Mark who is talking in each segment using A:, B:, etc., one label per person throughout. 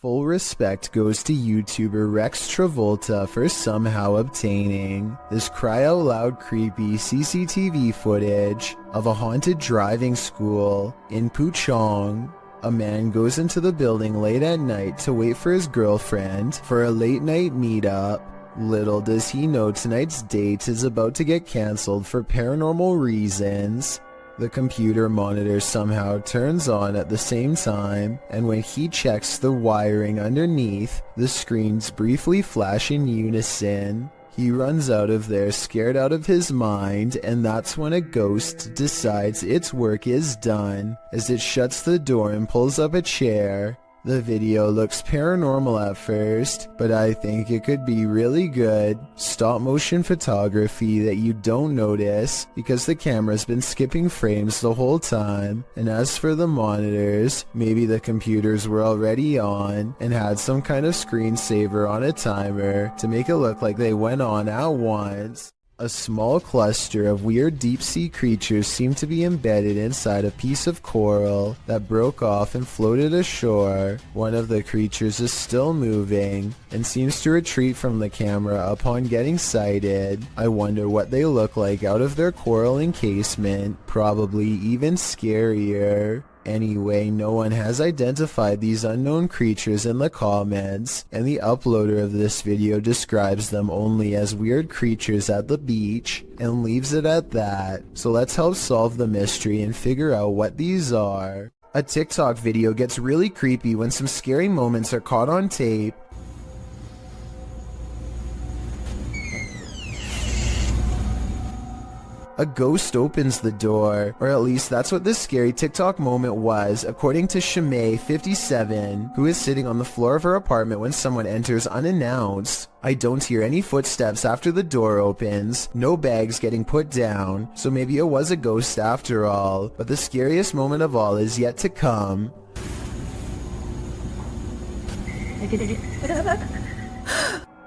A: Full respect goes to YouTuber Rex Travolta for somehow obtaining this cry-out-loud creepy CCTV footage of a haunted driving school in Puchong. A man goes into the building late at night to wait for his girlfriend for a late-night meetup. Little does he know tonight's date is about to get cancelled for paranormal reasons. The computer monitor somehow turns on at the same time, and when he checks the wiring underneath, the screens briefly flash in unison. He runs out of there scared out of his mind, and that's when a ghost decides its work is done as it shuts the door and pulls up a chair. The video looks paranormal at first, but I think it could be really good stop motion photography that you don't notice because the camera's been skipping frames the whole time. And as for the monitors, maybe the computers were already on and had some kind of screensaver on a timer to make it look like they went on at once. A small cluster of weird deep-sea creatures seem to be embedded inside a piece of coral that broke off and floated ashore. One of the creatures is still moving and seems to retreat from the camera upon getting sighted. I wonder what they look like out of their coral encasement, probably even scarier. Anyway, no one has identified these unknown creatures in the comments, and the uploader of this video describes them only as weird creatures at the beach, and leaves it at that. So let's help solve the mystery and figure out what these are. A TikTok video gets really creepy when some scary moments are caught on tape. A ghost opens the door, or at least that's what this scary TikTok moment was, according to Shimei 57, who is sitting on the floor of her apartment when someone enters unannounced. I don't hear any footsteps after the door opens, no bags getting put down, so maybe it was a ghost after all, but the scariest moment of all is yet to come.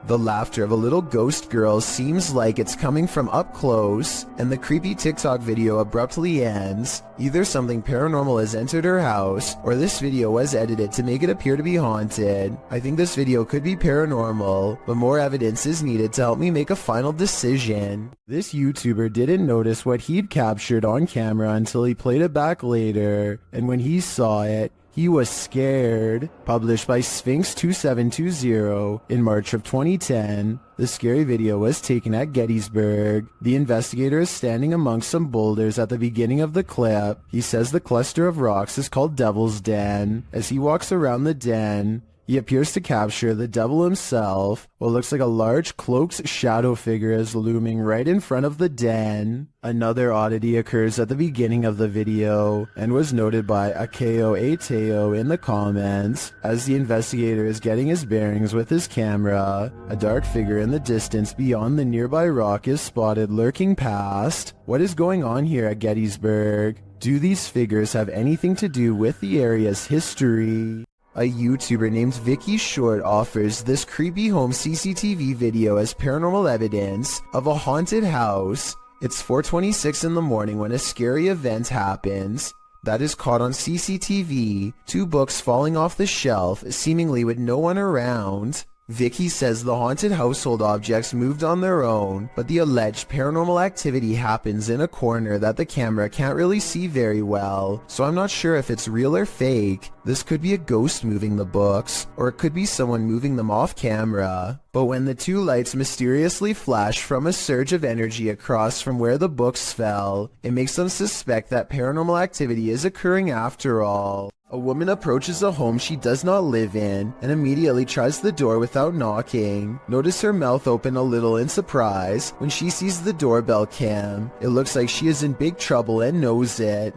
A: The laughter of a little ghost girl seems like it's coming from up close, and the creepy TikTok video abruptly ends. Either something paranormal has entered her house, or this video was edited to make it appear to be haunted. I think this video could be paranormal, but more evidence is needed to help me make a final decision. This YouTuber didn't notice what he'd captured on camera until he played it back later, and when he saw it, he was scared. Published by Sphinx2720 in March of 2010. The scary video was taken at Gettysburg. The investigator is standing amongst some boulders at the beginning of the clip. He says the cluster of rocks is called Devil's Den. As he walks around the den, he appears to capture the devil himself. What looks like a large cloaked shadow figure is looming right in front of the den. Another oddity occurs at the beginning of the video and was noted by Akeo Ateo in the comments. As the investigator is getting his bearings with his camera, a dark figure in the distance beyond the nearby rock is spotted lurking past. What is going on here at Gettysburg? Do these figures have anything to do with the area's history? A YouTuber named Vicky Short offers this creepy home CCTV video as paranormal evidence of a haunted house. It's 4:26 in the morning when a scary event happens that is caught on CCTV, two books falling off the shelf, seemingly with no one around. Vicky says the haunted household objects moved on their own, but the alleged paranormal activity happens in a corner that the camera can't really see very well, so I'm not sure if it's real or fake. This could be a ghost moving the books, or it could be someone moving them off camera. But when the two lights mysteriously flash from a surge of energy across from where the books fell, it makes them suspect that paranormal activity is occurring after all. A woman approaches a home she does not live in and immediately tries the door without knocking. Notice her mouth open a little in surprise when she sees the doorbell cam. It looks like she is in big trouble and knows it.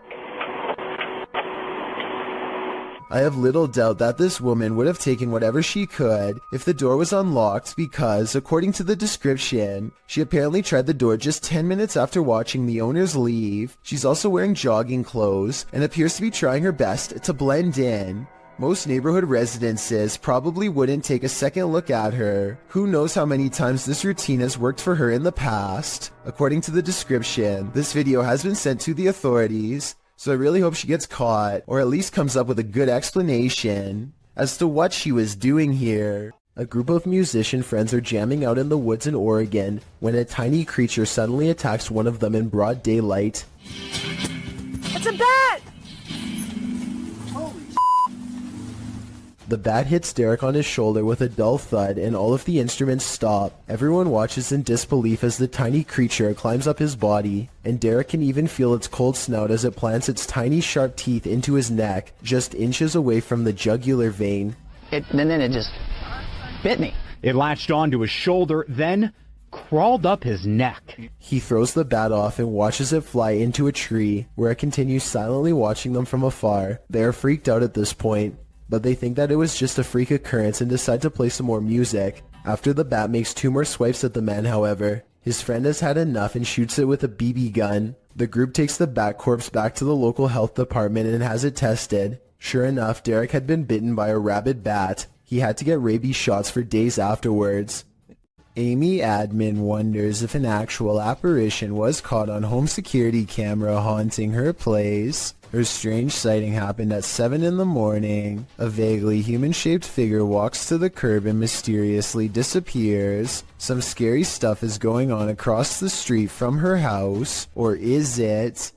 A: I have little doubt that this woman would have taken whatever she could if the door was unlocked because, according to the description, she apparently tried the door just 10 minutes after watching the owners leave. She's also wearing jogging clothes and appears to be trying her best to blend in. Most neighborhood residences probably wouldn't take a second look at her. Who knows how many times this routine has worked for her in the past. According to the description, this video has been sent to the authorities, so I really hope she gets caught, or at least comes up with a good explanation. as to what she was doing here. A group of musician friends are jamming out in the woods in Oregon when a tiny creature suddenly attacks one of them in broad daylight.
B: It's a bat!
A: The bat hits Derek on his shoulder with a dull thud and all of the instruments stop. Everyone watches in disbelief as the tiny creature climbs up his body, and Derek can even feel its cold snout as it plants its tiny sharp teeth into his neck, just inches away from the jugular vein.
C: And then it just bit me.
D: It latched onto his shoulder, then crawled up his neck.
A: He throws the bat off and watches it fly into a tree, where it continues silently watching them from afar. They are freaked out at this point, but they think that it was just a freak occurrence and decide to play some more music. After the bat makes 2 more swipes at the man, however, his friend has had enough and shoots it with a BB gun. The group takes the bat corpse back to the local health department and has it tested. Sure enough, Derek had been bitten by a rabid bat. He had to get rabies shots for days afterwards. Amy Admin wonders if an actual apparition was caught on home security camera haunting her place. Her strange sighting happened at 7 in the morning. A vaguely human-shaped figure walks to the curb and mysteriously disappears. Some scary stuff is going on across the street from her house. Or is it?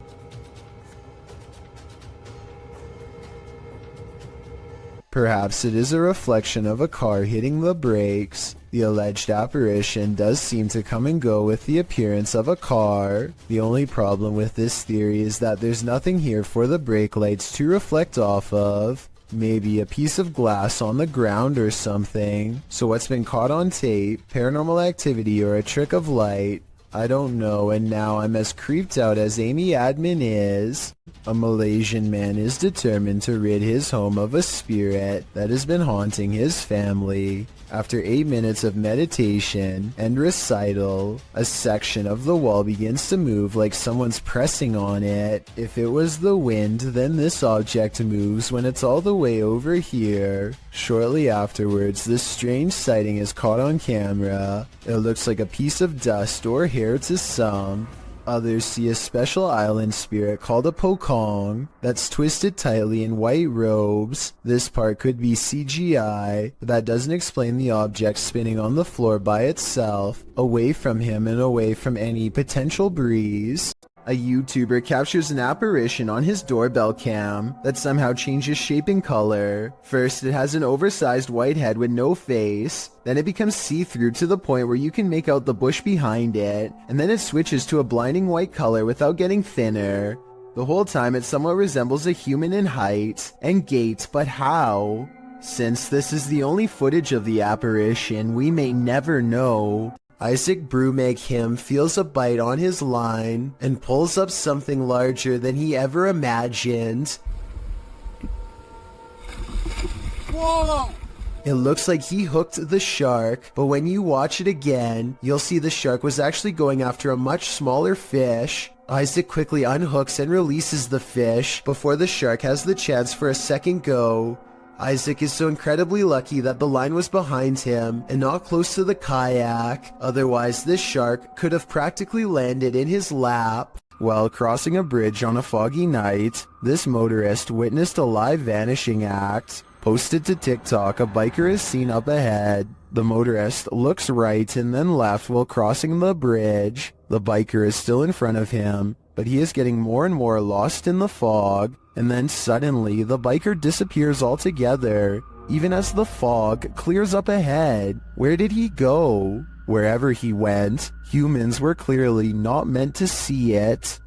A: Perhaps it is a reflection of a car hitting the brakes. The alleged apparition does seem to come and go with the appearance of a car. The only problem with this theory is that there's nothing here for the brake lights to reflect off of. Maybe a piece of glass on the ground or something. So what's been caught on tape, paranormal activity, or a trick of light? I don't know, and now I'm as creeped out as Amy Admin is. A Malaysian man is determined to rid his home of a spirit that has been haunting his family. After 8 minutes of meditation and recital, a section of the wall begins to move like someone's pressing on it. If it was the wind, then this object moves when it's all the way over here. Shortly afterwards, this strange sighting is caught on camera. It looks like a piece of dust or hair to some. Others see a special island spirit called a pokong that's twisted tightly in white robes. This part could be CGI, but that doesn't explain the object spinning on the floor by itself, away from him and away from any potential breeze. A YouTuber captures an apparition on his doorbell cam that somehow changes shape and color. First, it has an oversized white head with no face. Then it becomes see-through to the point where you can make out the bush behind it. And then it switches to a blinding white color without getting thinner. The whole time it somewhat resembles a human in height and gait, but how? Since this is the only footage of the apparition, we may never know. Isaac Brumeg him feels a bite on his line and pulls up something larger than he ever imagined.
B: Whoa!
A: It looks like he hooked the shark, but when you watch it again, you'll see the shark was actually going after a much smaller fish. Isaac quickly unhooks and releases the fish before the shark has the chance for a second go. Isaac is so incredibly lucky that the line was behind him and not close to the kayak. Otherwise, this shark could have practically landed in his lap. While crossing a bridge on a foggy night, this motorist witnessed a live vanishing act. Posted to TikTok, a biker is seen up ahead. The motorist looks right and then left while crossing the bridge. The biker is still in front of him, but he is getting more and more lost in the fog. And then suddenly, the biker disappears altogether, even as the fog clears up ahead. Where did he go? Wherever he went, humans were clearly not meant to see it.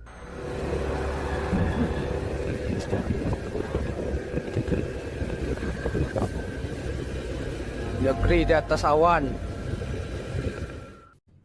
C: Nagri di atas awan.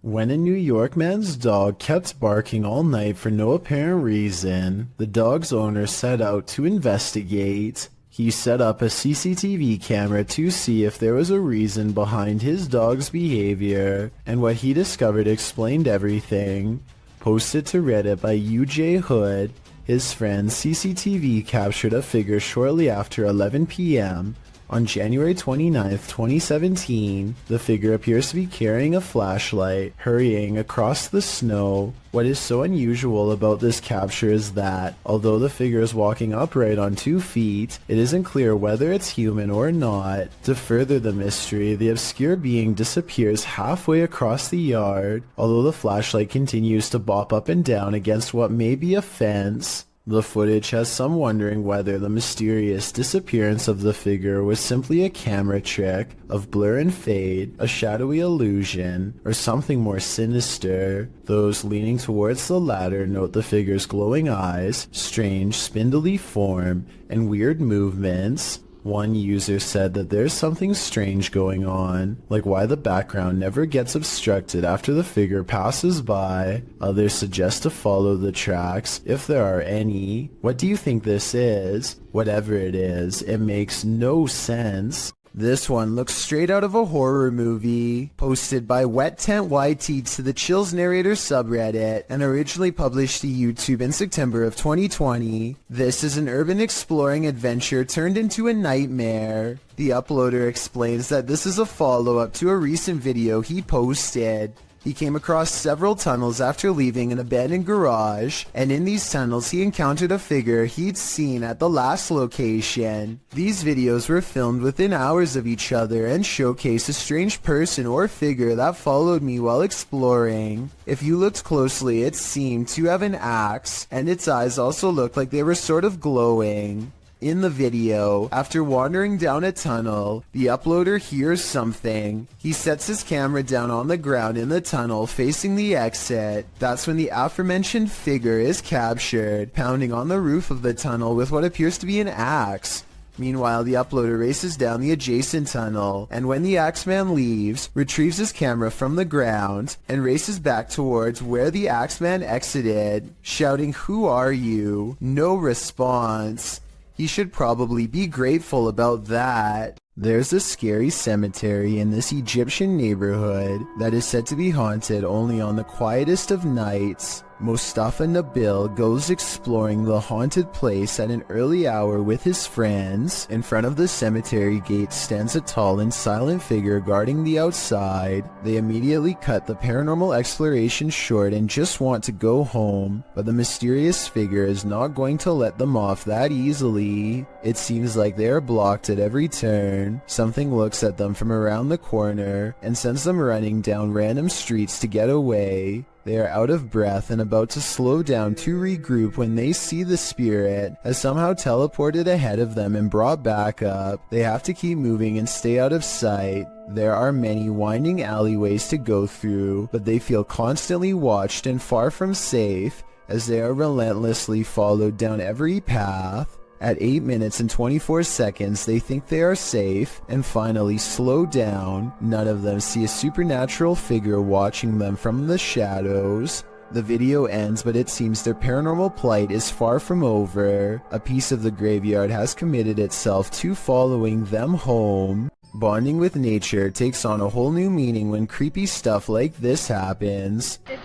A: When a New York man's dog kept barking all night for no apparent reason, the dog's owner set out to investigate. He set up a CCTV camera to see if there was a reason behind his dog's behavior, and what he discovered explained everything. Posted to Reddit by UJ Hood, his friend's CCTV captured a figure shortly after 11 p.m. On January 29th, 2017, the figure appears to be carrying a flashlight, hurrying across the snow. What is so unusual about this capture is that, although the figure is walking upright on 2 feet, it isn't clear whether it's human or not. To further the mystery, the obscure being disappears halfway across the yard, although the flashlight continues to bop up and down against what may be a fence. The footage has some wondering whether the mysterious disappearance of the figure was simply a camera trick of blur and fade, a shadowy illusion, or something more sinister. Those leaning towards the latter note the figure's glowing eyes, strange spindly form, and weird movements. One user said that there's something strange going on, like why the background never gets obstructed after the figure passes by. Others suggest to follow the tracks, if there are any. What do you think this is? Whatever it is, it makes no sense. This one looks straight out of a horror movie, posted by Wet Tent YT to the Chills Narrator subreddit, and originally published to YouTube in September of 2020. This is an urban exploring adventure turned into a nightmare. The uploader explains that this is a follow-up to a recent video he posted. He came across several tunnels after leaving an abandoned garage, and in these tunnels he encountered a figure he'd seen at the last location. These videos were filmed within hours of each other and showcase a strange person or figure that followed me while exploring. If you looked closely, it seemed to have an axe, and its eyes also looked like they were sort of glowing. In the video, after wandering down a tunnel, the uploader hears something. He sets his camera down on the ground in the tunnel facing the exit. That's when the aforementioned figure is captured, pounding on the roof of the tunnel with what appears to be an axe. Meanwhile, the uploader races down the adjacent tunnel, and when the Axeman leaves, retrieves his camera from the ground, and races back towards where the Axeman exited, shouting, "Who are you?" No response. He should probably be grateful about that. There's a scary cemetery in this Egyptian neighborhood that is said to be haunted only on the quietest of nights. Mustafa Nabil goes exploring the haunted place at an early hour with his friends. In front of the cemetery gate stands a tall and silent figure guarding the outside. They immediately cut the paranormal exploration short and just want to go home, but the mysterious figure is not going to let them off that easily. It seems like they are blocked at every turn. Something looks at them from around the corner and sends them running down random streets to get away. They are out of breath and about to slow down to regroup when they see the spirit has somehow teleported ahead of them and brought back up. They have to keep moving and stay out of sight. There are many winding alleyways to go through, but they feel constantly watched and far from safe as they are relentlessly followed down every path. At 8 minutes and 24 seconds, they think they are safe and finally slow down. None of them see a supernatural figure watching them from the shadows. The video ends, but it seems their paranormal plight is far from over. A piece of the graveyard has committed itself to following them home. Bonding with nature takes on a whole new meaning when creepy stuff like this happens.
E: It's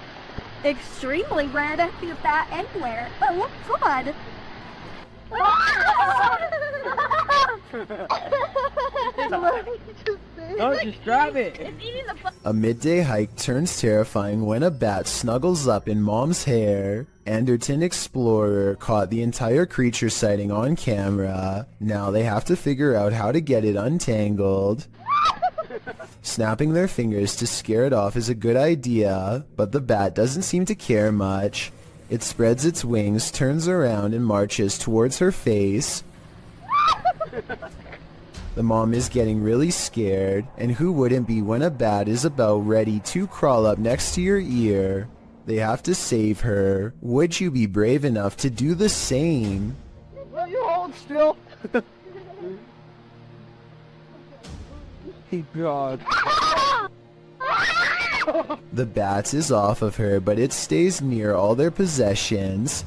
E: extremely rare to see that anywhere, but look good.
C: Don't just grab it.
E: It's eating the
A: A midday hike turns terrifying when a bat snuggles up in Mom's hair. Anderton Explorer caught the entire creature sighting on camera. Now they have to figure out how to get it untangled. Snapping their fingers to scare it off is a good idea, but the bat doesn't seem to care much. It spreads its wings, turns around, and marches towards her face. The mom is getting really scared, and who wouldn't be when a bat is about ready to crawl up next to your ear? They have to save her. Would you be brave enough to do the same?
C: Will you hold still? Hey, God.
A: The bat is off of her, but it stays near all their possessions.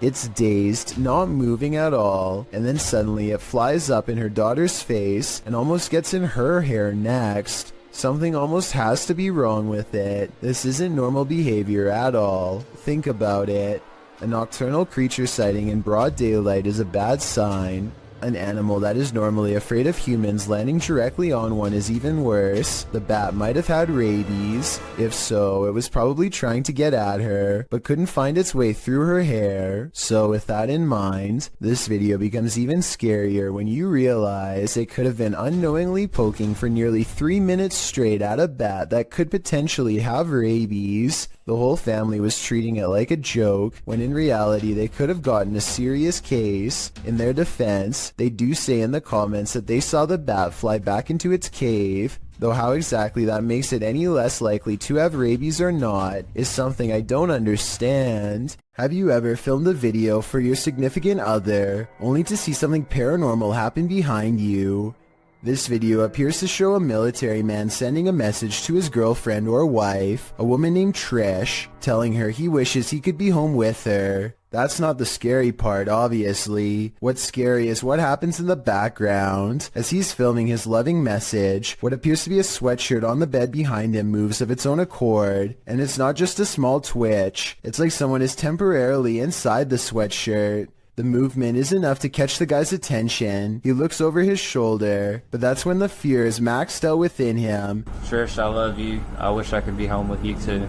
A: It's dazed, not moving at all, and then suddenly it flies up in her daughter's face and almost gets in her hair next. Something almost has to be wrong with it. This isn't normal behavior at all. Think about it. A nocturnal creature sighting in broad daylight is a bad sign. An animal that is normally afraid of humans landing directly on one is even worse. The bat might have had rabies. If so, it was probably trying to get at her, but couldn't find its way through her hair. So with that in mind, this video becomes even scarier when you realize it could have been unknowingly poking for nearly 3 minutes straight at a bat that could potentially have rabies. The whole family was treating it like a joke, when in reality they could have gotten a serious case. In their defense, they do say in the comments that they saw the bat fly back into its cave, though how exactly that makes it any less likely to have rabies or not is something I don't understand. Have you ever filmed a video for your significant other, only to see something paranormal happen behind you? This video appears to show a military man sending a message to his girlfriend or wife, a woman named Trish, telling her he wishes he could be home with her. That's not the scary part, obviously. What's scary is what happens in the background. As he's filming his loving message, what appears to be a sweatshirt on the bed behind him moves of its own accord. And it's not just a small twitch. It's like someone is temporarily inside the sweatshirt. The movement is enough to catch the guy's attention. He looks over his shoulder, but that's when the fear is maxed out within him.
F: Trish, I love you. I wish I could be home with you too.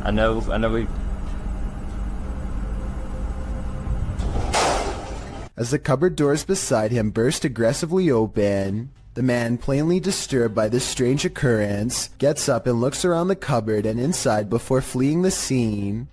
F: I know we...
A: As the cupboard doors beside him burst aggressively open, the man, plainly disturbed by this strange occurrence, gets up and looks around the cupboard and inside before fleeing the scene.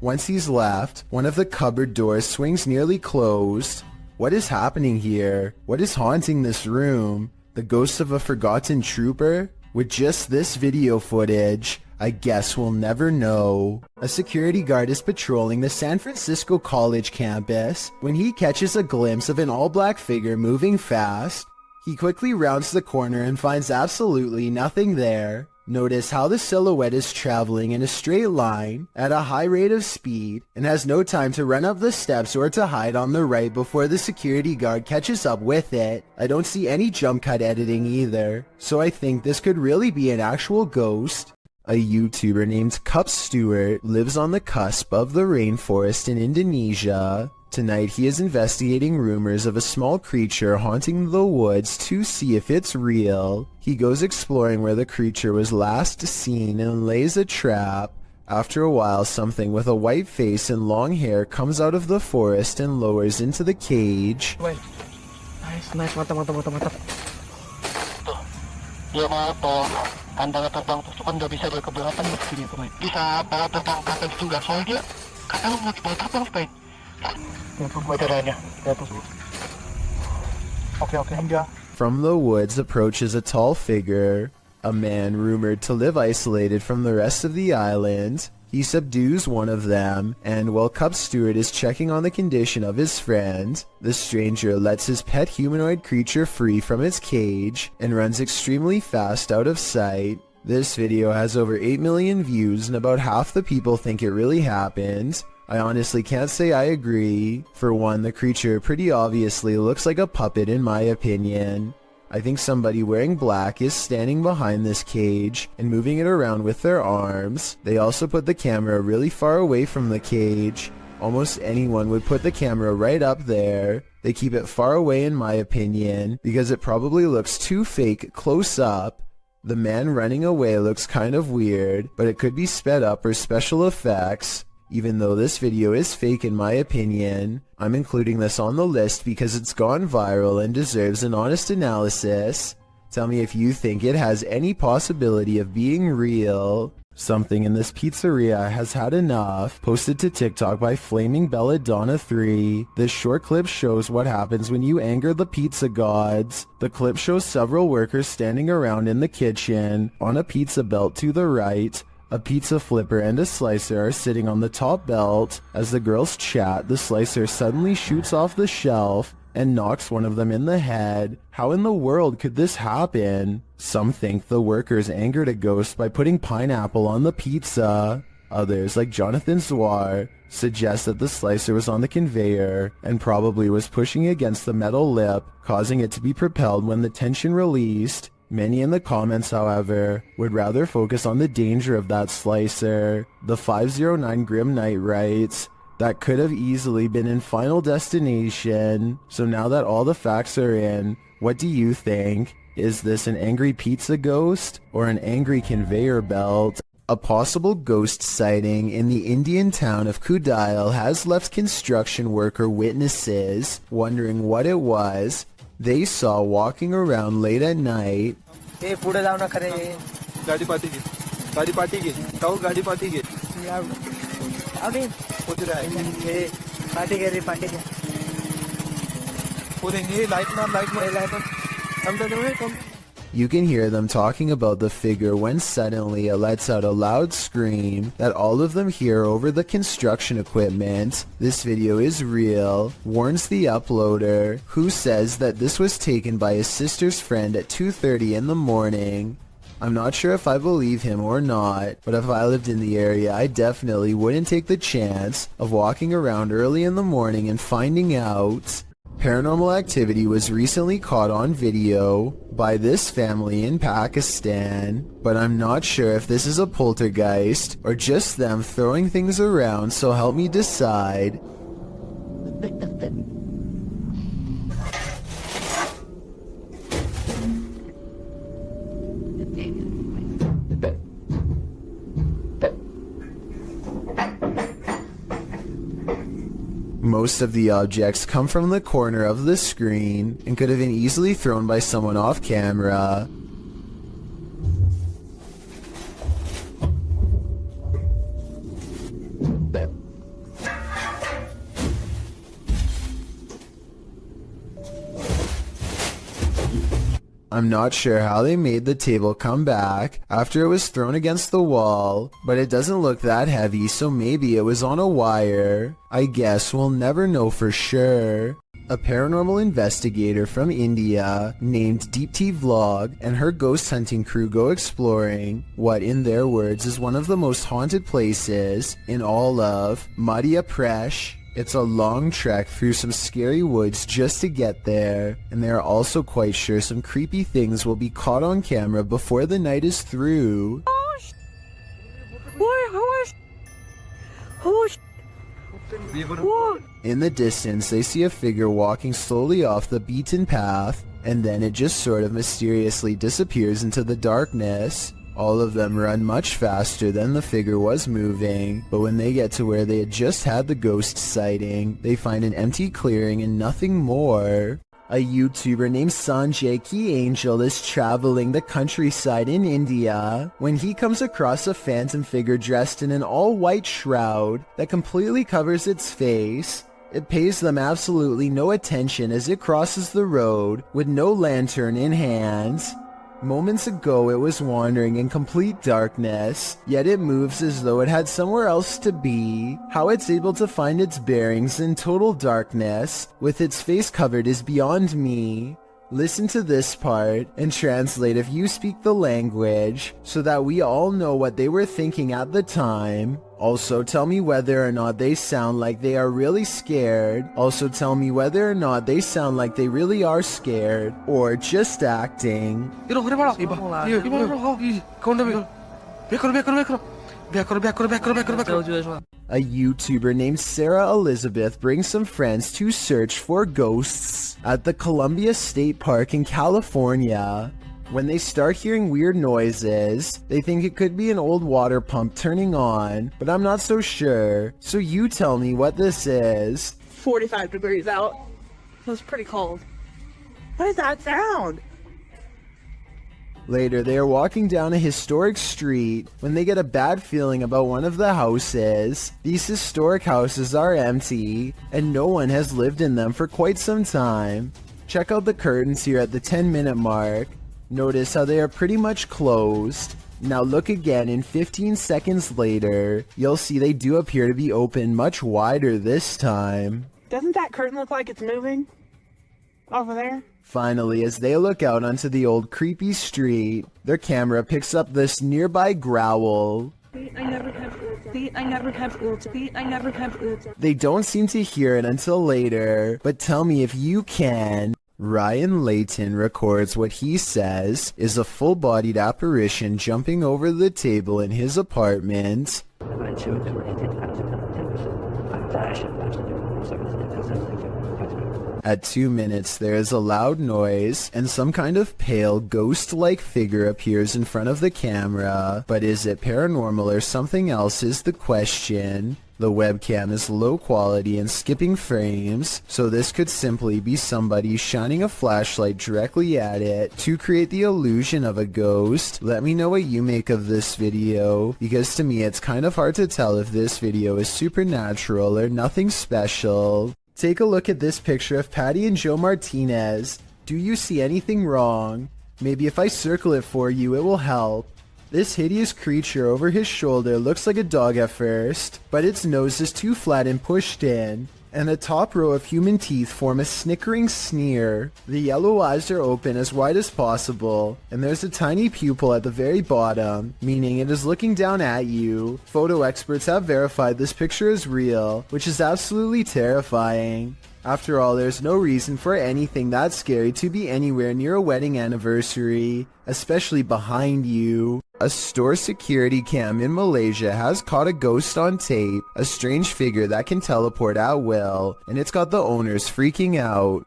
A: Once he's left, one of the cupboard doors swings nearly closed. What is happening here? What is haunting this room? The ghost of a forgotten trooper? With just this video footage, I guess we'll never know. A security guard is patrolling the San Francisco College campus when he catches a glimpse of an all-black figure moving fast. He quickly rounds the corner and finds absolutely nothing there. Notice how the silhouette is traveling in a straight line at a high rate of speed and has no time to run up the steps or to hide on the right before the security guard catches up with it. I don't see any jump cut editing either, so I think this could really be an actual ghost. A YouTuber named Cup Stewart lives on the cusp of the rainforest in Indonesia. Tonight he is investigating rumors of a small creature haunting the woods to see if it's real. He goes exploring where the creature was last seen and lays a trap. After a while, something with a white face and long hair comes out of the forest and lowers into the cage.
C: Wait. Nice. Mantap. Tuh. Dia mau toh. Kandang terbang itu kan nggak bisa berkeberatan begini, pemain. Bisa para terbang ke atas juga, soalnya kadang nggak mau terbang, pemain.
A: From the woods approaches a tall figure, a man rumored to live isolated from the rest of the island. He subdues one of them, and while Cup Stewart is checking on the condition of his friend, the stranger lets his pet humanoid creature free from its cage and runs extremely fast out of sight. This video has over 8 million views and about half the people think it really happened. I honestly can't say I agree. For one, the creature pretty obviously looks like a puppet in my opinion. I think somebody wearing black is standing behind this cage and moving it around with their arms. They also put the camera really far away from the cage. Almost anyone would put the camera right up there. They keep it far away in my opinion because it probably looks too fake close up. The man running away looks kind of weird, but it could be sped up or special effects. Even though this video is fake in my opinion, I'm including this on the list because it's gone viral and deserves an honest analysis. Tell me if you think it has any possibility of being real. Something in this pizzeria has had enough. Posted to TikTok by Flaming Belladonna 3. This short clip shows what happens when you anger the pizza gods. The clip shows several workers standing around in the kitchen. On a pizza belt to the right, a pizza flipper and a slicer are sitting on the top belt. As the girls chat, the slicer suddenly shoots off the shelf and knocks one of them in the head. How in the world could this happen? Some think the workers angered a ghost by putting pineapple on the pizza. Others, like Jonathan Zwar, suggest that the slicer was on the conveyor and probably was pushing against the metal lip, causing it to be propelled when the tension released. Many in the comments, however, would rather focus on the danger of that slicer. The 509 Grim Knight writes, "That could have easily been in Final Destination. So now that all the facts are in, what do you think? Is this an angry pizza ghost or an angry conveyor belt?" A possible ghost sighting in the Indian town of Kudail has left construction worker witnesses wondering what it was they saw walking around late at night.
G: पुढे जाऊ नका रे
H: गाडी पाठी घे गाडी पाठी घे जाऊ गाडी पाठी घे
G: अभी
H: कुठे आहे
G: पाठी घे रे पाठी घे
H: पुढे हे लाईट मार समजा
A: You can hear them talking about the figure when suddenly it lets out a loud scream that all of them hear over the construction equipment. This video is real, warns the uploader, who says that this was taken by his sister's friend at 2:30 in the morning. I'm not sure if I believe him or not, but if I lived in the area, I definitely wouldn't take the chance of walking around early in the morning and finding out. Paranormal activity was recently caught on video by this family in Pakistan, but I'm not sure if this is a poltergeist or just them throwing things around, so help me decide. Most of the objects come from the corner of the screen and could have been easily thrown by someone off camera. I'm not sure how they made the table come back after it was thrown against the wall, but it doesn't look that heavy, so maybe it was on a wire. I guess we'll never know for sure. A paranormal investigator from India named Deep T Vlog and her ghost hunting crew go exploring what, in their words, is one of the most haunted places in all of Madhya Pradesh. It's a long trek through some scary woods just to get there, and they are also quite sure some creepy things will be caught on camera before the night is through. In the distance, they see a figure walking slowly off the beaten path, and then it just sort of mysteriously disappears into the darkness. All of them run much faster than the figure was moving, but when they get to where they had just had the ghost sighting, they find an empty clearing and nothing more. A YouTuber named Sanjay Key Angel is traveling the countryside in India when he comes across a phantom figure dressed in an all-white shroud that completely covers its face. It pays them absolutely no attention as it crosses the road with no lantern in hand. Moments ago it was wandering in complete darkness, yet it moves as though it had somewhere else to be. How it's able to find its bearings in total darkness, with its face covered, is beyond me. Listen to this part and translate if you speak the language, so that we all know what they were thinking at the time. Also tell me whether or not they sound like they are really scared. Also tell me whether or not they sound like they really are scared, or just acting. A YouTuber named Sarah Elizabeth brings some friends to search for ghosts at the Columbia State Park in California. When they start hearing weird noises, they think it could be an old water pump turning on, but I'm not so sure. So you tell me what this is.
B: 45 degrees out. It was pretty cold. What is that sound?
A: Later, they are walking down a historic street when they get a bad feeling about one of the houses. These historic houses are empty, and no one has lived in them for quite some time. Check out the curtains here at the 10-minute mark. Notice how they are pretty much closed. Now look again, and 15 seconds later, you'll see they do appear to be open much wider this time.
B: Doesn't that curtain look like it's moving? Over there?
A: Finally, as they look out onto the old creepy street, their camera picks up this nearby growl.
B: I never kept
A: They don't seem to hear it until later, but tell me if you can. Ryan Layton records what he says is a full-bodied apparition jumping over the table in his apartment. At 2 minutes, there is a loud noise, and some kind of pale, ghost-like figure appears in front of the camera. But is it paranormal or something else is the question. The webcam is low quality and skipping frames, so this could simply be somebody shining a flashlight directly at it to create the illusion of a ghost. Let me know what you make of this video, because to me it's kind of hard to tell if this video is supernatural or nothing special. Take a look at this picture of Patty and Joe Martinez. Do you see anything wrong? Maybe if I circle it for you, it will help. This hideous creature over his shoulder looks like a dog at first, but its nose is too flat and pushed in, and the top row of human teeth form a snickering sneer. The yellow eyes are open as wide as possible, and there's a tiny pupil at the very bottom, meaning it is looking down at you. Photo experts have verified this picture is real, which is absolutely terrifying. After all, there's no reason for anything that scary to be anywhere near a wedding anniversary, especially behind you. A store security cam in Malaysia has caught a ghost on tape, a strange figure that can teleport at will, and it's got the owners freaking out.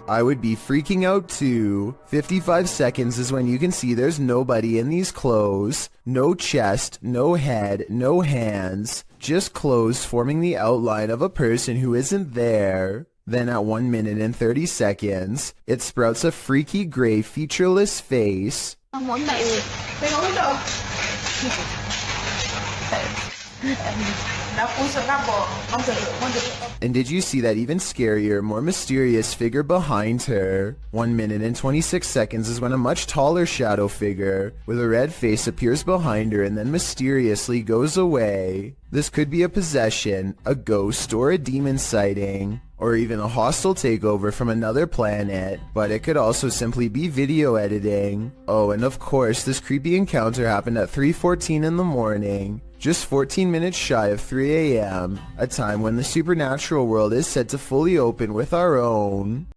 A: I would be freaking out too. 55 seconds is when you can see there's nobody in these clothes. No chest, no head, no hands. Just clothes forming the outline of a person who isn't there. Then at 1 minute and 30 seconds, it sprouts a freaky gray featureless face. And did you see that even scarier, more mysterious figure behind her? 1 minute and 26 seconds is when a much taller shadow figure with a red face appears behind her and then mysteriously goes away. This could be a possession, a ghost, or a demon sighting, or even a hostile takeover from another planet, but it could also simply be video editing. Oh, and of course, this creepy encounter happened at 3:14 in the morning. Just 14 minutes shy of 3 a.m., a time when the supernatural world is said to fully open with our own.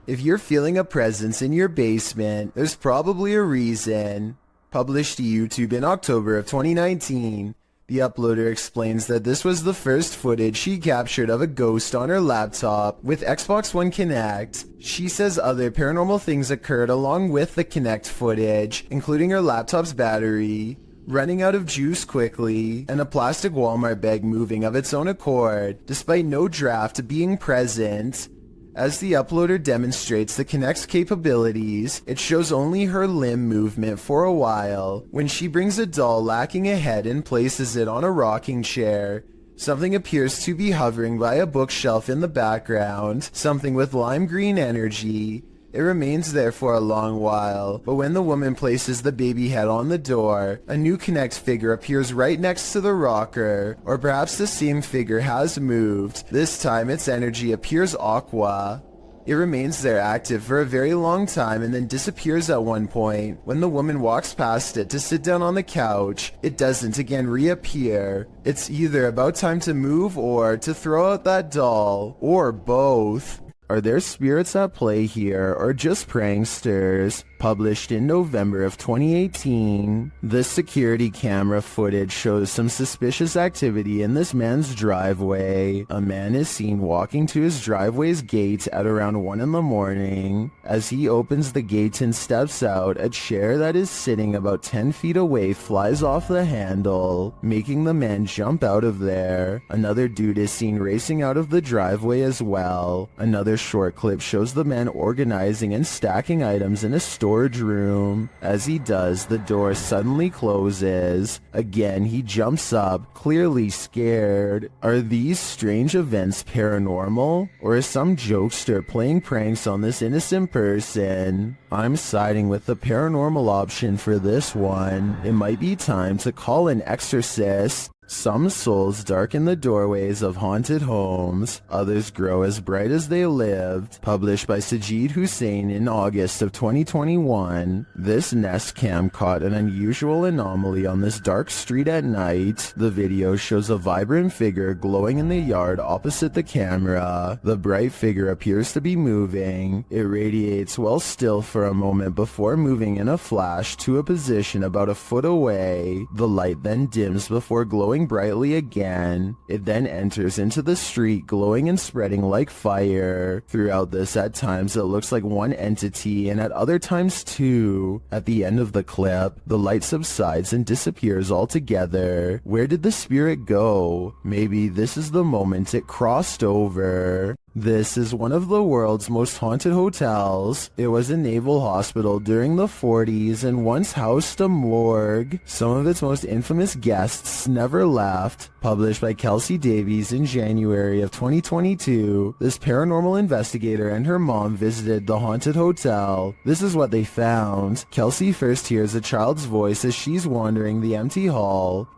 A: If you're feeling a presence in your basement, there's probably a reason. Published to YouTube in October of 2019, the uploader explains that this was the first footage she captured of a ghost on her laptop with Xbox One Kinect. She says other paranormal things occurred along with the Kinect footage, including her laptop's battery running out of juice quickly, and a plastic Walmart bag moving of its own accord, despite no draft being present. As the uploader demonstrates the Kinect's capabilities, it shows only her limb movement for a while, when she brings a doll lacking a head and places it on a rocking chair. Something appears to be hovering by a bookshelf in the background, something with lime green energy. It remains there for a long while, but when the woman places the baby head on the door, a new Kinect figure appears right next to the rocker, or perhaps the same figure has moved. This time its energy appears aqua. It remains there active for a very long time and then disappears at one point. When the woman walks past it to sit down on the couch, it doesn't again reappear. It's either about time to move or to throw out that doll, or both. Are there spirits at play here, or just pranksters? Published in November of 2018, the security camera footage shows some suspicious activity in this man's driveway. A man is seen walking to his driveway's gate at around 1 in the morning. As he opens the gate and steps out, a chair that is sitting about 10 feet away flies off the handle, making the man jump out of there. Another dude is seen racing out of the driveway as well. Another short clip shows the man organizing and stacking items in a storage room. As he does, the door suddenly closes. Again, he jumps up, clearly scared. Are these strange events paranormal? Or is some jokester playing pranks on this innocent person? I'm siding with the paranormal option for this one. It might be time to call an exorcist. Some souls darken the doorways of haunted homes, others grow as bright as they lived. Published by Sajid Hussein in August of 2021, this Nest Cam caught an unusual anomaly on this dark street at night. The video shows a vibrant figure glowing in the yard opposite the camera. The bright figure appears to be moving. It radiates well still for a moment before moving in a flash to a position about a foot away. The light then dims before glowing brightly again. It then enters into the street, glowing and spreading like fire. Throughout this, at times it looks like one entity, and at other times two. At the end of the clip, the light subsides and disappears altogether. Where did the spirit go? Maybe this is the moment it crossed over. This is one of the world's most haunted hotels. It was a naval hospital during the 40s and once housed a morgue. Some of its most infamous guests never left. Published by Kelsey Davies in January of 2022, this paranormal investigator and her mom visited the haunted hotel. This is what they found. Kelsey first hears a child's voice as she's wandering the empty hall.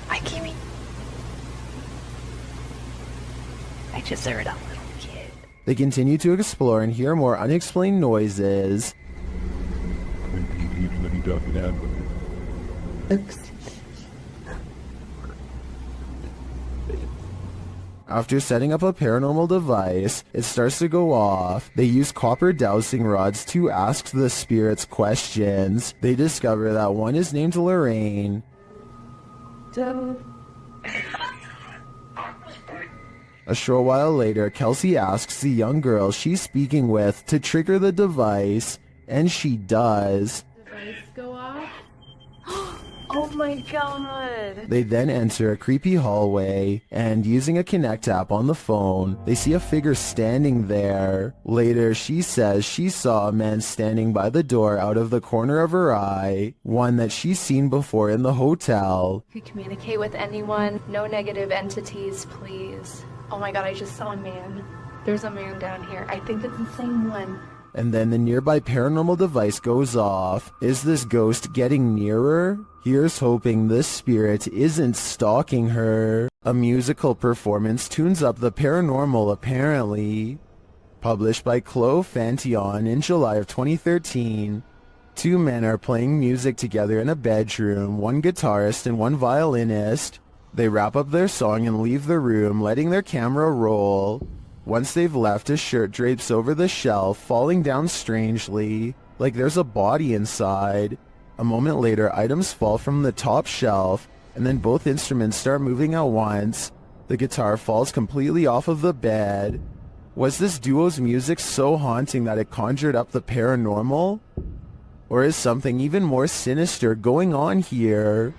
I: Hi, Kimmy. I just heard a little kid.
A: They continue to explore and hear more unexplained noises. After setting up a paranormal device, it starts to go off. They use copper dowsing rods to ask the spirits questions. They discover that one is named Lorraine. A short while later, Kelsey asks the young girl she's speaking with to trigger the device, and she does.
B: Device go off? Oh my god!
A: They then enter a creepy hallway, and using a Connect app on the phone, they see a figure standing there. Later, she says she saw a man standing by the door out of the corner of her eye, one that she's seen before in the hotel.
I: If you communicate with anyone, no negative entities, please. Oh my god, I just saw a man. There's a man down here. I think it's the same one.
A: And then the nearby paranormal device goes off. Is this ghost getting nearer? Here's hoping this spirit isn't stalking her. A musical performance tunes up the paranormal apparently. Published by Chloe Fantion in July of 2013. Two men are playing music together in a bedroom, one guitarist and one violinist. They wrap up their song and leave the room, letting their camera roll. Once they've left, a shirt drapes over the shelf, falling down strangely, like there's a body inside. A moment later, items fall from the top shelf, and then both instruments start moving at once. The guitar falls completely off of the bed. Was this duo's music so haunting that it conjured up the paranormal? Or is something even more sinister going on here?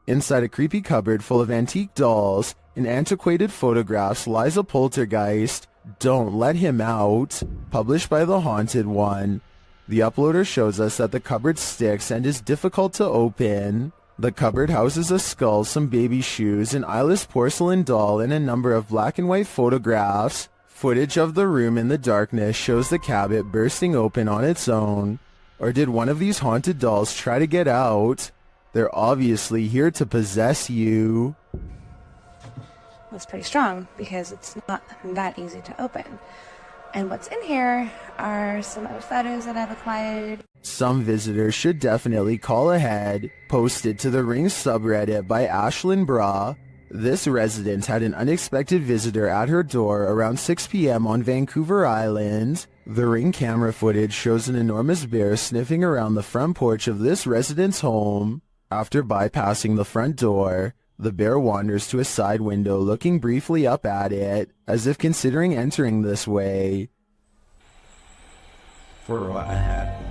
A: Inside a creepy cupboard full of antique dolls and antiquated photographs lies a poltergeist. Don't let him out. Published by The Haunted One. The uploader shows us that the cupboard sticks and is difficult to open. The cupboard houses a skull, some baby shoes, an eyeless porcelain doll, and a number of black and white photographs. Footage of the room in the darkness shows the cabinet bursting open on its own. Or did one of these haunted dolls try to get out? They're obviously here to possess you.
I: That's pretty strong because it's not that easy to open. And what's in here are some other photos that I've acquired.
A: Some visitors should definitely call ahead. Posted to the Ring subreddit by Ashlyn Bra. This resident had an unexpected visitor at her door around 6 p.m. on Vancouver Island. The Ring camera footage shows an enormous bear sniffing around the front porch of this resident's home. After bypassing the front door, the bear wanders to a side window, looking briefly up at it, as if considering entering this way.
F: For what I had.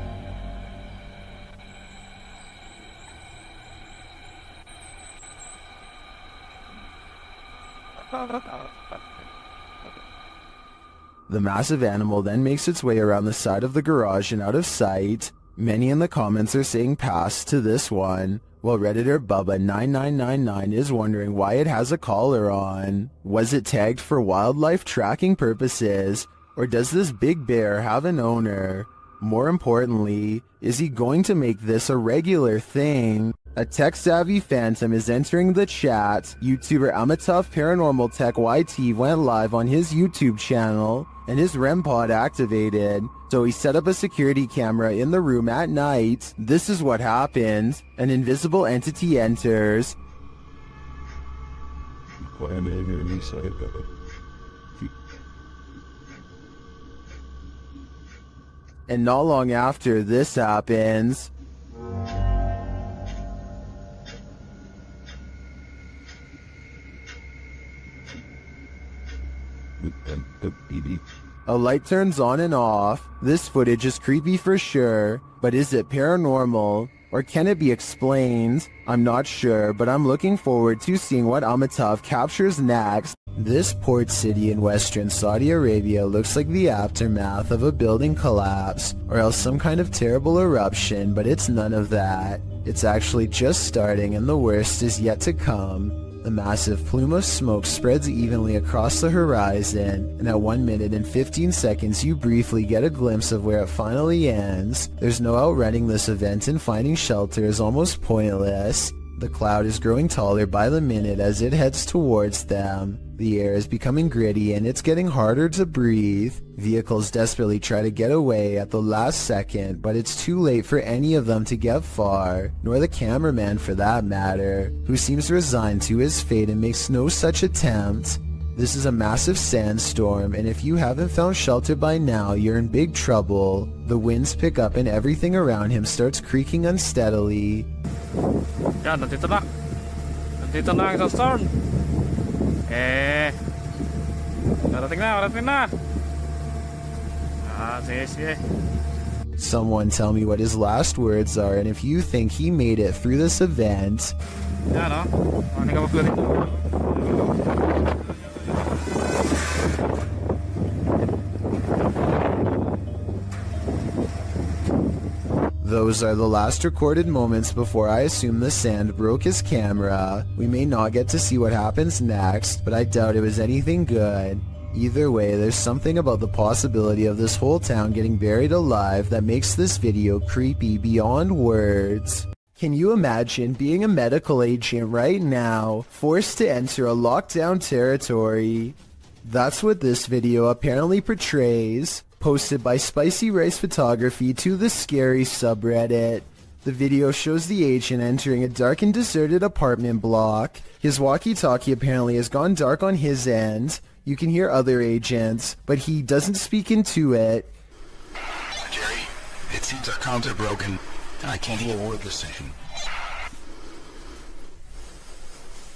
A: The massive animal then makes its way around the side of the garage and out of sight. Many in the comments are saying pass to this one, while Redditor Bubba9999 is wondering why it has a collar on. Was it tagged for wildlife tracking purposes, or does this big bear have an owner? More importantly, is he going to make this a regular thing? A tech-savvy phantom is entering the chat. YouTuber Amitav Paranormal Tech YT went live on his YouTube channel, and his REM pod activated. So he set up a security camera in the room at night. This is what happened. An invisible entity enters. And not long after this happens, a light turns on and off. This footage is creepy for sure, but is it paranormal? Or can it be explained? I'm not sure, but I'm looking forward to seeing what Amitav captures next. This port city in western Saudi Arabia looks like the aftermath of a building collapse, or else some kind of terrible eruption, but it's none of that. It's actually just starting and the worst is yet to come. The massive plume of smoke spreads evenly across the horizon, and at 1 minute and 15 seconds you briefly get a glimpse of where it finally ends. There's no outrunning this event, and finding shelter is almost pointless. The cloud is growing taller by the minute as it heads towards them. The air is becoming gritty and it's getting harder to breathe. Vehicles desperately try to get away at the last second, but it's too late for any of them to get far, nor the cameraman for that matter, who seems resigned to his fate and makes no such attempt. This is a massive sandstorm, and if you haven't found shelter by now, you're in big trouble. The winds pick up and everything around him starts creaking unsteadily.
F: Yan, nandito na. Nandito na ang isang storm. Narating na. Sige.
A: Someone tell me what his last words are, and if you think he made it through this event.
F: Yan, oh. Ano ka magkulit?
A: Those are the last recorded moments before I assume the sand broke his camera. We may not get to see what happens next, but I doubt it was anything good. Either way, there's something about the possibility of this whole town getting buried alive that makes this video creepy beyond words. Can you imagine being a medical agent right now, forced to enter a lockdown territory? That's what this video apparently portrays. Posted by Spicy Rice Photography to the Scary subreddit. The video shows the agent entering a dark and deserted apartment block. His walkie-talkie apparently has gone dark on his end. You can hear other agents, but he doesn't speak into it.
J: Jerry, it seems our comms are broken, and I can't hear a word they're saying.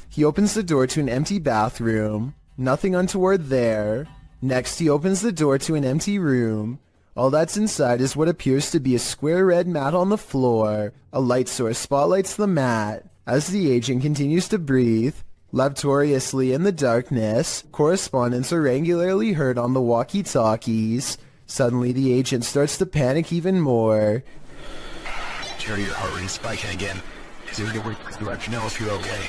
A: He opens the door to an empty bathroom. Nothing untoward there. Next, he opens the door to an empty room. All that's inside is what appears to be a square red mat on the floor. A light source spotlights the mat. As the agent continues to breathe, laboriously in the darkness, correspondents are regularly heard on the walkie-talkies. Suddenly, the agent starts to panic even more.
J: Jerry, your heart rate's spiking again. Is there any way to let you know if you're okay?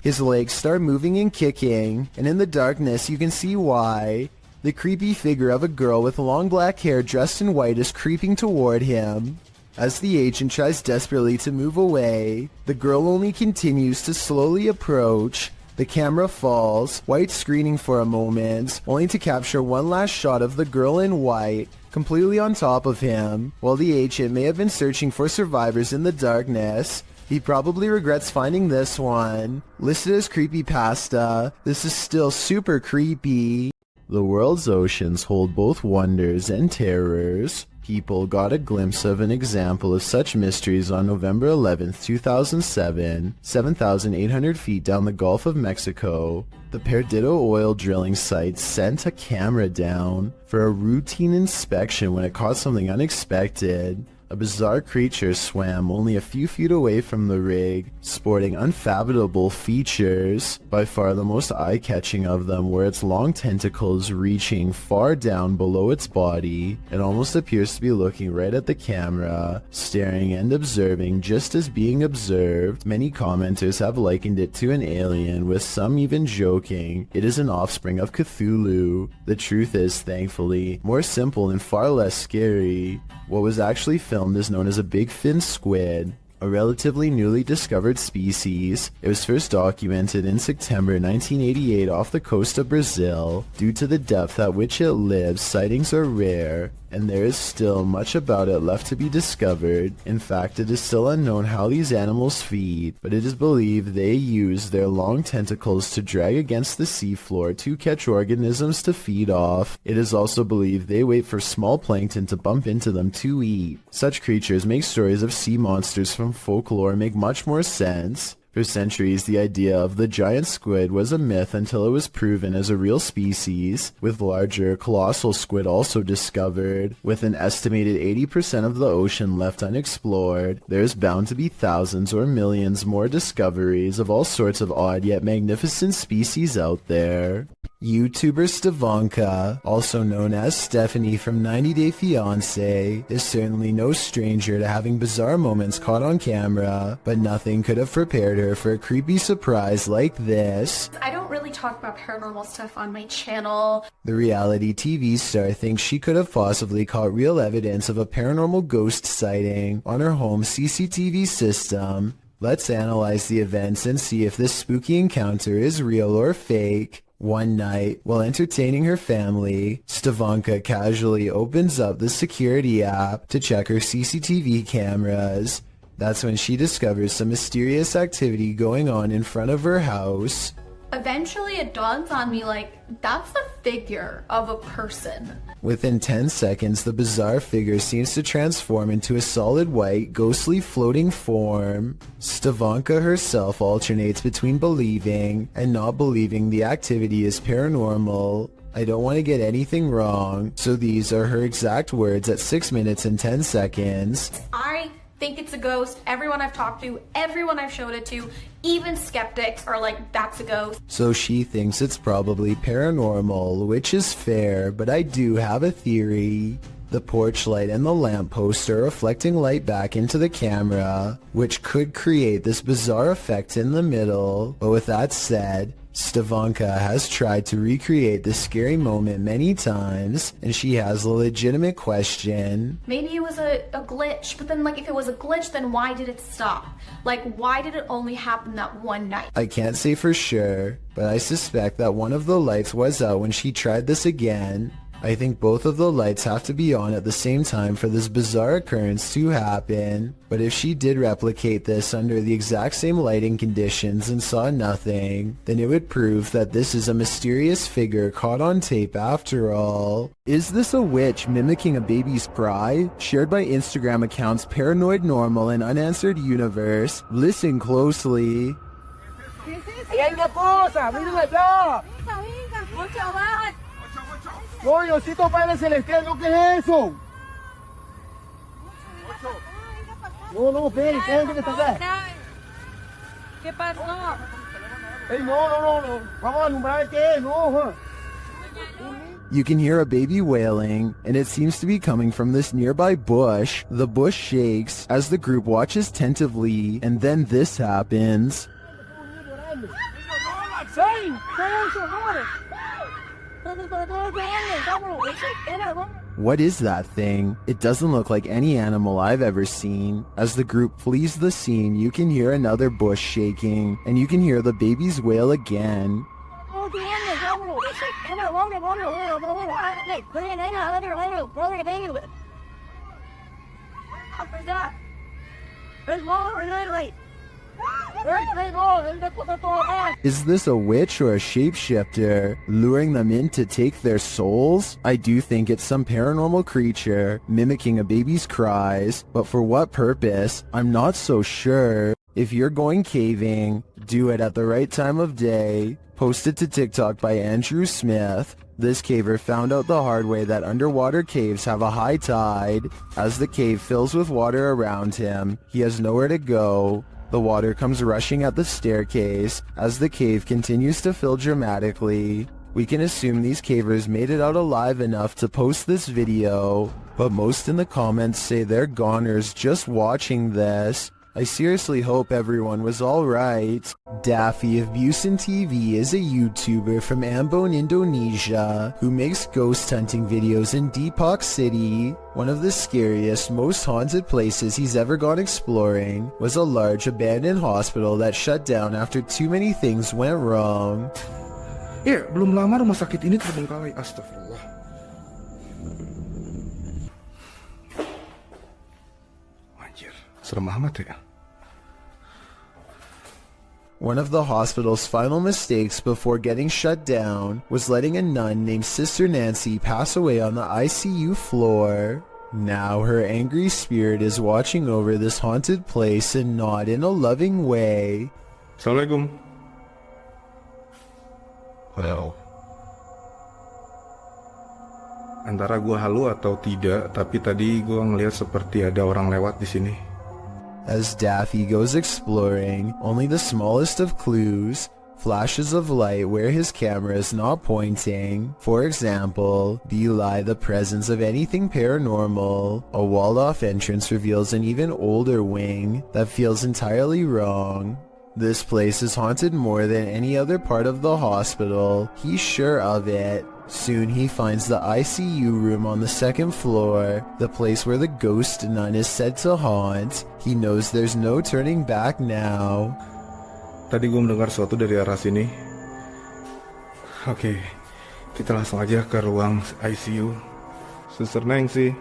A: His legs start moving and kicking, and in the darkness you can see why. The creepy figure of a girl with long black hair dressed in white is creeping toward him. As the agent tries desperately to move away, the girl only continues to slowly approach. The camera falls, white screening for a moment, only to capture one last shot of the girl in white, completely on top of him. While the agent may have been searching for survivors in the darkness, he probably regrets finding this one. Listed as creepypasta, this is still super creepy. The world's oceans hold both wonders and terrors. People got a glimpse of an example of such mysteries on November 11th, 2007, 7,800 feet down the Gulf of Mexico. The Perdido oil drilling site sent a camera down for a routine inspection when it caught something unexpected. a bizarre creature swam only a few feet away from the rig, sporting unfathomable features. By far the most eye-catching of them were its long tentacles reaching far down below its body. It almost appears to be looking right at the camera, staring and observing just as being observed. Many commenters have likened it to an alien, with some even joking it is an offspring of Cthulhu. The truth is, thankfully, more simple and far less scary. What was actually filmed is known as a big fin squid, a relatively newly discovered species. It was first documented in September 1988 off the coast of Brazil. Due to the depth at which it lives, sightings are rare, and there is still much about it left to be discovered. In fact, it is still unknown how these animals feed, but it is believed they use their long tentacles to drag against the seafloor to catch organisms to feed off. It is also believed they wait for small plankton to bump into them to eat. Such creatures make stories of sea monsters from folklore make much more sense. For centuries, the idea of the giant squid was a myth until it was proven as a real species, with larger, colossal squid also discovered. With an estimated 80% of the ocean left unexplored, there is bound to be thousands or millions more discoveries of all sorts of odd yet magnificent species out there. YouTuber Stefanka, also known as Stephanie from 90 Day Fiancé, is certainly no stranger to having bizarre moments caught on camera, but nothing could have prepared her for a creepy surprise like this.
E: I don't really talk about paranormal stuff on my channel.
A: The reality TV star thinks she could have possibly caught real evidence of a paranormal ghost sighting on her home CCTV system. Let's analyze the events and see if this spooky encounter is real or fake. One night, while entertaining her family, Stefanka casually opens up the security app to check her CCTV cameras. That's when she discovers some mysterious activity going on in front of her house.
E: Eventually it dawns on me, like, that's the figure of a person.
A: Within 10 seconds, the bizarre figure seems to transform into a solid white, ghostly floating form. Stefanka herself alternates between believing and not believing the activity is paranormal. I don't want to get anything wrong, so these are her exact words at 6 minutes and 10 seconds.
E: I think it's a ghost. Everyone I've talked to, everyone I've showed it to, even skeptics are like, that's a ghost.
A: So she thinks it's probably paranormal, which is fair, but I do have a theory. The porch light and the lamppost are reflecting light back into the camera, which could create this bizarre effect in the middle. But with that said, Stefanka has tried to recreate this scary moment many times, and she has a legitimate question.
E: Maybe it was a glitch, but then, like, if it was a glitch, then why did it stop? Like, why did it only happen that one night?
A: I can't say for sure, but I suspect that one of the lights was out when she tried this again. I think both of the lights have to be on at the same time for this bizarre occurrence to happen. But if she did replicate this under the exact same lighting conditions and saw nothing, then it would prove that this is a mysterious figure caught on tape after all. Is this a witch mimicking a baby's cry? Shared by Instagram accounts Paranoid Normal and Unanswered Universe. Listen closely.
C: No, Diosito Padre Celestial, ¿no? ¿Qué es eso? No, espere, espere que está acá.
B: ¿Qué pasó?
C: Ey, no. Vamos a alumbrar qué es, no.
A: You can hear a baby wailing, and it seems to be coming from this nearby bush. The bush shakes as the group watches tentatively, and then this happens. What is that thing? It doesn't look like any animal I've ever seen. As the group flees the scene, you can hear another bush shaking, and you can hear the baby's wail again. Is this a witch or a shapeshifter, luring them in to take their souls? I do think it's some paranormal creature, mimicking a baby's cries, but for what purpose? I'm not so sure. If you're going caving, do it at the right time of day. Posted to TikTok by Andrew Smith. This caver found out the hard way that underwater caves have a high tide. As the cave fills with water around him, he has nowhere to go. The water comes rushing at the staircase as the cave continues to fill dramatically. We can assume these cavers made it out alive enough to post this video, but most in the comments say they're goners just watching this. I seriously hope everyone was alright. Daffy of Busan TV is a YouTuber from Ambon, Indonesia, who makes ghost hunting videos in Depok City. One of the scariest, most haunted places he's ever gone exploring was a large abandoned hospital that shut down after too many things went wrong.
H: Ya, belum lama rumah sakit ini terbengkalai. Astagfirullah. Anjir, serem amat ya.
A: One of the hospital's final mistakes before getting shut down was letting a nun named Sister Nancy pass away on the ICU floor. Now her angry spirit is watching over this haunted place and not in a loving way.
H: Assalamualaikum.
J: Well,
H: Antara gua halu atau tidak, tapi tadi gua ngelihat seperti ada orang lewat di sini.
A: As Daffy goes exploring, only the smallest of clues, flashes of light where his camera is not pointing, for example, belie the presence of anything paranormal. A walled-off entrance reveals an even older wing that feels entirely wrong. This place is haunted more than any other part of the hospital, he's sure of it. Soon he finds the ICU room on the second floor, the place where the ghost nun is said to haunt. He knows there's no turning back now.
H: Tadi gue mendengar sesuatu dari arah sini. Oke, kita langsung aja ke ruang ICU. Suster Nancy.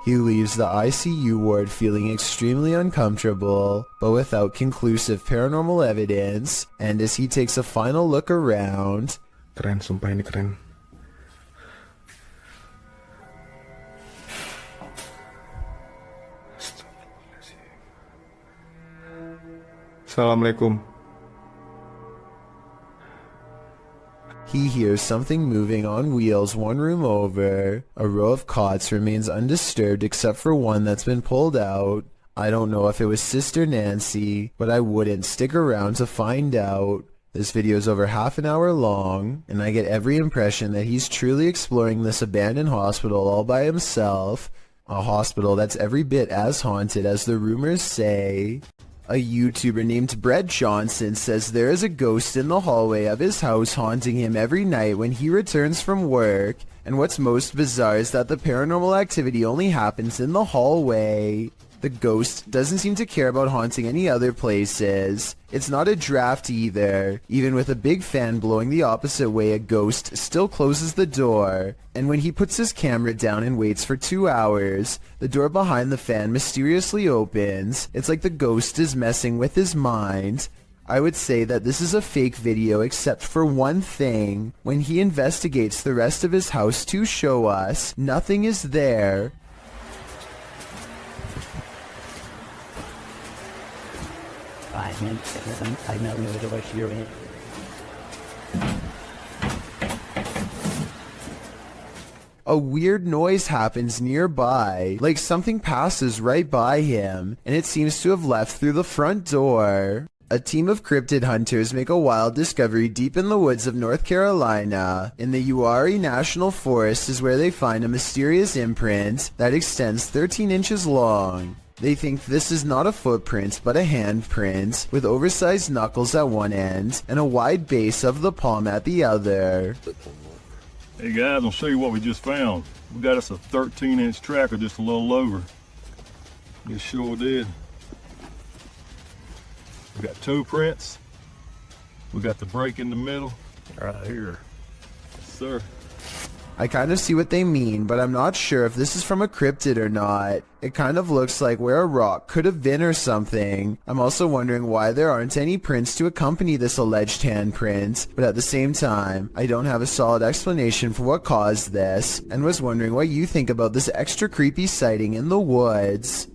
A: He leaves the ICU ward feeling extremely uncomfortable, but without conclusive paranormal evidence, and as he takes a final look around...
H: Keren, sumpah ini keren. Assalamualaikum.
A: He hears something moving on wheels one room over. A row of cots remains undisturbed except for one that's been pulled out. I don't know if it was Sister Nancy, but I wouldn't stick around to find out. This video is over half an hour long, and I get every impression that he's truly exploring this abandoned hospital all by himself. A hospital that's every bit as haunted as the rumors say. A YouTuber named Brett Johnson says there is a ghost in the hallway of his house haunting him every night when he returns from work, and what's most bizarre is that the paranormal activity only happens in the hallway. The ghost doesn't seem to care about haunting any other places. It's not a draft either. Even with a big fan blowing the opposite way, a ghost still closes the door. And when he puts his camera down and waits for 2 hours, the door behind the fan mysteriously opens. It's like the ghost is messing with his mind. I would say that this is a fake video except for one thing. When he investigates the rest of his house to show us, nothing is there. A weird noise happens nearby, like something passes right by him, and it seems to have left through the front door. A team of cryptid hunters make a wild discovery deep in the woods of North Carolina. In the Uwharrie National Forest is where they find a mysterious imprint that extends 13 inches long. They think this is not a footprint but a handprint, with oversized knuckles at one end and a wide base of the palm at the other.
K: Hey guys, I'll show you what we just found. We got us a 13-inch tracker just a little over. It sure did. We got toe prints. We got the break in the middle right here. Yes, sir.
A: I kind of see what they mean, but I'm not sure if this is from a cryptid or not. It kind of looks like where a rock could have been or something. I'm also wondering why there aren't any prints to accompany this alleged handprint, but at the same time, I don't have a solid explanation for what caused this, and was wondering what you think about this extra creepy sighting in the woods.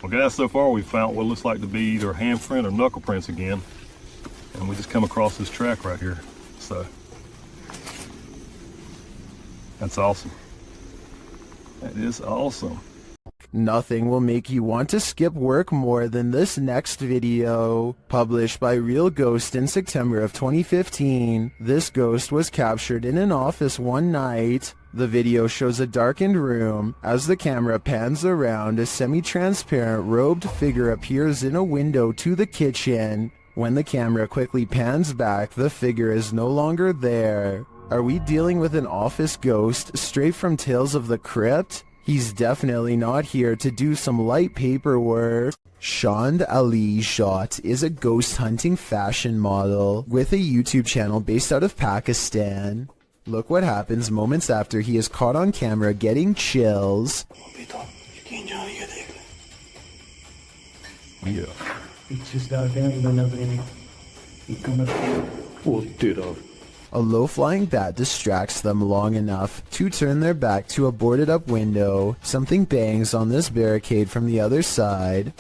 K: Well guys, so far we found what looks like to be either handprint or knuckle prints again. And we just come across this track right here. So, that's awesome. That is awesome.
A: Nothing will make you want to skip work more than this next video. Published by Real Ghost in September of 2015, this ghost was captured in an office one night. The video shows a darkened room. As the camera pans around, a semi-transparent robed figure appears in a window to the kitchen. When the camera quickly pans back, the figure is no longer there. Are we dealing with an office ghost straight from Tales of the Crypt? He's definitely not here to do some light paperwork. Shand Ali Jat is a ghost hunting fashion model with a YouTube channel based out of Pakistan. Look what happens moments after he is caught on camera getting chills.
K: Yeah.
C: It's just out there,
A: A low-flying bat distracts them long enough to turn their back to a boarded-up window. Something bangs on this barricade from the other side.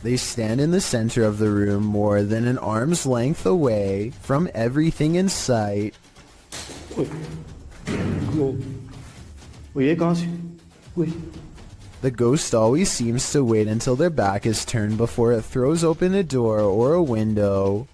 A: They stand in the center of the room more than an arm's length away from everything in sight. The ghost always seems to wait until their back is turned before it throws open a door or a window.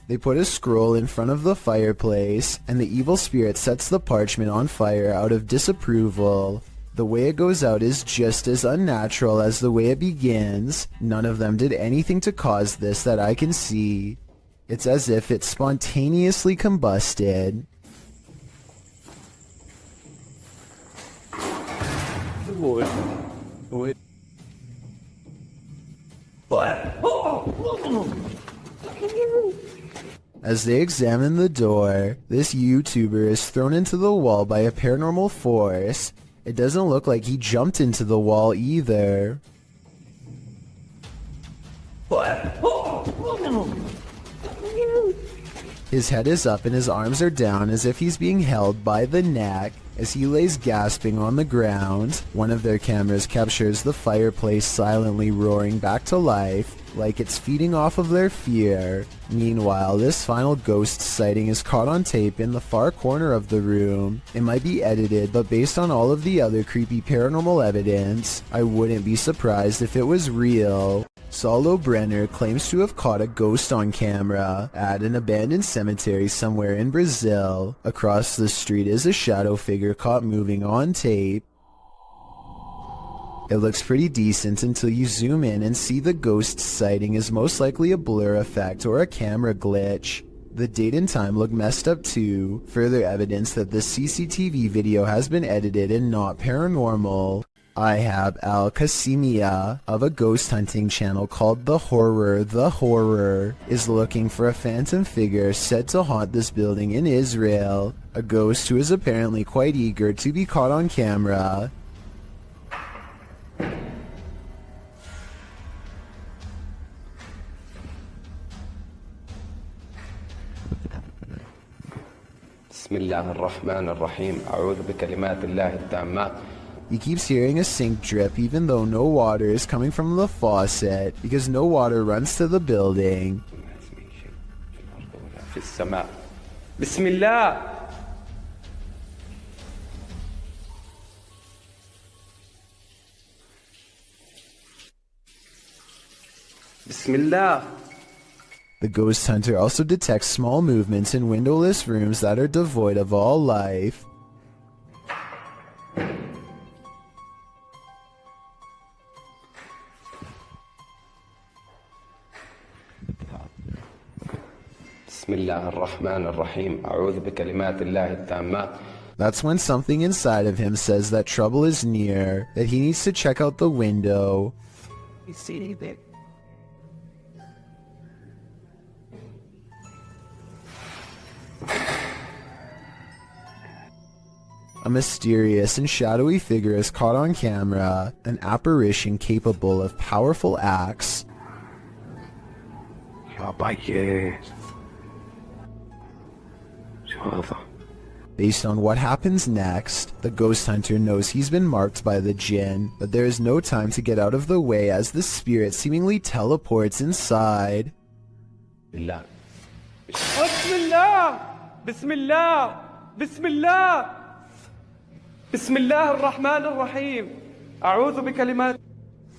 A: They put a scroll in front of the fireplace, and the evil spirit sets the parchment on fire out of disapproval. The way it goes out is just as unnatural as the way it begins. None of them did anything to cause this that I can see. It's as if it spontaneously combusted. As they examine the door, this YouTuber is thrown into the wall by a paranormal force. It doesn't look like he jumped into the wall either. His head is up and his arms are down as if he's being held by the neck. As he lays gasping on the ground, one of their cameras captures the fireplace silently roaring back to life, like it's feeding off of their fear. Meanwhile, this final ghost sighting is caught on tape in the far corner of the room. It might be edited, but based on all of the other creepy paranormal evidence, I wouldn't be surprised if it was real. Saulo Brenner claims to have caught a ghost on camera at an abandoned cemetery somewhere in Brazil. Across the street is a shadow figure caught moving on tape. It looks pretty decent until you zoom in and see the ghost sighting is most likely a blur effect or a camera glitch. The date and time look messed up too, further evidence that the CCTV video has been edited and not paranormal. I have Al Qasimia of a ghost hunting channel called The Horror is looking for a phantom figure said to haunt this building in Israel, a ghost who is apparently quite eager to be caught on camera. He keeps hearing a sink drip even though no water is coming from the faucet because no water runs to the building. The ghost hunter also detects small movements in windowless rooms that are devoid of all life. That's when something inside of him says that trouble is near, that he needs to check out the window.
G: You see anything?
A: a mysterious and shadowy figure is caught on camera, an apparition capable of powerful acts. Based on what happens next, the ghost hunter knows he's been marked by the jinn, but there is no time to get out of the way as the spirit seemingly teleports inside.
L: Bismillah. Bismillah. Bismillah. Bismillah ar-Rahman ar-Rahim. A'udhu bi kalimat.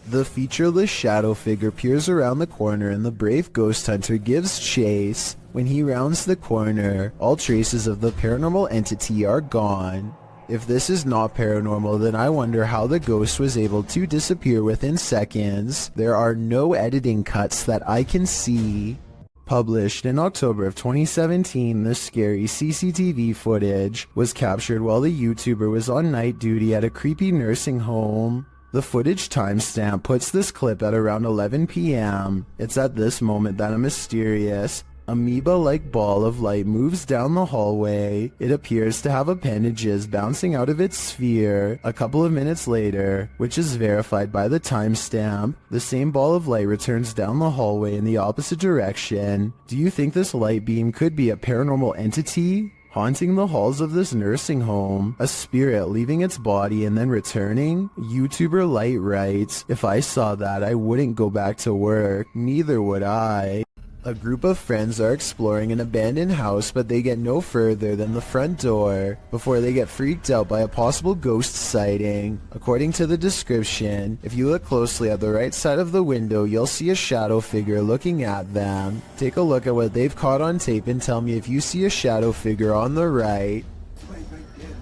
A: The featureless shadow figure peers around the corner and the brave ghost hunter gives chase. When he rounds the corner, all traces of the paranormal entity are gone. If this is not paranormal, then I wonder how the ghost was able to disappear within seconds. There are no editing cuts that I can see. Published in October of 2017, the scary CCTV footage was captured while the YouTuber was on night duty at a creepy nursing home. The footage timestamp puts this clip at around 11 p.m. It's at this moment that a mysterious, amoeba-like ball of light moves down the hallway. It appears to have appendages bouncing out of its sphere. A couple of minutes later, which is verified by the timestamp, the same ball of light returns down the hallway in the opposite direction. Do you think this light beam could be a paranormal entity haunting the halls of this nursing home? A spirit leaving its body and then returning? YouTuber Light writes, "If I saw that, I wouldn't go back to work. Neither would I." A group of friends are exploring an abandoned house, but they get no further than the front door before they get freaked out by a possible ghost sighting. According to the description, if you look closely at the right side of the window, you'll see a shadow figure looking at them. Take a look at what they've caught on tape and tell me if you see a shadow figure on the right.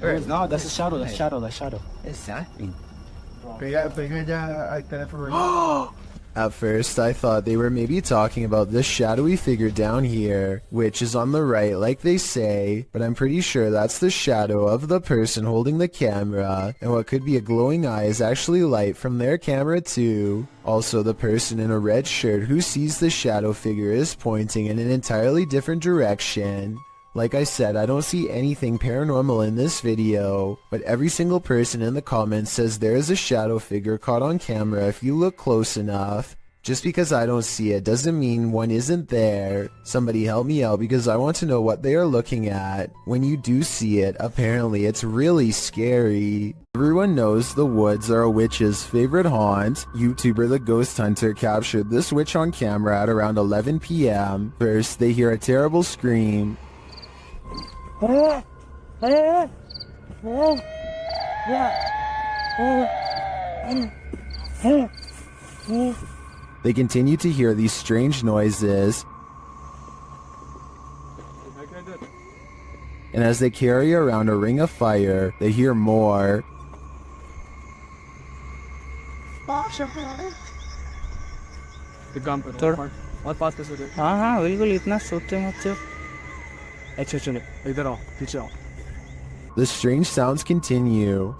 L: No, that's a shadow, that's shadow.
G: Exactly.
A: At first, I thought they were maybe talking about this shadowy figure down here, which is on the right like they say, but I'm pretty sure that's the shadow of the person holding the camera, and what could be a glowing eye is actually light from their camera too. Also, the person in a red shirt who sees the shadow figure is pointing in an entirely different direction. Like I said, I don't see anything paranormal in this video, but every single person in the comments says there is a shadow figure caught on camera if you look close enough. Just because I don't see it doesn't mean one isn't there. Somebody help me out because I want to know what they are looking at. When you do see it, apparently it's really scary. Everyone knows the woods are a witch's favorite haunt. YouTuber The Ghost Hunter captured this witch on camera at around 11 p.m. First, they hear a terrible scream. They continue to hear these strange noises, and as they carry around a ring of fire, they hear more.
L: हाँ बिल्कुल इतना सोचते मत चुप अच्छा चलो इधर आओ पीछे आओ
A: The strange sounds continue.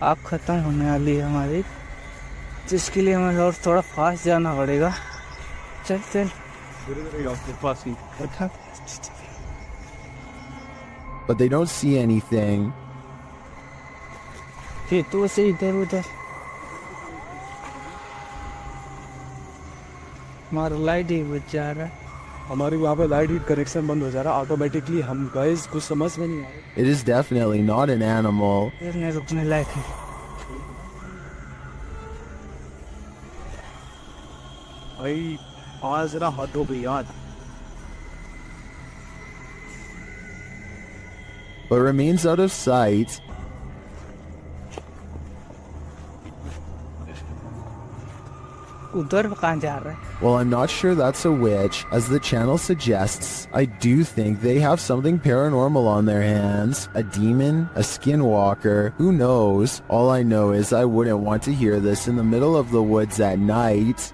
L: आग खत्म होने वाली है हमारी जिसके लिए हमें और थोड़ा फास्ट जाना पड़ेगा चल चल
A: But they don't see anything.
L: फिर तू से इधर उधर हमारा लाइट ही बुझ जा रहा है
M: हमारी वहाँ पे लाइट हीट कनेक्शन बंद हो जा रहा है ऑटोमेटिकली हम गाइस कुछ समझ में नहीं आ रहा
A: It is definitely not an animal.
L: नहीं रुकने लायक है
M: भाई आज जरा हद हो गई यार
A: But remains out of sight.
L: उधर कहाँ जा रहा है
A: Well, I'm not sure that's a witch. As the channel suggests, I do think they have something paranormal on their hands. A demon? A skinwalker? Who knows? All I know is I wouldn't want to hear this in the middle of the woods at night.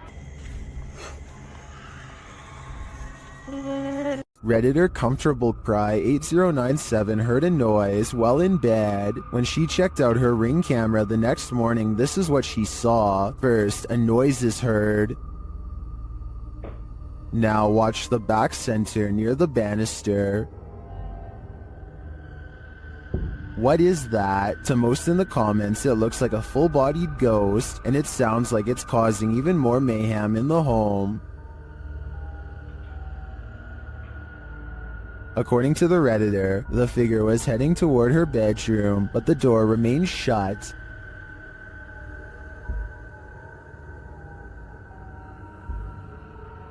A: Redditor Comfortable Cry 8097 heard a noise while in bed. When she checked out her Ring camera the next morning, this is what she saw. First, a noise is heard. Now watch the back center near the banister. What is that? To most in the comments, it looks like a full-bodied ghost, and it sounds like it's causing even more mayhem in the home. According to the Redditor, the figure was heading toward her bedroom, but the door remained shut.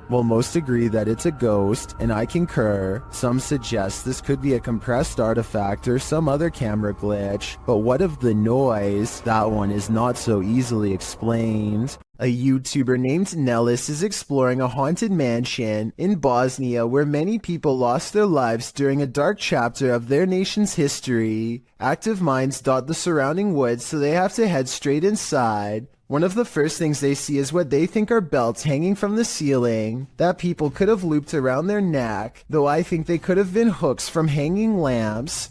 A: While most agree that it's a ghost, and I concur, some suggest this could be a compressed artifact or some other camera glitch. But what of the noise? That one is not so easily explained. A YouTuber named Nellis is exploring a haunted mansion in Bosnia where many people lost their lives during a dark chapter of their nation's history. Active minds dot the surrounding woods, so they have to head straight inside. One of the first things they see is what they think are belts hanging from the ceiling that people could have looped around their neck, though I think they could have been hooks from hanging lamps.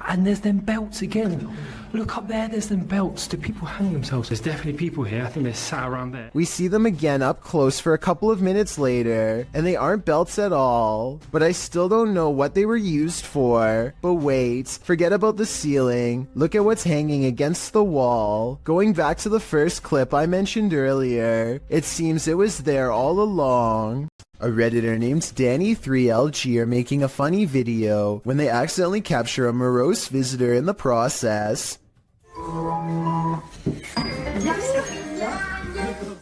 N: And there's them belts again. Look up there, there's them belts. Do people hang themselves? There's definitely people here. I think they're sat around there.
A: We see them again up close for a couple of minutes later, and they aren't belts at all. But I still don't know what they were used for. But wait, forget about the ceiling. Look at what's hanging against the wall. Going back to the first clip I mentioned earlier, it seems it was there all along. A Redditor named Danny3LG are making a funny video when they accidentally capture a morose visitor in the process.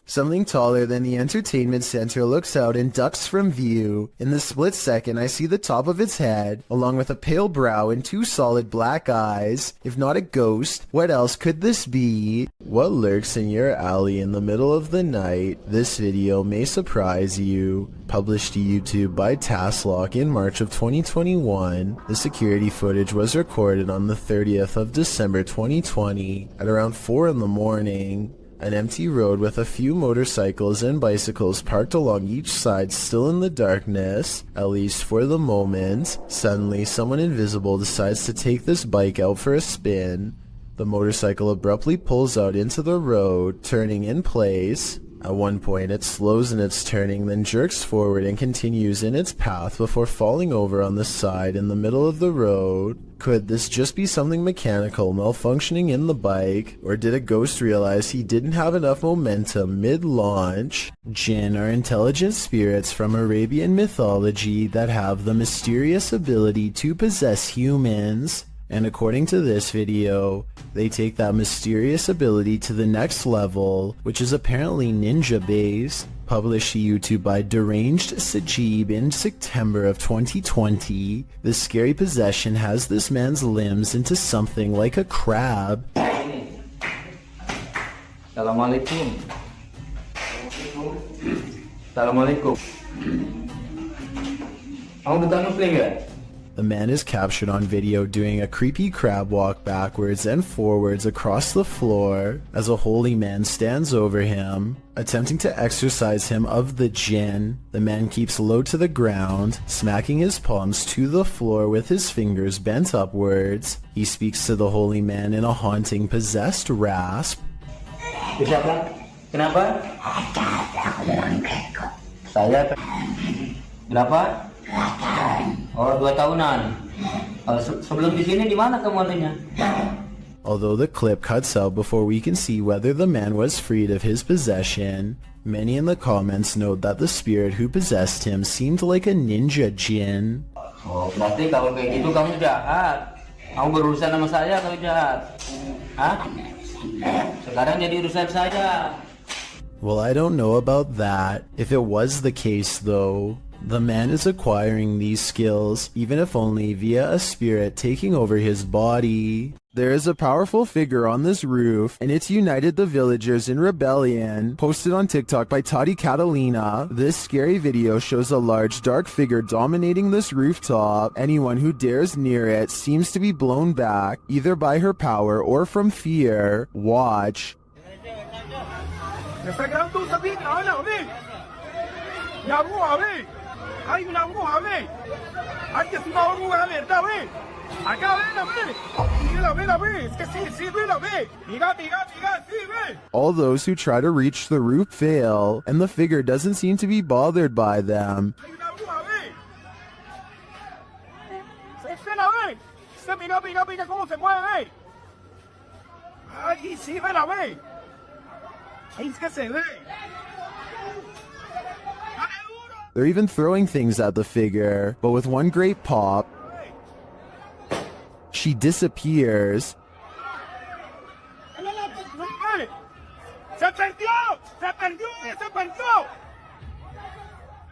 A: Something taller than the entertainment center looks out and ducks from view. In the split second, I see the top of its head, along with a pale brow and two solid black eyes. If not a ghost, what else could this be? What lurks in your alley in the middle of the night? This video may surprise you. Published to YouTube by Tasklock in March of 2021, the security footage was recorded on the 30th of December 2020 at around 4 in the morning. An empty road with a few motorcycles and bicycles parked along each side, still in the darkness, at least for the moment. Suddenly, someone invisible decides to take this bike out for a spin. The motorcycle abruptly pulls out into the road, turning in place. At one point, it slows in its turning, then jerks forward and continues in its path before falling over on the side in the middle of the road. Could this just be something mechanical malfunctioning in the bike, or did a ghost realize he didn't have enough momentum mid-launch? Jinn are intelligent spirits from Arabian mythology that have the mysterious ability to possess humans. And according to this video, they take that mysterious ability to the next level, which is apparently ninja based. Published to YouTube by Deranged Sajib in September of 2020, this scary possession has this man's limbs into something like a crab.
O: Assalamualaikum. Assalamualaikum. Kamu datang nge nggak?
A: The man is captured on video doing a creepy crab walk backwards and forwards across the floor as a holy man stands over him, attempting to exorcise him of the jinn. The man keeps low to the ground, smacking his palms to the floor with his fingers bent upwards. He speaks to the holy man in a haunting, possessed rasp.
O: Kenapa? Saya. Kenapa? Oh, 2 tahunan. Sebelum di sini di mana kamu adanya?
A: Although the clip cuts out before we can see whether the man was freed of his possession, many in the comments note that the spirit who possessed him seemed like a ninja jinn.
O: Oh, berarti kalau kayak gitu kamu jahat. Kamu berurusan sama saya, kamu jahat. Hah? Sekarang jadi urusan saya.
A: Well, I don't know about that. If it was the case though, the man is acquiring these skills, even if only via a spirit taking over his body. There is a powerful figure on this roof, and it's united the villagers in rebellion. Posted on TikTok by Tati Catalina, this scary video shows a large dark figure dominating this rooftop. Anyone who dares near it seems to be blown back, either by her power or from fear. Watch. All those who try to reach the roof fail, and the figure doesn't seem to be bothered by them.
K: Ese mira cómo se mueve. Ahí sí, ve la ve. Ahí es que se ve.
A: They're even throwing things at the figure, but with one great pop, she disappears.
K: Se perdió.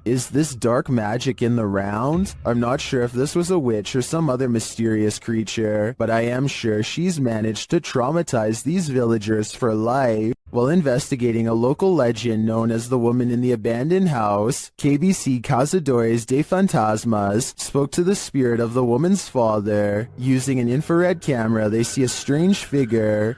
A: Is this dark magic in the round? I'm not sure if this was a witch or some other mysterious creature, but I am sure she's managed to traumatize these villagers for life. While investigating a local legend known as the woman in the abandoned house, KBC Cazadores de Fantasmas spoke to the spirit of the woman's father. Using an infrared camera, they see a strange figure.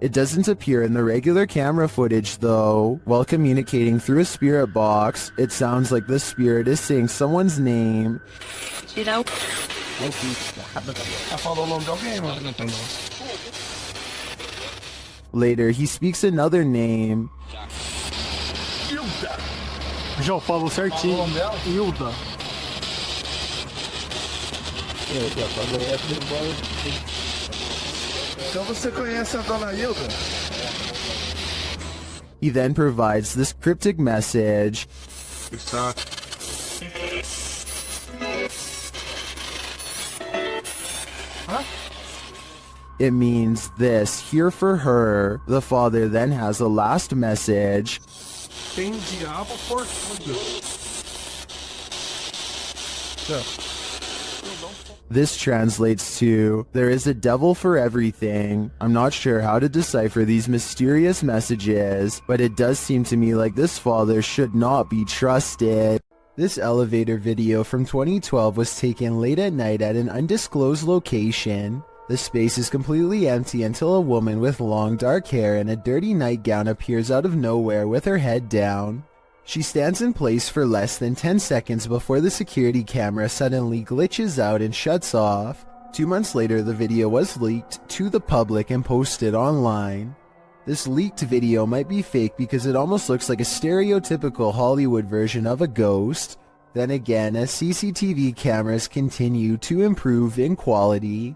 A: It doesn't appear in the regular camera footage though. While communicating through a spirit box, it sounds like the spirit is saying someone's name.
B: You know?
A: Later, he speaks another name.
M: Já falou certinho. Hilda.
K: Então você conhece a dona Hilda?
A: He then provides this cryptic message. It means this, here for her. The father then has a last message.
K: Tem diabo por tudo.
A: This translates to, there is a devil for everything. I'm not sure how to decipher these mysterious messages, but it does seem to me like this father should not be trusted. This elevator video from 2012 was taken late at night at an undisclosed location. The space is completely empty until a woman with long dark hair and a dirty nightgown appears out of nowhere with her head down. She stands in place for less than 10 seconds before the security camera suddenly glitches out and shuts off. 2 months later, the video was leaked to the public and posted online. This leaked video might be fake because it almost looks like a stereotypical Hollywood version of a ghost. Then again, as CCTV cameras continue to improve in quality,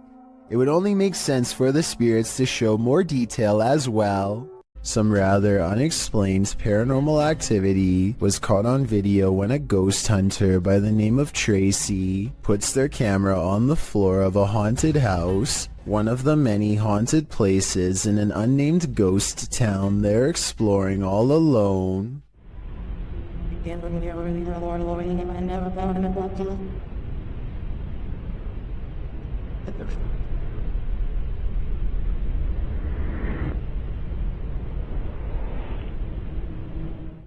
A: it would only make sense for the spirits to show more detail as well. Some rather unexplained paranormal activity was caught on video when a ghost hunter by the name of Tracy puts their camera on the floor of a haunted house, one of the many haunted places in an unnamed ghost town they're exploring all alone.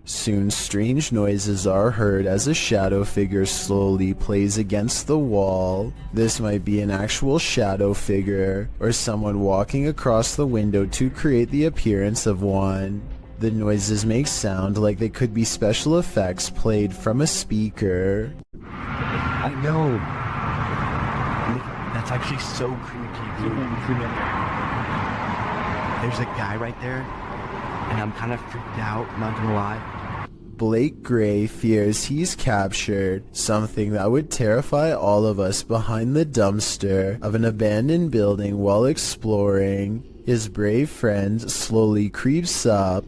A: Soon strange noises are heard as a shadow figure slowly plays against the wall. This might be an actual shadow figure, or someone walking across the window to create the appearance of one. The noises make sound like they could be special effects played from a speaker.
J: I know. That's actually so creepy. There's a guy right there, and I'm kind of freaked out, not gonna lie.
A: Blake Gray fears he's captured, something that would terrify all of us behind the dumpster of an abandoned building while exploring. His brave friend slowly creeps up.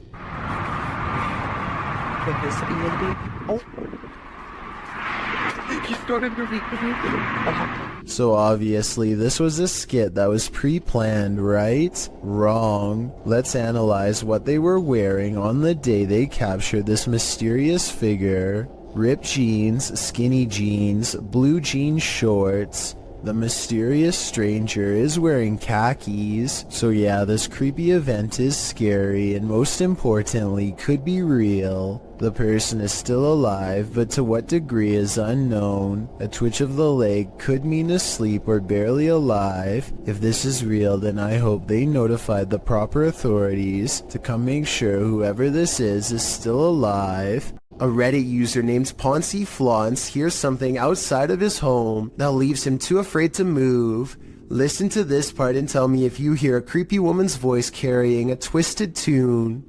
A: So obviously this was a skit that was pre-planned, right? Wrong. Let's analyze what they were wearing on the day they captured this mysterious figure. Ripped jeans, skinny jeans, blue jean shorts. The mysterious stranger is wearing khakis. So yeah, this creepy event is scary and most importantly could be real. The person is still alive, but to what degree is unknown. A twitch of the leg could mean asleep or barely alive. If this is real, then I hope they notified the proper authorities to come make sure whoever this is still alive. A Reddit user named Poncy Flauns hears something outside of his home that leaves him too afraid to move. Listen to this part and tell me if you hear a creepy woman's voice carrying a twisted tune.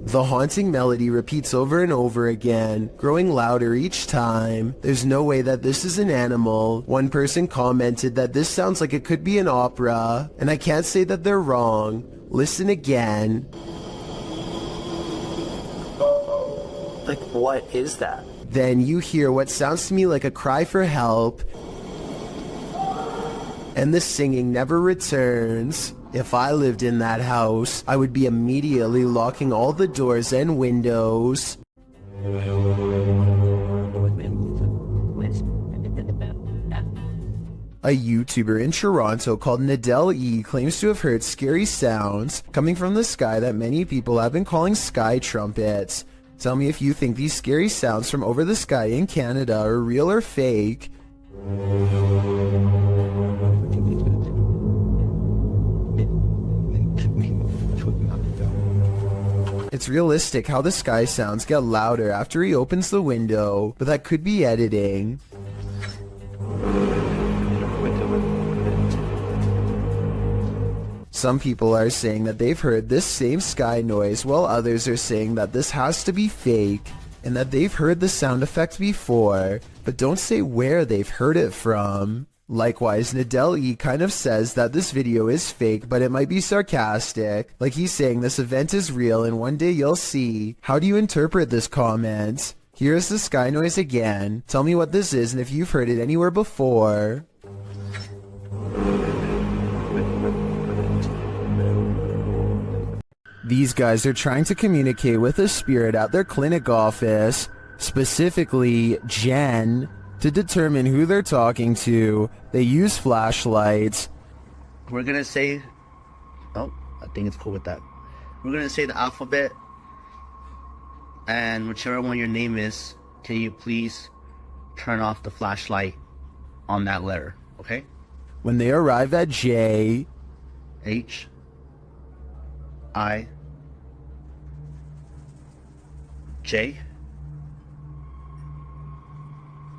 A: The haunting melody repeats over and over again, growing louder each time. There's no way that this is an animal. One person commented that this sounds like it could be an opera, and I can't say that they're wrong. Listen again.
P: Like, what is that?
A: Then you hear what sounds to me like a cry for help, and the singing never returns. If I lived in that house, I would be immediately locking all the doors and windows. A YouTuber in Toronto called Nadell E claims to have heard scary sounds coming from the sky that many people have been calling sky trumpets. Tell me if you think these scary sounds from over the sky in Canada are real or fake. It's realistic how the sky sounds get louder after he opens the window, but that could be editing. Some people are saying that they've heard this same sky noise, while others are saying that this has to be fake, and that they've heard the sound effect before, but don't say where they've heard it from. Likewise, Nadell E kind of says that this video is fake, but it might be sarcastic, like he's saying this event is real and one day you'll see. How do you interpret this comment? Here's the sky noise again. Tell me what this is and if you've heard it anywhere before. These guys are trying to communicate with a spirit at their clinic office, specifically Jen. To determine who they're talking to, they use flashlights.
Q: We're gonna say, oh, I think it's cool with that. We're gonna say the alphabet, and whichever one your name is, can you please turn off the flashlight on that letter, okay?
A: When they arrive at J,
Q: H, I, J,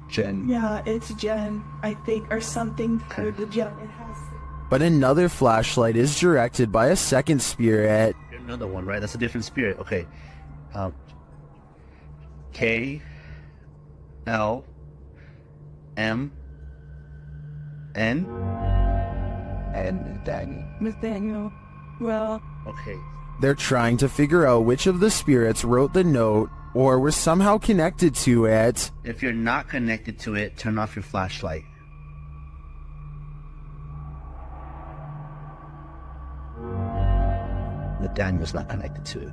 G: Jen. Yeah, it's Jen, I think, or something for the Jen. It has to.
A: But another flashlight is directed by a second spirit.
Q: Another one, right? That's a different spirit. Okay. K, L, M, N,
G: And Nathaniel. Well.
Q: Okay.
A: They're trying to figure out which of the spirits wrote the note or were somehow connected to it.
Q: If you're not connected to it, turn off your flashlight. Nathaniel's not connected to it.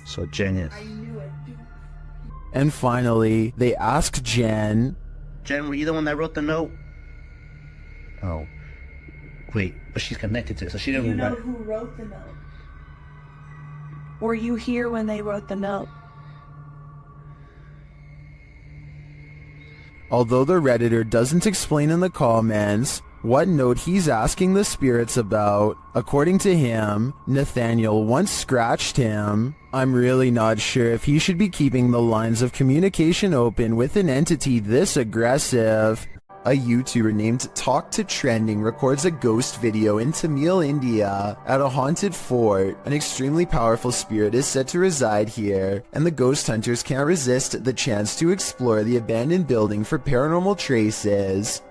Q: So Jen is.
G: I knew it.
A: And finally, they ask Jen.
Q: Jen, were you the one that wrote the note? Oh. Wait, but she's connected to it, so she didn't
G: know who wrote the note? Were you here when they wrote the note?
A: Although the Redditor doesn't explain in the comments what note he's asking the spirits about, according to him, Nathaniel once scratched him. I'm really not sure if he should be keeping the lines of communication open with an entity this aggressive. A YouTuber named Talk to Trending records a ghost video in Tamil, India, at a haunted fort. An extremely powerful spirit is said to reside here, and the ghost hunters can't resist the chance to explore the abandoned building for paranormal traces.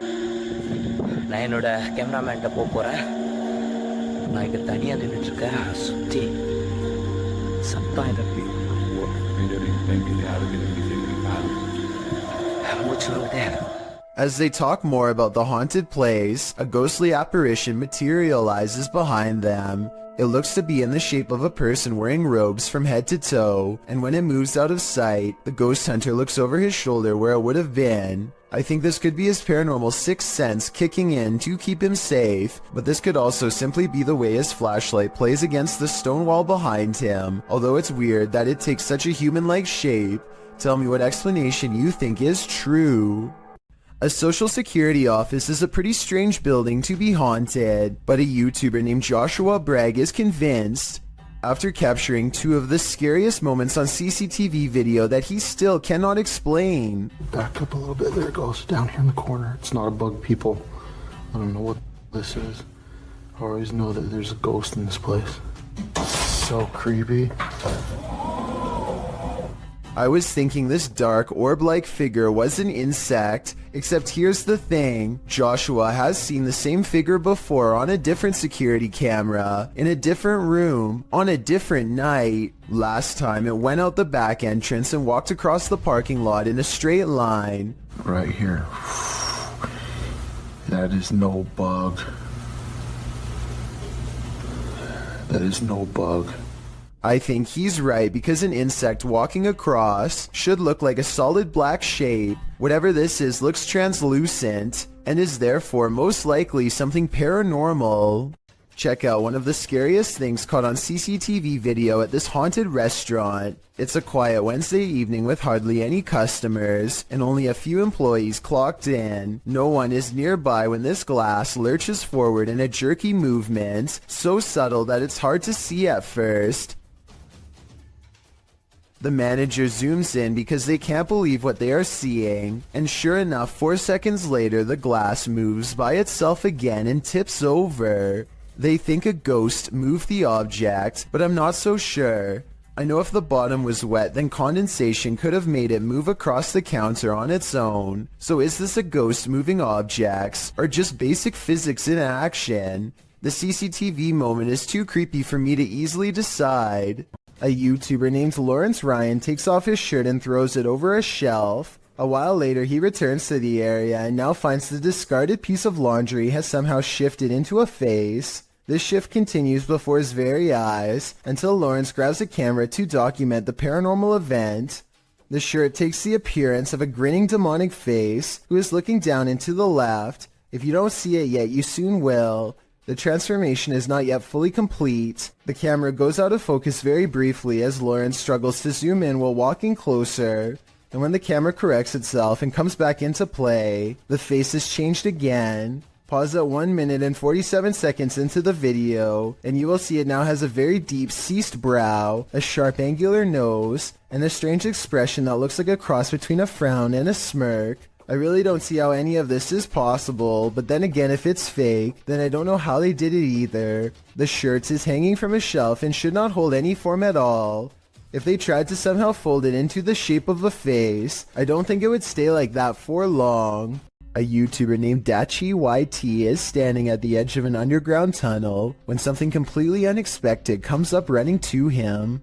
O: நான் என்னோட கேமராமேன்ட்ட போறேன். நான் இங்க தனியா நின்னுட்டு இருக்கேன். சுத்தி சத்தம் இருக்கு. மூச்சு வருதே.
A: As they talk more about the haunted place, a ghostly apparition materializes behind them. It looks to be in the shape of a person wearing robes from head to toe, and when it moves out of sight, the ghost hunter looks over his shoulder where it would have been. I think this could be his paranormal sixth sense kicking in to keep him safe, but this could also simply be the way his flashlight plays against the stone wall behind him, although it's weird that it takes such a human-like shape. Tell me what explanation you think is true. A social security office is a pretty strange building to be haunted, but a YouTuber named Joshua Bragg is convinced. after capturing two of the scariest moments on CCTV video that he still cannot explain.
H: Back up a little bit. There it goes. Down here in the corner. It's not a bug, people. I don't know what this is. I always know that there's a ghost in this place. So creepy.
A: I was thinking this dark orb-like figure was an insect, except here's the thing. Joshua has seen the same figure before on a different security camera, in a different room, on a different night. Last time it went out the back entrance and walked across the parking lot in a straight line.
H: Right here. That is no bug. That is no bug.
A: I think he's right because an insect walking across should look like a solid black shape. Whatever this is looks translucent and is therefore most likely something paranormal. Check out one of the scariest things caught on CCTV video at this haunted restaurant. It's a quiet Wednesday evening with hardly any customers and only a few employees clocked in. No one is nearby when this glass lurches forward in a jerky movement, so subtle that it's hard to see at first. The manager zooms in because they can't believe what they are seeing, and sure enough, 4 seconds later the glass moves by itself again and tips over. They think a ghost moved the object, but I'm not so sure. I know if the bottom was wet, then condensation could have made it move across the counter on its own. So is this a ghost moving objects, or just basic physics in action? The CCTV moment is too creepy for me to easily decide. A YouTuber named Lawrence Ryan takes off his shirt and throws it over a shelf. A while later, he returns to the area and now finds the discarded piece of laundry has somehow shifted into a face. This shift continues before his very eyes until Lawrence grabs a camera to document the paranormal event. The shirt takes the appearance of a grinning demonic face who is looking down and to the left. If you don't see it yet, you soon will. The transformation is not yet fully complete. The camera goes out of focus very briefly as Lawrence struggles to zoom in while walking closer. And when the camera corrects itself and comes back into play, the face is changed again. Pause at 1 minute and 47 seconds into the video, and you will see it now has a very deep ceased brow, a sharp angular nose, and a strange expression that looks like a cross between a frown and a smirk. I really don't see how any of this is possible, but then again, if it's fake, then I don't know how they did it either. The shirt is hanging from a shelf and should not hold any form at all. If they tried to somehow fold it into the shape of a face, I don't think it would stay like that for long. A YouTuber named Dachi YT is standing at the edge of an underground tunnel when something completely unexpected comes up running to him.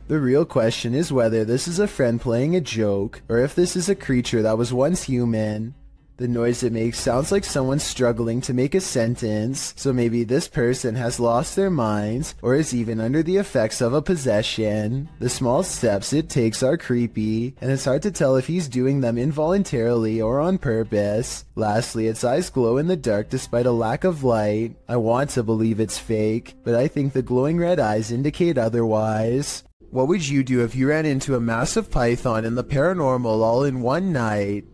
A: The real question is whether this is a friend playing a joke, or if this is a creature that was once human. The noise it makes sounds like someone struggling to make a sentence, so maybe this person has lost their minds, or is even under the effects of a possession. The small steps it takes are creepy, and it's hard to tell if he's doing them involuntarily or on purpose. Lastly, its eyes glow in the dark despite a lack of light. I want to believe it's fake, but I think the glowing red eyes indicate otherwise. What would you do if you ran into a massive python in the paranormal all in one night?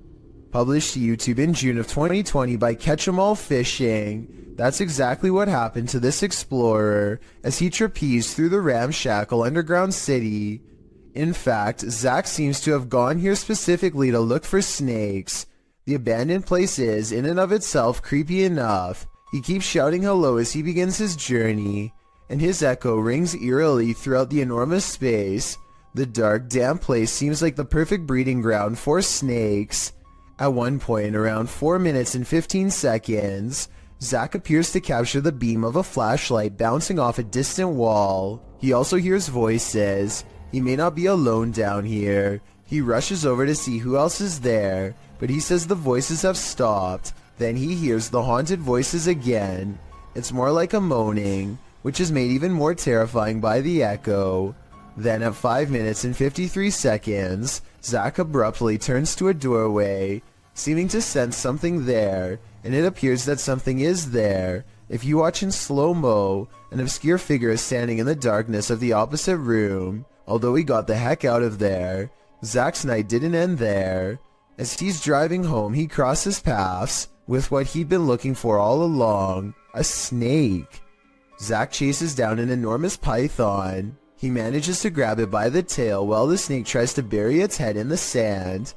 A: Published to YouTube in June of 2020 by Catch'emall Fishing. That's exactly what happened to this explorer as he trapezed through the ramshackle underground city. In fact, Zach seems to have gone here specifically to look for snakes. The abandoned place is, in and of itself, creepy enough. He keeps shouting hello as he begins his journey, and his echo rings eerily throughout the enormous space. The dark, damp place seems like the perfect breeding ground for snakes. At one point, around 4 minutes and 15 seconds, Zach appears to capture the beam of a flashlight bouncing off a distant wall. He also hears voices. He may not be alone down here. He rushes over to see who else is there, but he says the voices have stopped. Then he hears the haunted voices again. It's more like a moaning, which is made even more terrifying by the echo. Then at 5 minutes and 53 seconds, Zach abruptly turns to a doorway, seeming to sense something there, and it appears that something is there. If you watch in slow-mo, an obscure figure is standing in the darkness of the opposite room. Although he got the heck out of there, Zach's night didn't end there. As he's driving home, he crosses paths with what he'd been looking for all along, a snake. Zach chases down an enormous python. He manages to grab it by the tail while the snake tries to bury its head in the sand.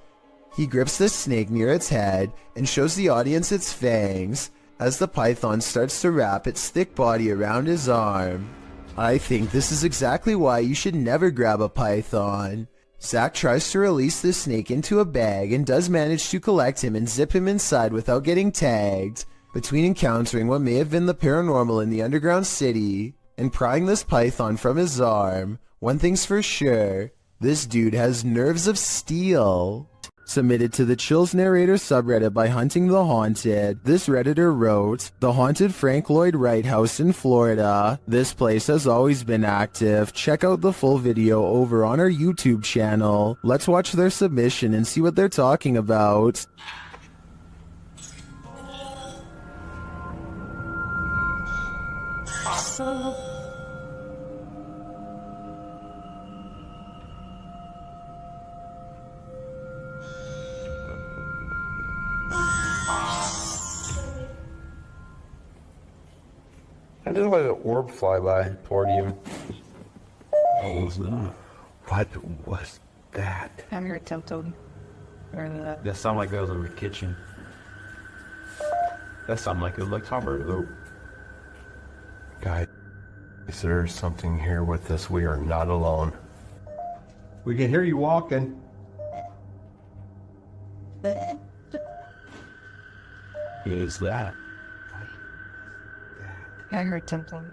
A: He grips the snake near its head and shows the audience its fangs as the python starts to wrap its thick body around his arm. I think this is exactly why you should never grab a python. Zach tries to release the snake into a bag and does manage to collect him and zip him inside without getting tagged. Between encountering what may have been the paranormal in the underground city and prying this python from his arm, one thing's for sure, this dude has nerves of steel. Submitted to the Chills Narrator subreddit by Hunting the Haunted, this redditor wrote, "The haunted Frank Lloyd Wright house in Florida. This place has always been active. Check out the full video over on our YouTube channel. Let's watch their submission and see what they're talking about."
R: I just let an orb fly by toward you. What was that? What was that?
I: I'm your tempted.
R: That sounded like that was in the kitchen. That sounded like it was like Tomber though.
J: Guys, there's something here with us. We are not alone.
R: We can hear you walking.
J: What is that?
I: I heard tempting.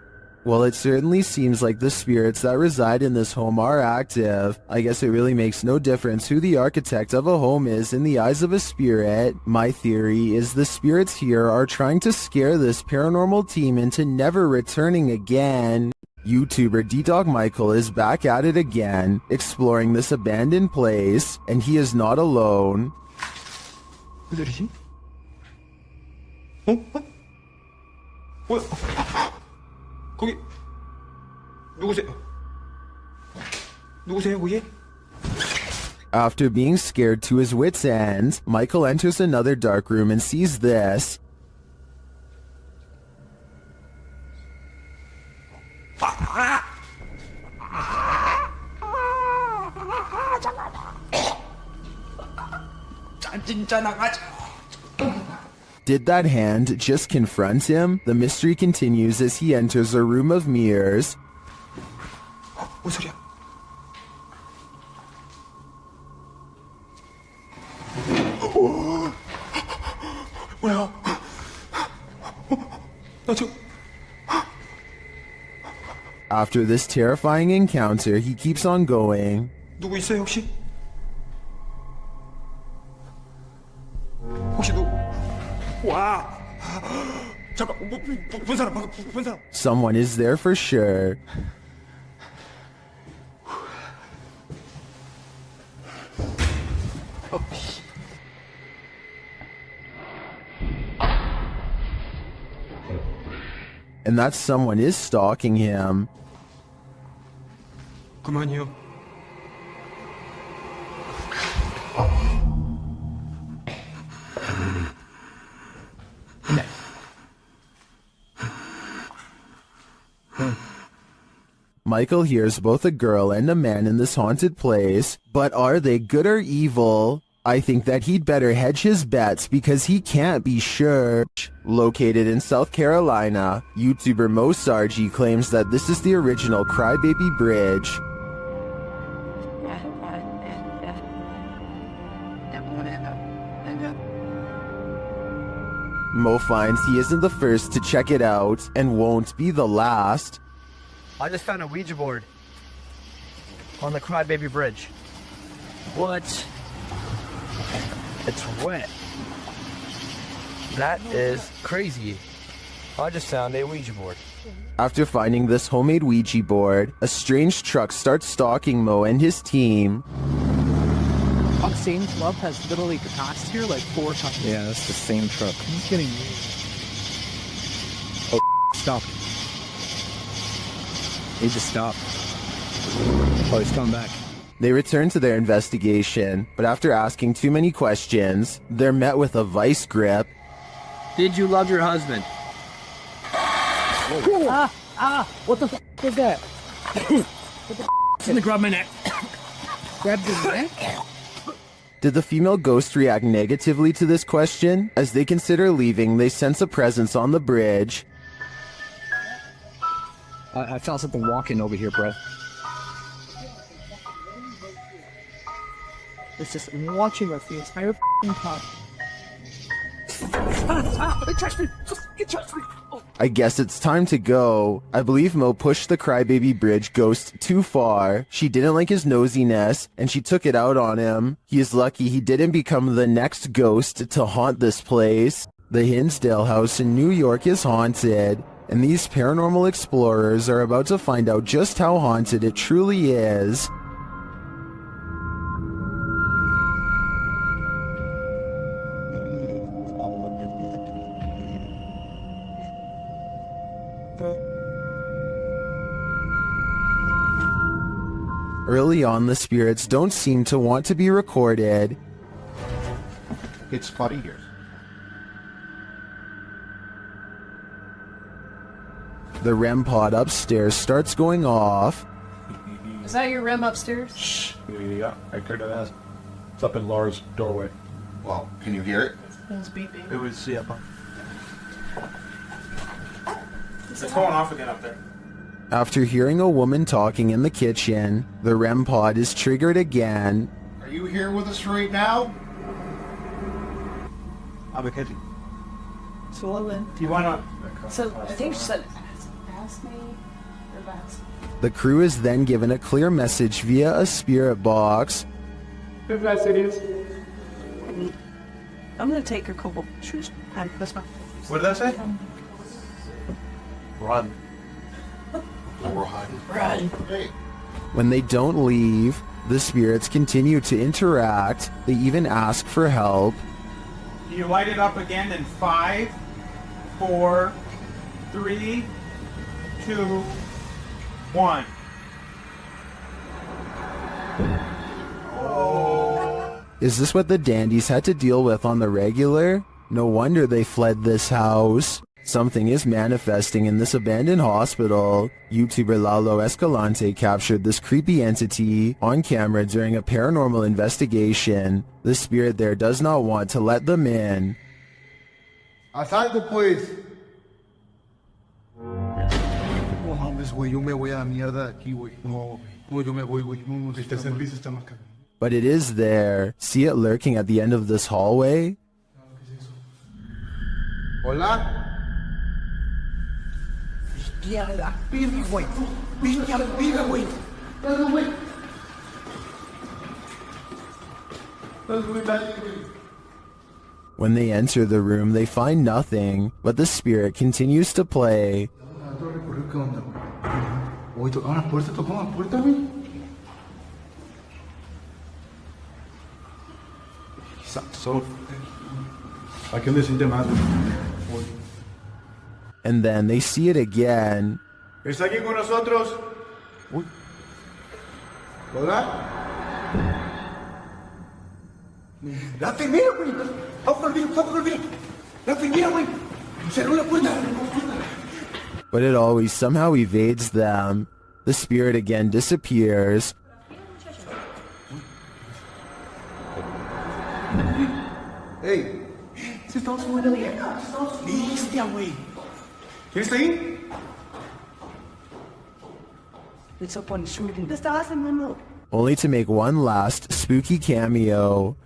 A: Well, it certainly seems like the spirits that reside in this home are active. I guess it really makes no difference who the architect of a home is in the eyes of a spirit. My theory is the spirits here are trying to scare this paranormal team into never returning again. YouTuber D-Dog Michael is back at it again, exploring this abandoned place, and he is not alone.
R: 뭐야? 거기 누구세요? 누구세요, 거기?
A: After being scared to his wits' end, Michael enters another dark room and sees this. Did that hand just confront him? The mystery continues as he enters a room of mirrors.
R: 뭔 소리야? 뭐야? 나 지금
A: After this terrifying encounter, he keeps on going.
R: 누구 있어요, 혹시? 혹시 누구? 와! 잠깐, 본 사람, 본 사람.
A: Someone is there for sure. And that someone is stalking him.
R: 그만이요.
A: Michael hears both a girl and a man in this haunted place, but are they good or evil? I think that he'd better hedge his bets because he can't be sure. Located in South Carolina, YouTuber Mo Sargi claims that this is the original Crybaby Bridge. Mo finds he isn't the first to check it out and won't be the last.
P: I just found a Ouija board on the Crybaby Bridge. What? It's wet. That is crazy. I just found a Ouija board.
A: After finding this homemade Ouija board, a strange truck starts stalking Mo and his team.
S: Same club has literally passed here like 4 times.
T: Yeah, that's the same truck.
S: He's getting weird.
T: Oh, stop. He just stopped. Oh, he's coming back.
A: They return to their investigation, but after asking too many questions, they're met with a vice grip.
P: Did you love your husband?
S: Ah! What the f was that? What the f? Gonna grab my neck. Grab your neck?
A: Did the female ghost react negatively to this question? As they consider leaving, they sense a presence on the bridge.
T: I felt something walking over here, bro.
G: It's just watching us the entire f***ing time. It touched me! It touched me! Oh.
A: I guess it's time to go. I believe Mo pushed the crybaby bridge ghost too far. She didn't like his nosiness, and she took it out on him. He is lucky he didn't become the next ghost to haunt this place. The Hinsdale house in New York is haunted, and these paranormal explorers are about to find out just how haunted it truly is. Early on, the spirits don't seem to want to be recorded.
H: It's spotty here.
A: The REM pod upstairs starts going off.
B: Is that your REM upstairs?
H: Shh. Yeah, I could have asked. It's up in Laura's doorway. Well, can you hear it?
B: It was beeping.
H: It was, yeah.
F: It's going off again up there.
A: After hearing a woman talking in the kitchen, the REM pod is triggered again.
H: Are you here with us right now?
F: I'll be kidding.
G: Swollen.
F: Do you want to?
B: So I think she said, ask me or ask.
A: The crew is then given a clear message via a spirit box.
G: I'm gonna take a couple shoes. That's fine.
F: What did that say?
H: Run. Run. Hey.
A: When they don't leave, the spirits continue to interact. They even ask for help.
F: You light it up again in 5, 4, 3, 2, 1.
A: Is this what the dandies had to deal with on the regular? No wonder they fled this house. Something is manifesting in this abandoned hospital. YouTuber Lalo Escalante captured this creepy entity on camera during a paranormal investigation. The spirit there does not want to let them in.
H: Asalto, pues. No mames, güey, yo me voy a la mierda aquí, güey. No, yo me voy, güey. No, el tercer piso está más caro.
A: But it is there. See it lurking at the end of this hallway?
H: Hola?
A: When they enter the room, they find nothing, but the spirit continues to play.
H: So, I can listen to más.
A: And then they see it again.
H: ¿Está aquí con nosotros? ¿Hola? La primera, güey. Vamos al video. La primera, güey. Cerró la puerta.
A: But it always somehow evades them. The spirit again disappears.
H: Hey.
G: Se está subiendo bien. Bestia, güey.
H: ¿Quién está ahí?
G: It's up on shooting. Te estaba haciendo.
A: Only to make one last spooky cameo.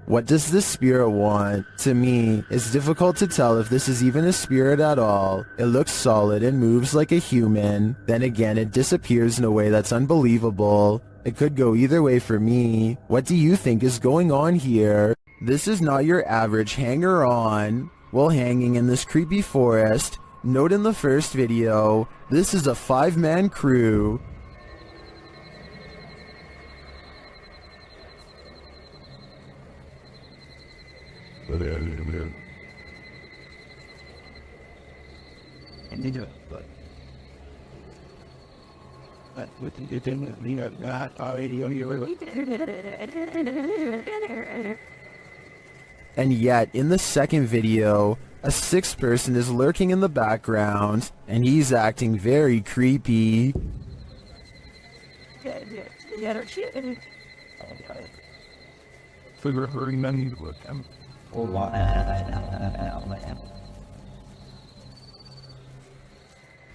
A: What does this spirit want? To me, it's difficult to tell if this is even a spirit at all. It looks solid and moves like a human. Then again, it disappears in a way that's unbelievable. It could go either way for me. What do you think is going on here? This is not your average hanger-on. While hanging in this creepy forest, note in the first video, this is a 5-man crew. And yet, in the second video, a sixth person is lurking in the background, and he's acting very creepy.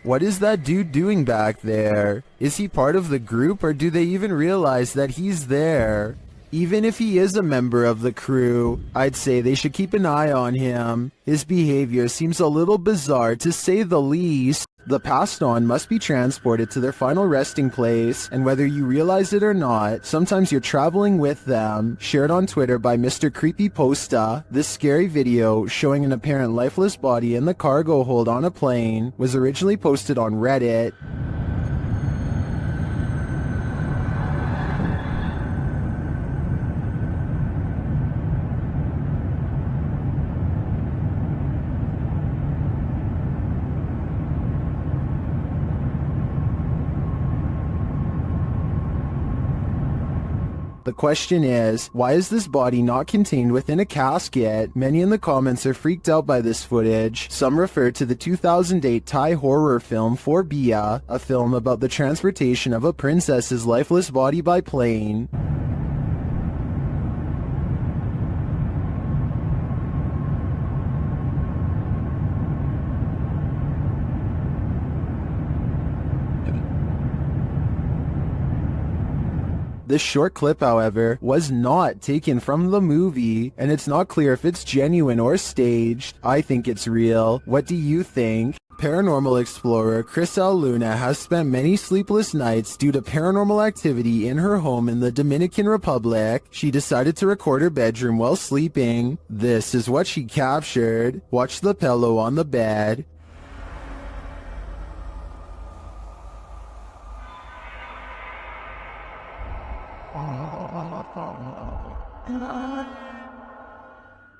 A: What is that dude doing back there? Is he part of the group, or do they even realize that he's there? Even if he is a member of the crew, I'd say they should keep an eye on him. His behavior seems a little bizarre, to say the least. The passed on must be transported to their final resting place, and whether you realize it or not, sometimes you're traveling with them. Shared on Twitter by Mr. Creepypasta, this scary video showing an apparent lifeless body in the cargo hold on a plane was originally posted on Reddit. The question is, why is this body not contained within a casket? Many in the comments are freaked out by this footage. Some refer to the 2008 Thai horror film Phobia, a film about the transportation of a princess's lifeless body by plane. This short clip, however, was not taken from the movie, and it's not clear if it's genuine or staged. I think it's real. What do you think? Paranormal explorer Crisel Luna has spent many sleepless nights due to paranormal activity in her home in the Dominican Republic. She decided to record her bedroom while sleeping. This is what she captured. Watch the pillow on the bed.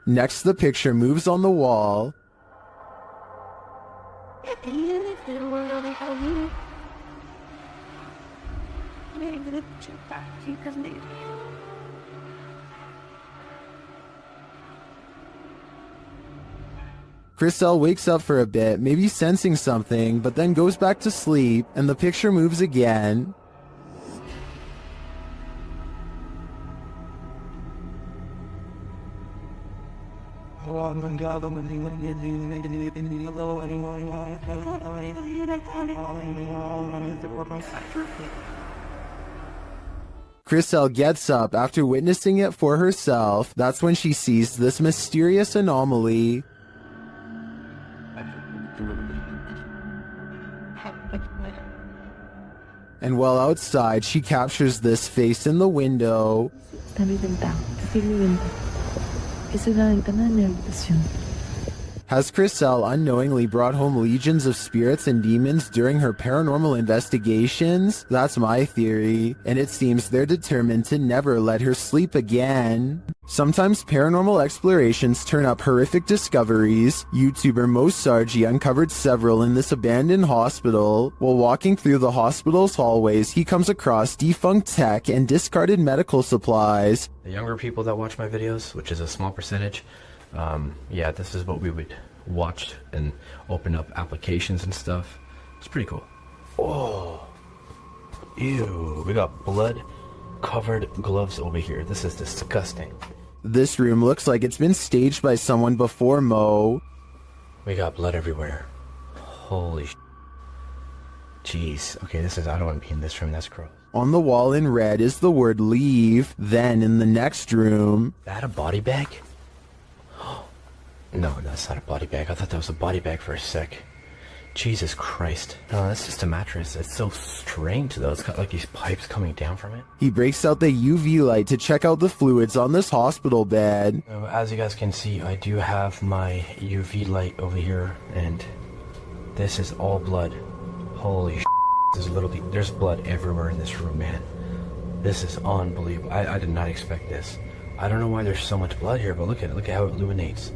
A: Next, the picture moves on the wall. Crisel wakes up for a bit, maybe sensing something, but then goes back to sleep, and the picture moves again. Crisel gets up after witnessing it for herself. That's when she sees this mysterious anomaly. And while outside, she captures this face in the window. Has Crisel unknowingly brought home legions of spirits and demons during her paranormal investigations? That's my theory, and it seems they're determined to never let her sleep again. Sometimes paranormal explorations turn up horrific discoveries. YouTuber Mo Sargi uncovered several in this abandoned hospital. While walking through the hospital's hallways, he comes across defunct tech and discarded medical supplies.
U: The younger people that watch my videos, which is a small percentage, yeah, this is what we would watch and open up applications and stuff. It's pretty cool. Oh, ew, we got blood covered gloves over here. This is disgusting.
A: This room looks like it's been staged by someone before Mo.
U: We got blood everywhere. Holy sh**. Jeez. Okay, this is, I don't want to be in this room. That's gross.
A: On the wall in red is the word leave. Then in the next room...
U: Is that a body bag? No, that's not a body bag. I thought that was a body bag for a sec. Jesus Christ. No, that's just a mattress. It's so strange though. It's got like these pipes coming down from it.
A: He breaks out the UV light to check out the fluids on this hospital bed.
U: As you guys can see, I do have my UV light over here, and this is all blood. Holy sh**. There's blood everywhere in this room, man. This is unbelievable. I did not expect this. I don't know why there's so much blood here, but look at it. Look at how it illuminates.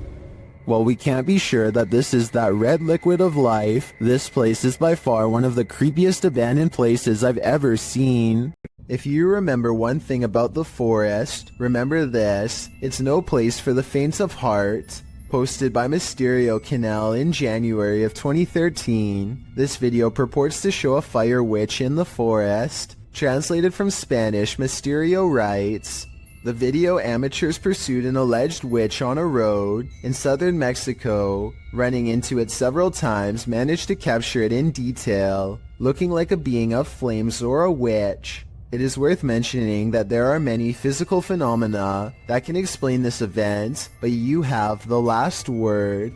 A: While we can't be sure that this is that red liquid of life, this place is by far one of the creepiest abandoned places I've ever seen. If you remember one thing about the forest, remember this: it's no place for the faint of heart. Posted by Mysterio Canal in January of 2013, this video purports to show a fire witch in the forest. Translated from Spanish, Mysterio writes, "The video amateurs pursued an alleged witch on a road in southern Mexico. Running into it several times, managed to capture it in detail, looking like a being of flames or a witch. It is worth mentioning that there are many physical phenomena that can explain this event, but you have the last word."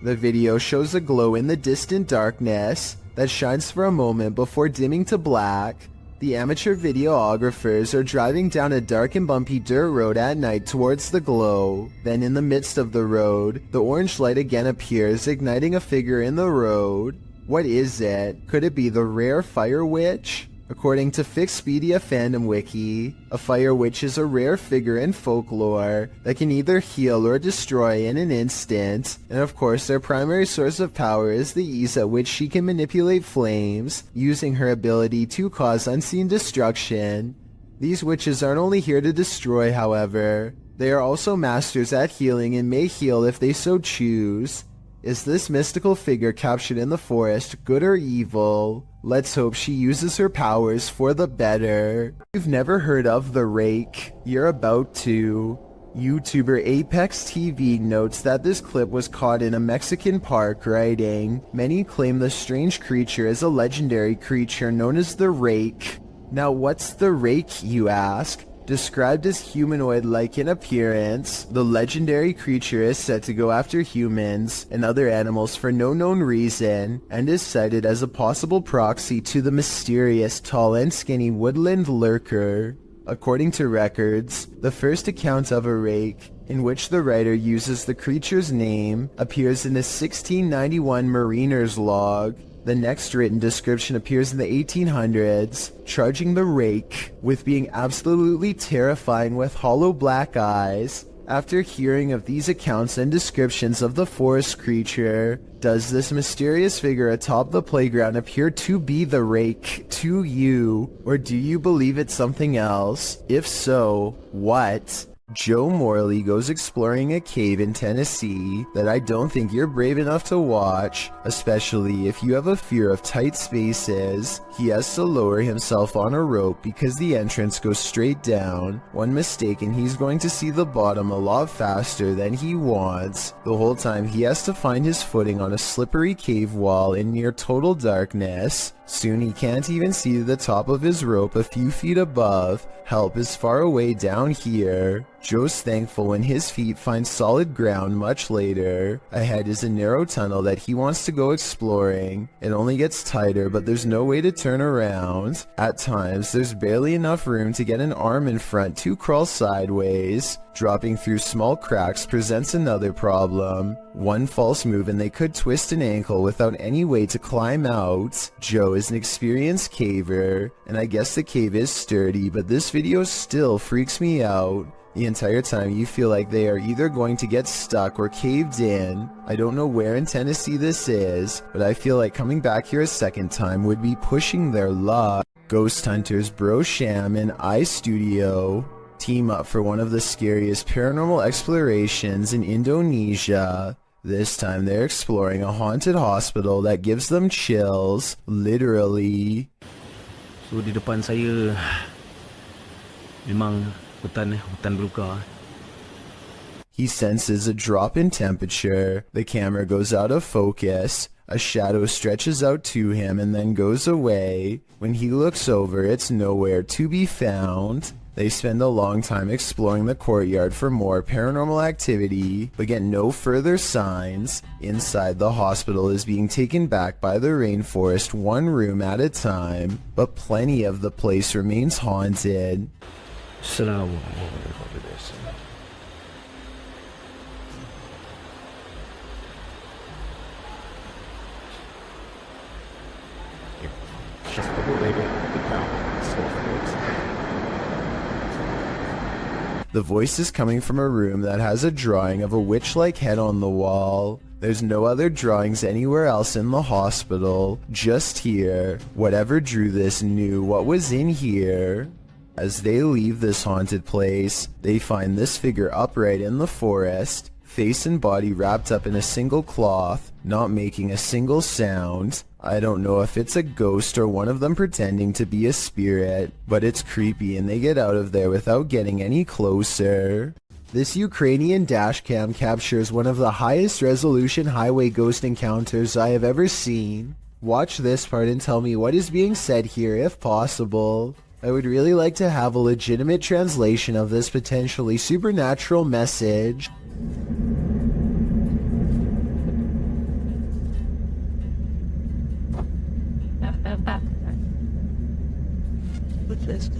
A: The video shows a glow in the distant darkness that shines for a moment before dimming to black. The amateur videographers are driving down a dark and bumpy dirt road at night towards the glow. Then in the midst of the road, the orange light again appears, igniting a figure in the road. What is it? Could it be the rare fire witch? According to Fixpedia Fandom Wiki, a fire witch is a rare figure in folklore that can either heal or destroy in an instant, and of course their primary source of power is the ease at which she can manipulate flames, using her ability to cause unseen destruction. These witches aren't only here to destroy, however. They are also masters at healing and may heal if they so choose. Is this mystical figure captured in the forest good or evil? Let's hope she uses her powers for the better. If you've never heard of the Rake, you're about to. YouTuber Apex TV notes that this clip was caught in a Mexican park, writing, "Many claim the strange creature is a legendary creature known as the Rake." Now what's the Rake, you ask? Described as humanoid-like in appearance, the legendary creature is said to go after humans and other animals for no known reason, and is cited as a possible proxy to the mysterious tall and skinny woodland lurker. According to records, the first account of a rake, in which the writer uses the creature's name, appears in a 1691 mariner's log. The next written description appears in the 1800s, charging the rake with being absolutely terrifying with hollow black eyes. After hearing of these accounts and descriptions of the forest creature, does this mysterious figure atop the playground appear to be the rake to you, or do you believe it's something else? If so, what? Joe Morley goes exploring a cave in Tennessee that I don't think you're brave enough to watch, especially if you have a fear of tight spaces. He has to lower himself on a rope because the entrance goes straight down. One mistake and he's going to see the bottom a lot faster than he wants. The whole time he has to find his footing on a slippery cave wall in near total darkness. Soon he can't even see the top of his rope a few feet above. Help is far away down here. Joe's thankful when his feet find solid ground much later. Ahead is a narrow tunnel that he wants to go exploring. It only gets tighter, but there's no way to turn around. At times, there's barely enough room to get an arm in front to crawl sideways. Dropping through small cracks presents another problem. One false move and they could twist an ankle without any way to climb out. Joe is an experienced caver, and I guess the cave is sturdy, but this video still freaks me out. The entire time you feel like they are either going to get stuck or caved in. I don't know where in Tennessee this is, but I feel like coming back here a second time would be pushing their luck. Ghost hunters Bro Sham and iStudio team up for one of the scariest paranormal explorations in Indonesia. This time they're exploring a haunted hospital that gives them chills, literally.
D: So di depan saya memang hutan belukar.
A: He senses a drop in temperature. The camera goes out of focus. A shadow stretches out to him and then goes away. When he looks over, it's nowhere to be found. They spend a long time exploring the courtyard for more paranormal activity, but get no further signs. Inside, the hospital is being taken back by the rainforest one room at a time, but plenty of the place remains haunted. The voice is coming from a room that has a drawing of a witch-like head on the wall. There's no other drawings anywhere else in the hospital, just here. Whatever drew this knew what was in here. As they leave this haunted place, they find this figure upright in the forest, face and body wrapped up in a single cloth, not making a single sound. I don't know if it's a ghost or one of them pretending to be a spirit, but it's creepy and they get out of there without getting any closer. This Ukrainian dashcam captures one of the highest resolution highway ghost encounters I have ever seen. Watch this part and tell me what is being said here if possible. I would really like to have a legitimate translation of this potentially supernatural message.
B: What's this?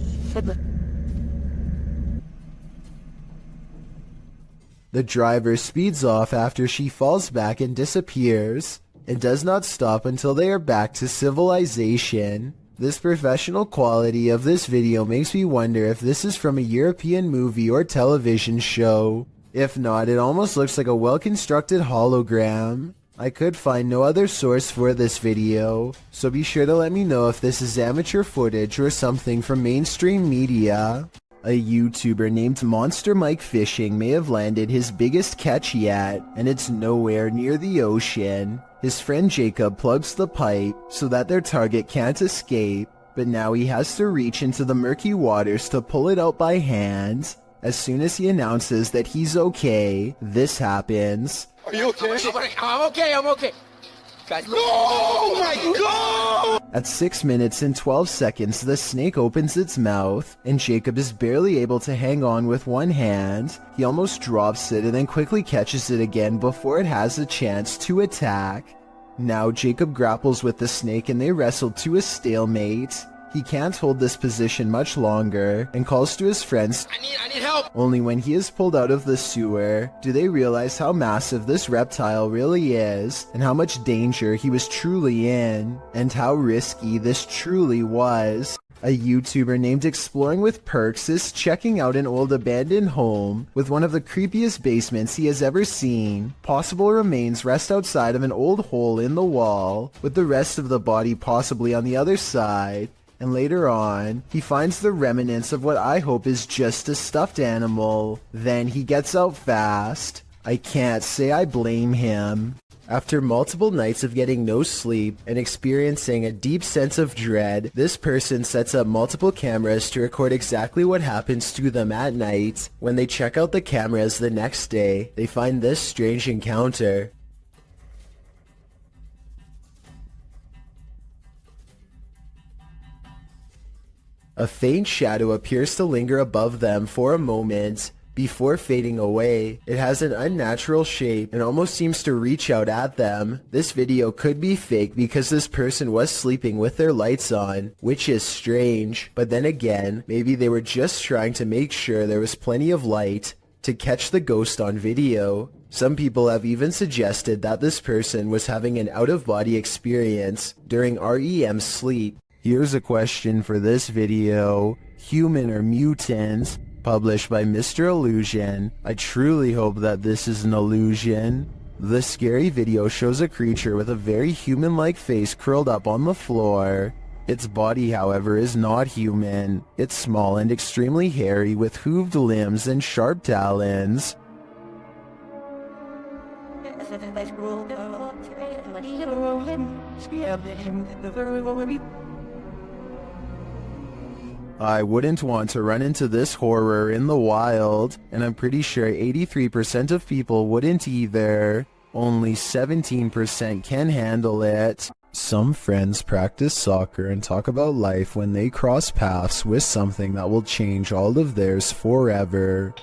A: The driver speeds off after she falls back and disappears, and does not stop until they are back to civilization. This professional quality of this video makes me wonder if this is from a European movie or television show. If not, it almost looks like a well-constructed hologram. I could find no other source for this video, so be sure to let me know if this is amateur footage or something from mainstream media. A YouTuber named Monster Mike Fishing may have landed his biggest catch yet, and it's nowhere near the ocean. His friend Jacob plugs the pipe so that their target can't escape, but now he has to reach into the murky waters to pull it out by hand. As soon as he announces that he's okay, this happens.
C: Are you okay? I'm okay. Guys, no! Oh my god!
A: At 6 minutes and 12 seconds, the snake opens its mouth, and Jacob is barely able to hang on with one hand. He almost drops it and then quickly catches it again before it has a chance to attack. Now Jacob grapples with the snake and they wrestle to a stalemate. He can't hold this position much longer and calls to his friends.
C: I need help!
A: Only when he is pulled out of the sewer do they realize how massive this reptile really is and how much danger he was truly in and how risky this truly was. A YouTuber named Exploring with Perks is checking out an old abandoned home with one of the creepiest basements he has ever seen. Possible remains rest outside of an old hole in the wall, with the rest of the body possibly on the other side. And later on, he finds the remnants of what I hope is just a stuffed animal. Then he gets out fast. I can't say I blame him. After multiple nights of getting no sleep and experiencing a deep sense of dread, this person sets up multiple cameras to record exactly what happens to them at night. When they check out the cameras the next day, they find this strange encounter. A faint shadow appears to linger above them for a moment before fading away. It has an unnatural shape and almost seems to reach out at them. This video could be fake because this person was sleeping with their lights on, which is strange. But then again, maybe they were just trying to make sure there was plenty of light to catch the ghost on video. Some people have even suggested that this person was having an out-of-body experience during REM sleep. Here's a question for this video. Human or mutant? Published by Mr. Illusion. I truly hope that this is an illusion. The scary video shows a creature with a very human-like face curled up on the floor. Its body, however, is not human. It's small and extremely hairy with hooved limbs and sharp talons. I wouldn't want to run into this horror in the wild, and I'm pretty sure 83% of people wouldn't either. Only 17% can handle it. Some friends practice soccer and talk about life when they cross paths with something that will change all of theirs forever.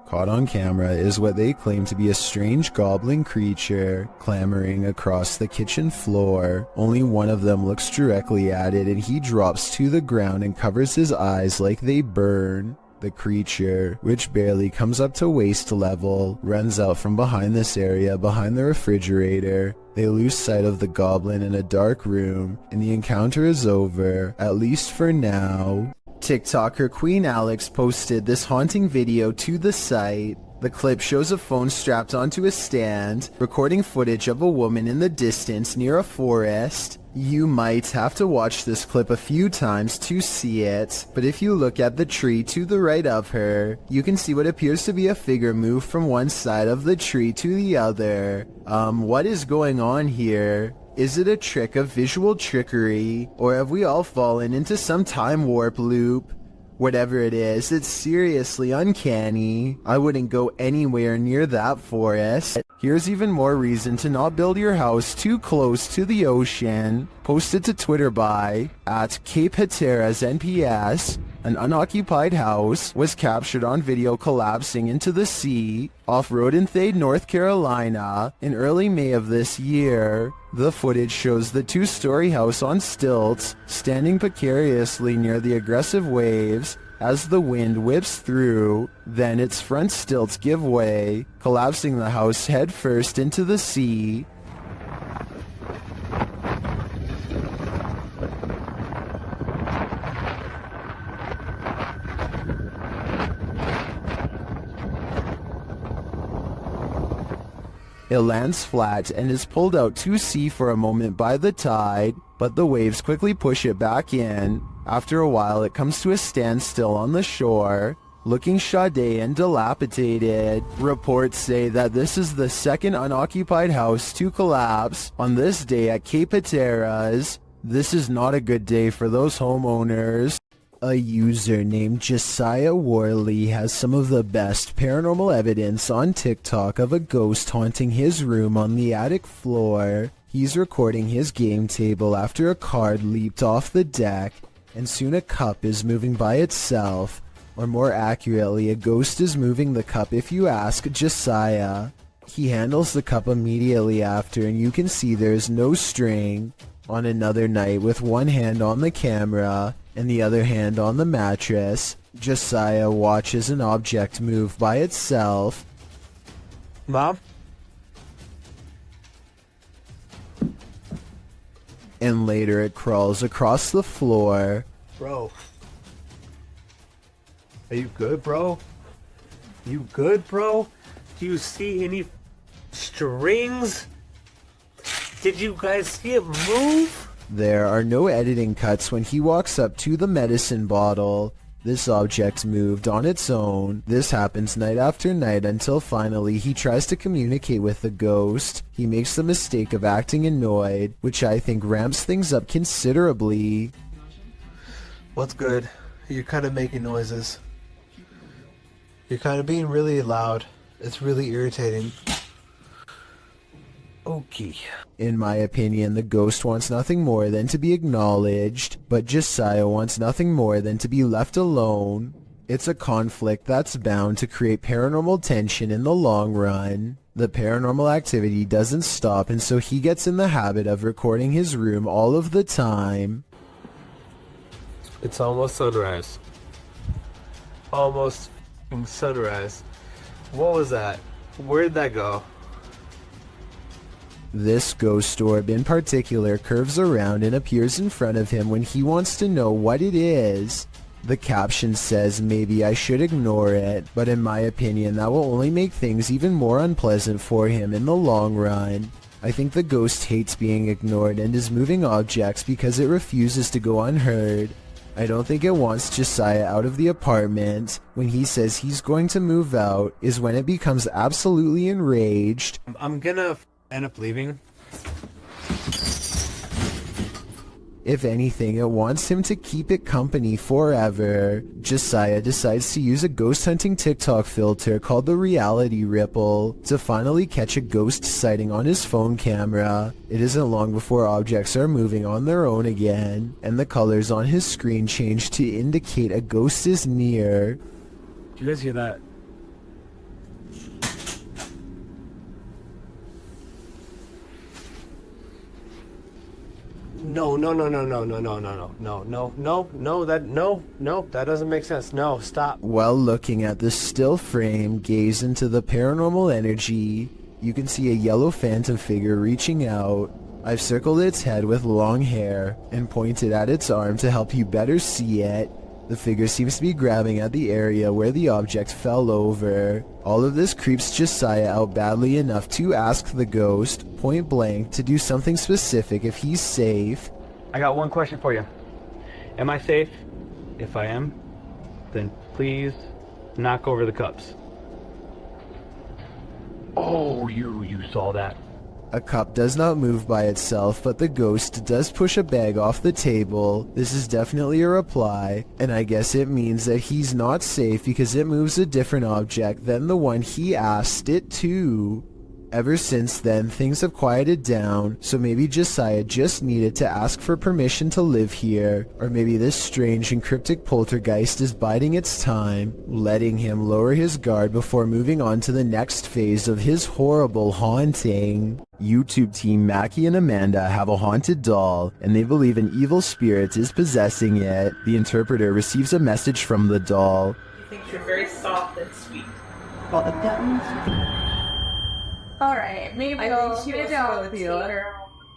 A: Caught on camera is what they claim to be a strange goblin creature clambering across the kitchen floor. Only one of them looks directly at it and he drops to the ground and covers his eyes like they burn. The creature, which barely comes up to waist level, runs out from behind this area behind the refrigerator. They lose sight of the goblin in a dark room, and the encounter is over, at least for now. TikToker Queen Alex posted this haunting video to the site. The clip shows a phone strapped onto a stand, recording footage of a woman in the distance near a forest. You might have to watch this clip a few times to see it, but if you look at the tree to the right of her, you can see what appears to be a figure move from one side of the tree to the other. What is going on here? Is it a trick of visual trickery, or have we all fallen into some time warp loop? Whatever it is, it's seriously uncanny. I wouldn't go anywhere near that forest. Here's even more reason to not build your house too close to the ocean. Posted to Twitter by @CapeHatteras_NPS. An unoccupied house was captured on video collapsing into the sea off Rodenthay, North Carolina in early May of this year. The footage shows the two-story house on stilts standing precariously near the aggressive waves as the wind whips through. Then its front stilts give way, collapsing the house headfirst into the sea. It lands flat and is pulled out to sea for a moment by the tide, but the waves quickly push it back in. After a while, it comes to a standstill on the shore, looking shoddy and dilapidated. Reports say that this is the second unoccupied house to collapse on this day at Cape Hatteras. This is not a good day for those homeowners. A user named Josiah Worley has some of the best paranormal evidence on TikTok of a ghost haunting his room on the attic floor. He's recording his game table after a card leaped off the deck, and soon a cup is moving by itself. Or more accurately, a ghost is moving the cup if you ask Josiah. He handles the cup immediately after, and you can see there is no string. On another night, with one hand on the camera and the other hand on the mattress, Josiah watches an object move by itself.
P: Mom?
A: And later it crawls across the floor.
P: Bro. Are you good, bro? You good, bro? Do you see any strings? Did you guys see it move?
A: There are no editing cuts when he walks up to the medicine bottle. This object moved on its own. This happens night after night until finally he tries to communicate with the ghost. He makes the mistake of acting annoyed, which I think ramps things up considerably.
P: What's good? You're kind of making noises. You're kind of being really loud. It's really irritating. Okay.
A: In my opinion, the ghost wants nothing more than to be acknowledged, but Josiah wants nothing more than to be left alone. It's a conflict that's bound to create paranormal tension in the long run. The paranormal activity doesn't stop, and so he gets in the habit of recording his room all of the time.
M: It's almost sunrise. Almost sunrise.
P: What was that? Where'd that go?
A: This ghost orb in particular curves around and appears in front of him when he wants to know what it is. The caption says maybe I should ignore it, but in my opinion that will only make things even more unpleasant for him in the long run. I think the ghost hates being ignored and is moving objects because it refuses to go unheard. I don't think it wants Josiah out of the apartment. When he says he's going to move out is when it becomes absolutely enraged.
P: I'm gonna end up leaving.
A: If anything, it wants him to keep it company forever. Josiah decides to use a ghost hunting TikTok filter called the reality ripple to finally catch a ghost sighting on his phone camera. It isn't long before objects are moving on their own again, and the colors on his screen change to indicate a ghost is near.
M: Do you guys hear that?
P: No, that doesn't make sense. No, stop.
A: While looking at the still frame gaze into the paranormal energy, you can see a yellow phantom figure reaching out. I've circled its head with long hair and pointed at its arm to help you better see it. The figure seems to be grabbing at the area where the object fell over. All of this creeps Josiah out badly enough to ask the ghost, point blank, to do something specific if he's safe.
T: I got one question for you. Am I safe? If I am, then please knock over the cups. Oh, you saw that.
A: A cup does not move by itself, but the ghost does push a bag off the table. This is definitely a reply, and I guess it means that he's not safe because it moves a different object than the one he asked it to. Ever since then, things have quieted down, so maybe Josiah just needed to ask for permission to live here, or maybe this strange and cryptic poltergeist is biding its time, letting him lower his guard before moving on to the next phase of his horrible haunting. YouTube team Mackie and Amanda have a haunted doll, and they believe an evil spirit is possessing it. The interpreter receives a message from the doll.
B: He thinks you're very soft and sweet.
G: Well, the buttons.
I: Alright, maybe
B: I think she was
I: I'll
B: with
I: see
B: you.
I: her.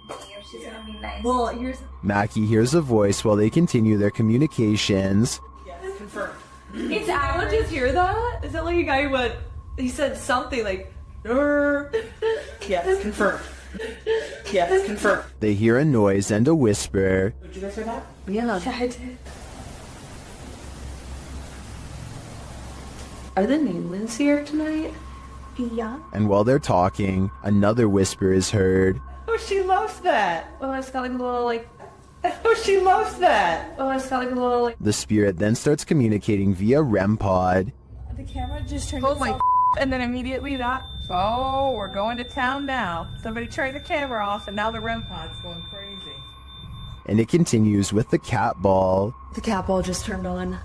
I: If she's gonna be nice.
B: Well, here's
A: Mackie hears a voice while they continue their communications.
B: confirmed.
I: It's
B: Did anyone just hear that? Is that like a guy who went? He said something like, yes, confirmed. Yes, confirmed.
A: They hear a noise and a whisper.
B: Did you guys hear that?
I: Yeah, I did.
B: Are the Newlands here tonight?
I: Yeah.
A: And while they're talking, another whisper is heard.
B: Oh, she loves that.
I: Oh, it's got like a little like.
B: Oh, she loves that.
I: Oh, it's got like a little like.
A: The spirit then starts communicating via REM pod.
I: The camera just turned.
B: Oh my.
I: And then immediately that.
B: Oh, we're going to town now. Somebody turned the camera off, and now the REM pod's going crazy.
A: And it continues with the cat ball.
I: The cat ball just turned on.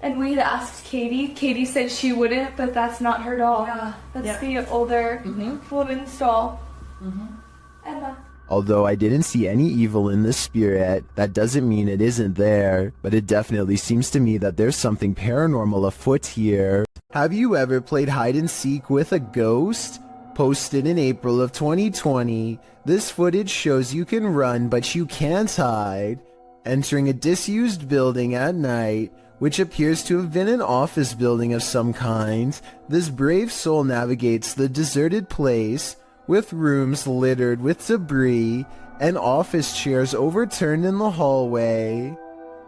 I: And we had asked Katie. Katie said she wouldn't, but that's not her doll.
B: Yeah.
I: That's the older woman's doll.
B: Mm-hmm.
I: Emma.
A: Although I didn't see any evil in the spirit, that doesn't mean it isn't there, but it definitely seems to me that there's something paranormal afoot here. Have you ever played hide and seek with a ghost? Posted in April of 2020, this footage shows you can run but you can't hide. Entering a disused building at night, which appears to have been an office building of some kind, this brave soul navigates the deserted place, with rooms littered with debris and office chairs overturned in the hallway.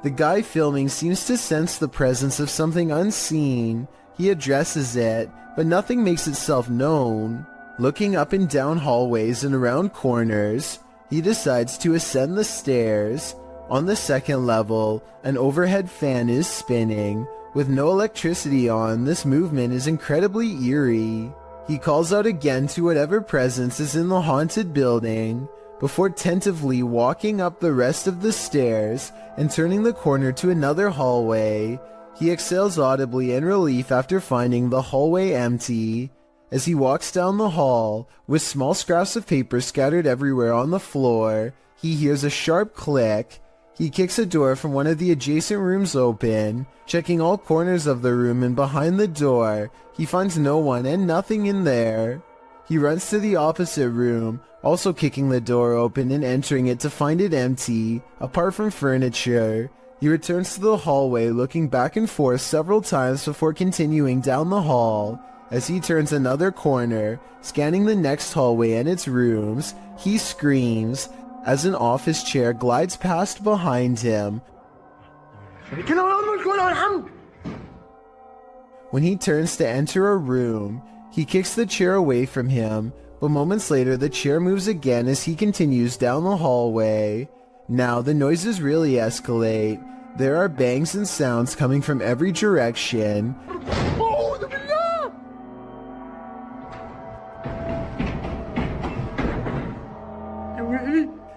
A: The guy filming seems to sense the presence of something unseen. He addresses it, but nothing makes itself known. Looking up and down hallways and around corners, he decides to ascend the stairs. On the second level, an overhead fan is spinning. With no electricity on, this movement is incredibly eerie. He calls out again to whatever presence is in the haunted building, before tentatively walking up the rest of the stairs and turning the corner to another hallway. He exhales audibly in relief after finding the hallway empty. As he walks down the hall, with small scraps of paper scattered everywhere on the floor, he hears a sharp click. He kicks a door from one of the adjacent rooms open. Checking all corners of the room and behind the door, he finds no one and nothing in there. He runs to the opposite room, also kicking the door open and entering it to find it empty, apart from furniture. He returns to the hallway, looking back and forth several times before continuing down the hall. As he turns another corner, scanning the next hallway and its rooms, he screams as an office chair glides past behind him. When he turns to enter a room, he kicks the chair away from him, but moments later the chair moves again as he continues down the hallway. Now the noises really escalate. There are bangs and sounds coming from every direction.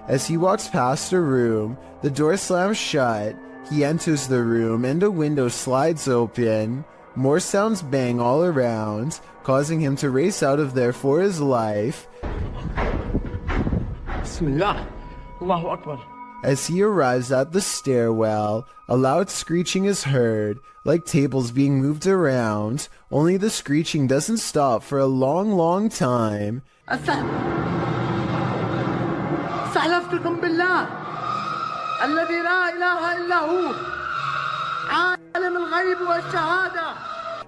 A: As he walks past a room, the door slams shut. He enters the room and a window slides open. More sounds bang all around, causing him to race out of there for his life.
P: Bismillah. Allahu Akbar.
A: As he arrives at the stairwell, a loud screeching is heard, like tables being moved around, only the screeching doesn't stop for a long time.
P: استحلفتكم بالله الذي لا إله إلا هو عالم الغيب والشهادة.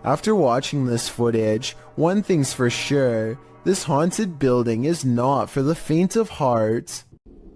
A: After watching this footage, one thing's for sure, this haunted building is not for the faint of heart.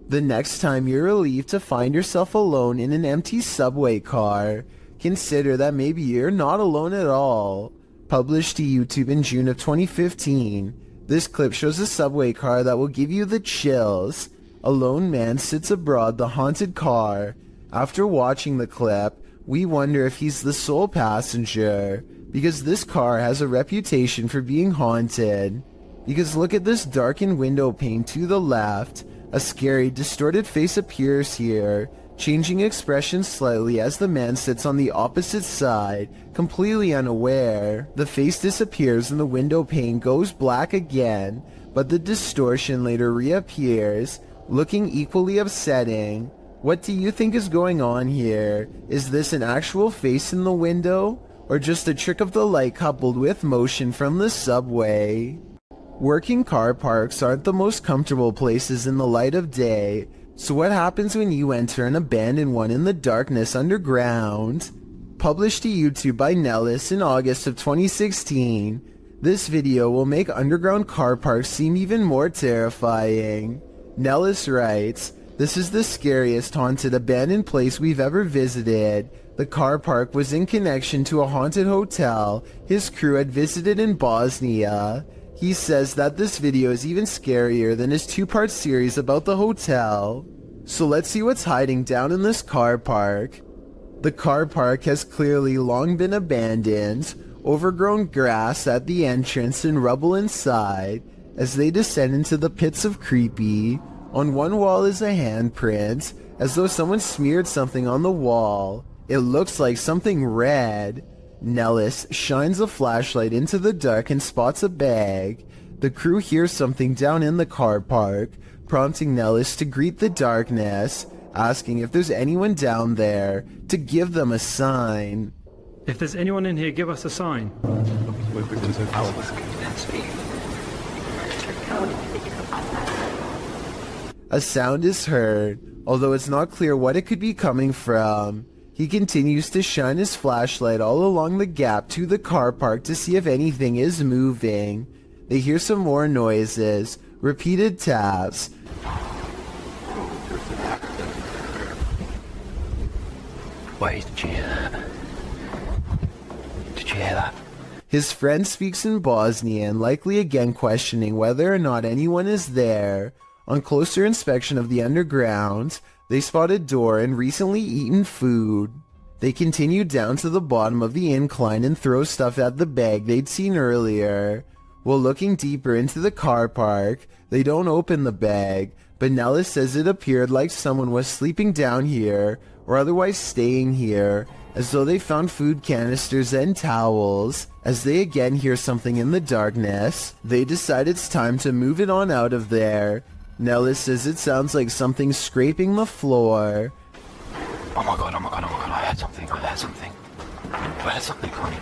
A: The next time you're relieved to find yourself alone in an empty subway car, consider that maybe you're not alone at all. Published to YouTube in June of 2015, this clip shows a subway car that will give you the chills. A lone man sits aboard the haunted car. After watching the clip, we wonder if he's the sole passenger, because this car has a reputation for being haunted. Because look at this darkened window pane to the left. A scary, distorted face appears here, changing expression slightly as the man sits on the opposite side, completely unaware. The face disappears and the window pane goes black again, but the distortion later reappears, looking equally upsetting. What do you think is going on here? Is this an actual face in the window, or just a trick of the light coupled with motion from the subway? Working car parks aren't the most comfortable places in the light of day, so what happens when you enter an abandoned one in the darkness underground? Published to YouTube by Nellis in August of 2016, this video will make underground car parks seem even more terrifying. Nellis writes, "This is the scariest haunted abandoned place we've ever visited. The car park was in connection to a haunted hotel his crew had visited in Bosnia." He says that this video is even scarier than his two-part series about the hotel. So let's see what's hiding down in this car park. The car park has clearly long been abandoned, overgrown grass at the entrance and rubble inside. As they descend into the pits of creepy, on one wall is a handprint, as though someone smeared something on the wall. It looks like something red. Nellis shines a flashlight into the dark and spots a bag. The crew hears something down in the car park, prompting Nellis to greet the darkness, asking if there's anyone down there to give them a sign.
N: If there's anyone in here, give us a sign.
A: A sound is heard, although it's not clear what it could be coming from. He continues to shine his flashlight all along the gap to the car park to see if anything is moving. They hear some more noises, repeated taps.
J: Wait, did you hear that? Did you hear that?
A: His friend speaks in Bosnian, likely again questioning whether or not anyone is there. On closer inspection of the underground, they spot a door and recently eaten food. They continue down to the bottom of the incline and throw stuff at the bag they'd seen earlier. While looking deeper into the car park, they don't open the bag, but Nellis says it appeared like someone was sleeping down here or otherwise staying here, as though they found food canisters and towels. As they again hear something in the darkness, they decide it's time to move it on out of there. Nellis says it sounds like something scraping the floor.
J: Oh my god, I heard something, I heard something coming.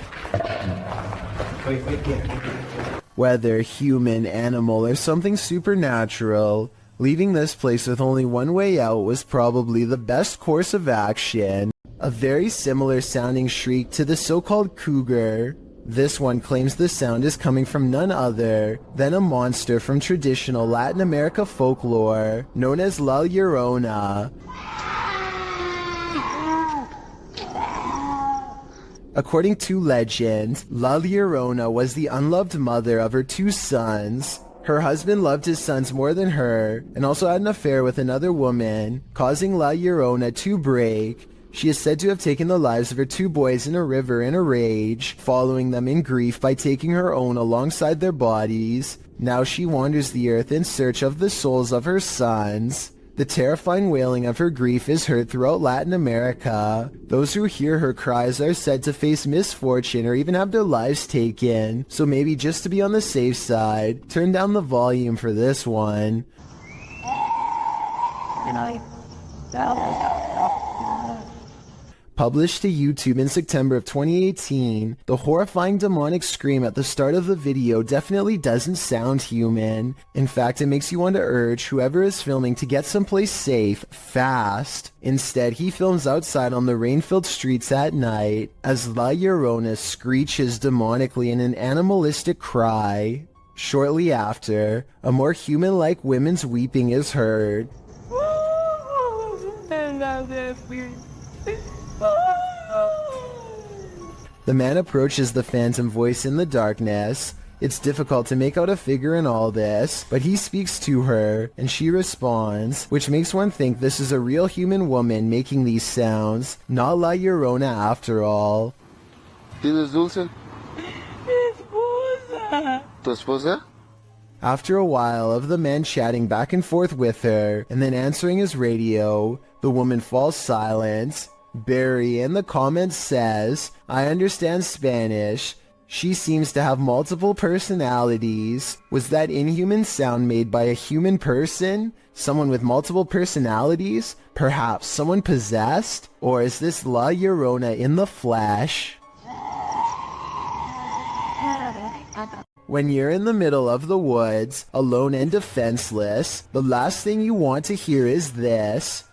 A: Whether human, animal, or something supernatural, leaving this place with only one way out was probably the best course of action. A very similar sounding shriek to the so-called cougar. This one claims the sound is coming from none other than a monster from traditional Latin America folklore known as La Llorona. According to legend, La Llorona was the unloved mother of her two sons. Her husband loved his sons more than her and also had an affair with another woman, causing La Llorona to break. She is said to have taken the lives of her two boys in a river in a rage, following them in grief by taking her own alongside their bodies. Now she wanders the earth in search of the souls of her sons. The terrifying wailing of her grief is heard throughout Latin America. Those who hear her cries are said to face misfortune or even have their lives taken, so maybe just to be on the safe side, turn down the volume for this one. Published to YouTube in September of 2018, the horrifying demonic scream at the start of the video definitely doesn't sound human. In fact, it makes you want to urge whoever is filming to get someplace safe, fast. Instead, he films outside on the rain-filled streets at night as La Llorona screeches demonically in an animalistic cry. Shortly after, a more human-like woman's weeping is heard. The man approaches the phantom voice in the darkness. It's difficult to make out a figure in all this, but he speaks to her, and she responds, which makes one think this is a real human woman making these sounds, not La Llorona after all.
H: ¿Tienes dulce? ¿Tu esposa?
A: After a while of the man chatting back and forth with her, and then answering his radio, the woman falls silent. Barry in the comments says, I understand Spanish. She seems to have multiple personalities. Was that inhuman sound made by a human person? Someone with multiple personalities? Perhaps someone possessed? Or is this La Llorona in the flesh? When you're in the middle of the woods, alone and defenseless, the last thing you want to hear is this.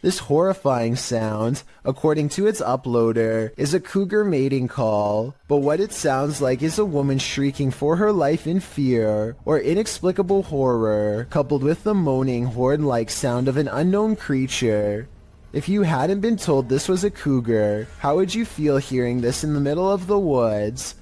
A: This horrifying sound, according to its uploader, is a cougar mating call, but what it sounds like is a woman shrieking for her life in fear or inexplicable horror, coupled with the moaning horn-like sound of an unknown creature. If you hadn't been told this was a cougar, how would you feel hearing this in the middle of the woods?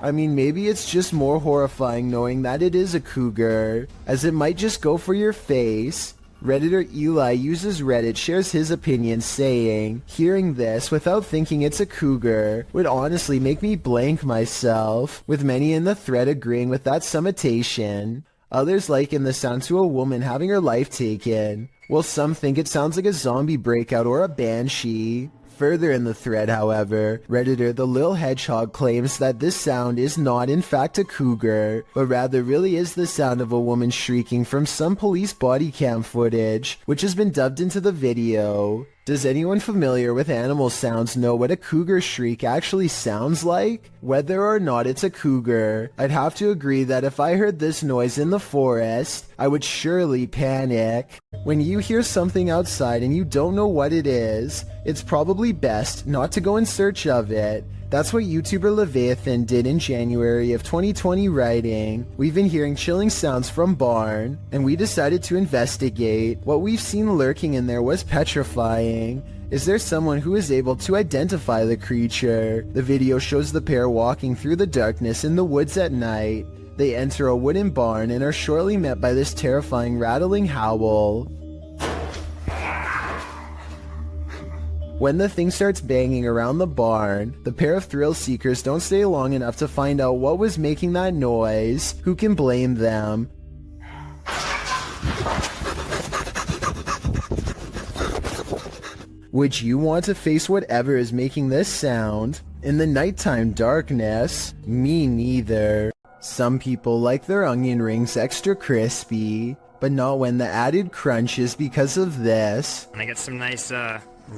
A: I mean, maybe it's just more horrifying knowing that it is a cougar, as it might just go for your face. Redditor Eli uses Reddit shares his opinion saying, hearing this without thinking it's a cougar would honestly make me blank myself, with many in the thread agreeing with that summatation. Others liken the sound to a woman having her life taken, while some think it sounds like a zombie breakout or a banshee. Further in the thread, however, Redditor The Lil Hedgehog claims that this sound is not in fact a cougar, but rather really is the sound of a woman shrieking from some police body cam footage, which has been dubbed into the video. Does anyone familiar with animal sounds know what a cougar shriek actually sounds like? Whether or not it's a cougar, I'd have to agree that if I heard this noise in the forest, I would surely panic. When you hear something outside and you don't know what it is, it's probably best not to go in search of it. That's what YouTuber Leviathan did in January of 2020, writing, "We've been hearing chilling sounds from barn, and we decided to investigate. What we've seen lurking in there was petrifying. Is there someone who is able to identify the creature?" The video shows the pair walking through the darkness in the woods at night. They enter a wooden barn and are shortly met by this terrifying rattling howl. When the thing starts banging around the barn, the pair of thrill seekers don't stay long enough to find out what was making that noise. Who can blame them? Would you want to face whatever is making this sound? In the nighttime darkness? Me neither. Some people like their onion rings extra crispy, but not when the added crunch is because of this.
E: I get some nice,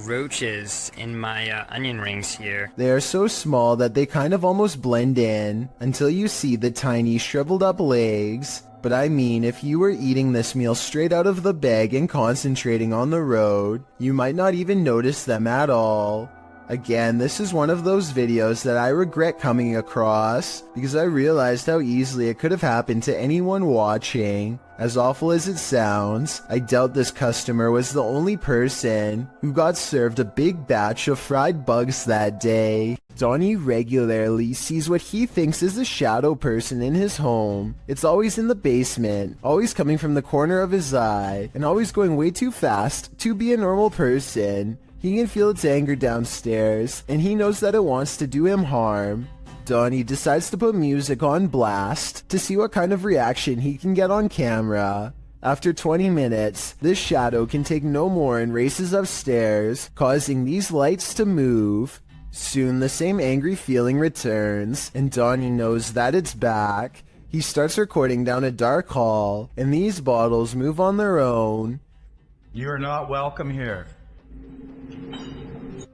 E: roaches in my onion rings here.
A: They are so small that they kind of almost blend in until you see the tiny shriveled up legs. But I mean, if you were eating this meal straight out of the bag and concentrating on the road, you might not even notice them at all. Again, this is one of those videos that I regret coming across because I realized how easily it could have happened to anyone watching. As awful as it sounds, I doubt this customer was the only person who got served a big batch of fried bugs that day. Donnie regularly sees what he thinks is a shadow person in his home. It's always in the basement, always coming from the corner of his eye, and always going way too fast to be a normal person. He can feel its anger downstairs, and he knows that it wants to do him harm. Donnie decides to put music on blast to see what kind of reaction he can get on camera. After 20 minutes, this shadow can take no more and races upstairs, causing these lights to move. Soon the same angry feeling returns, and Donnie knows that it's back. He starts recording down a dark hall, and these bottles move on their own.
L: You're not welcome here.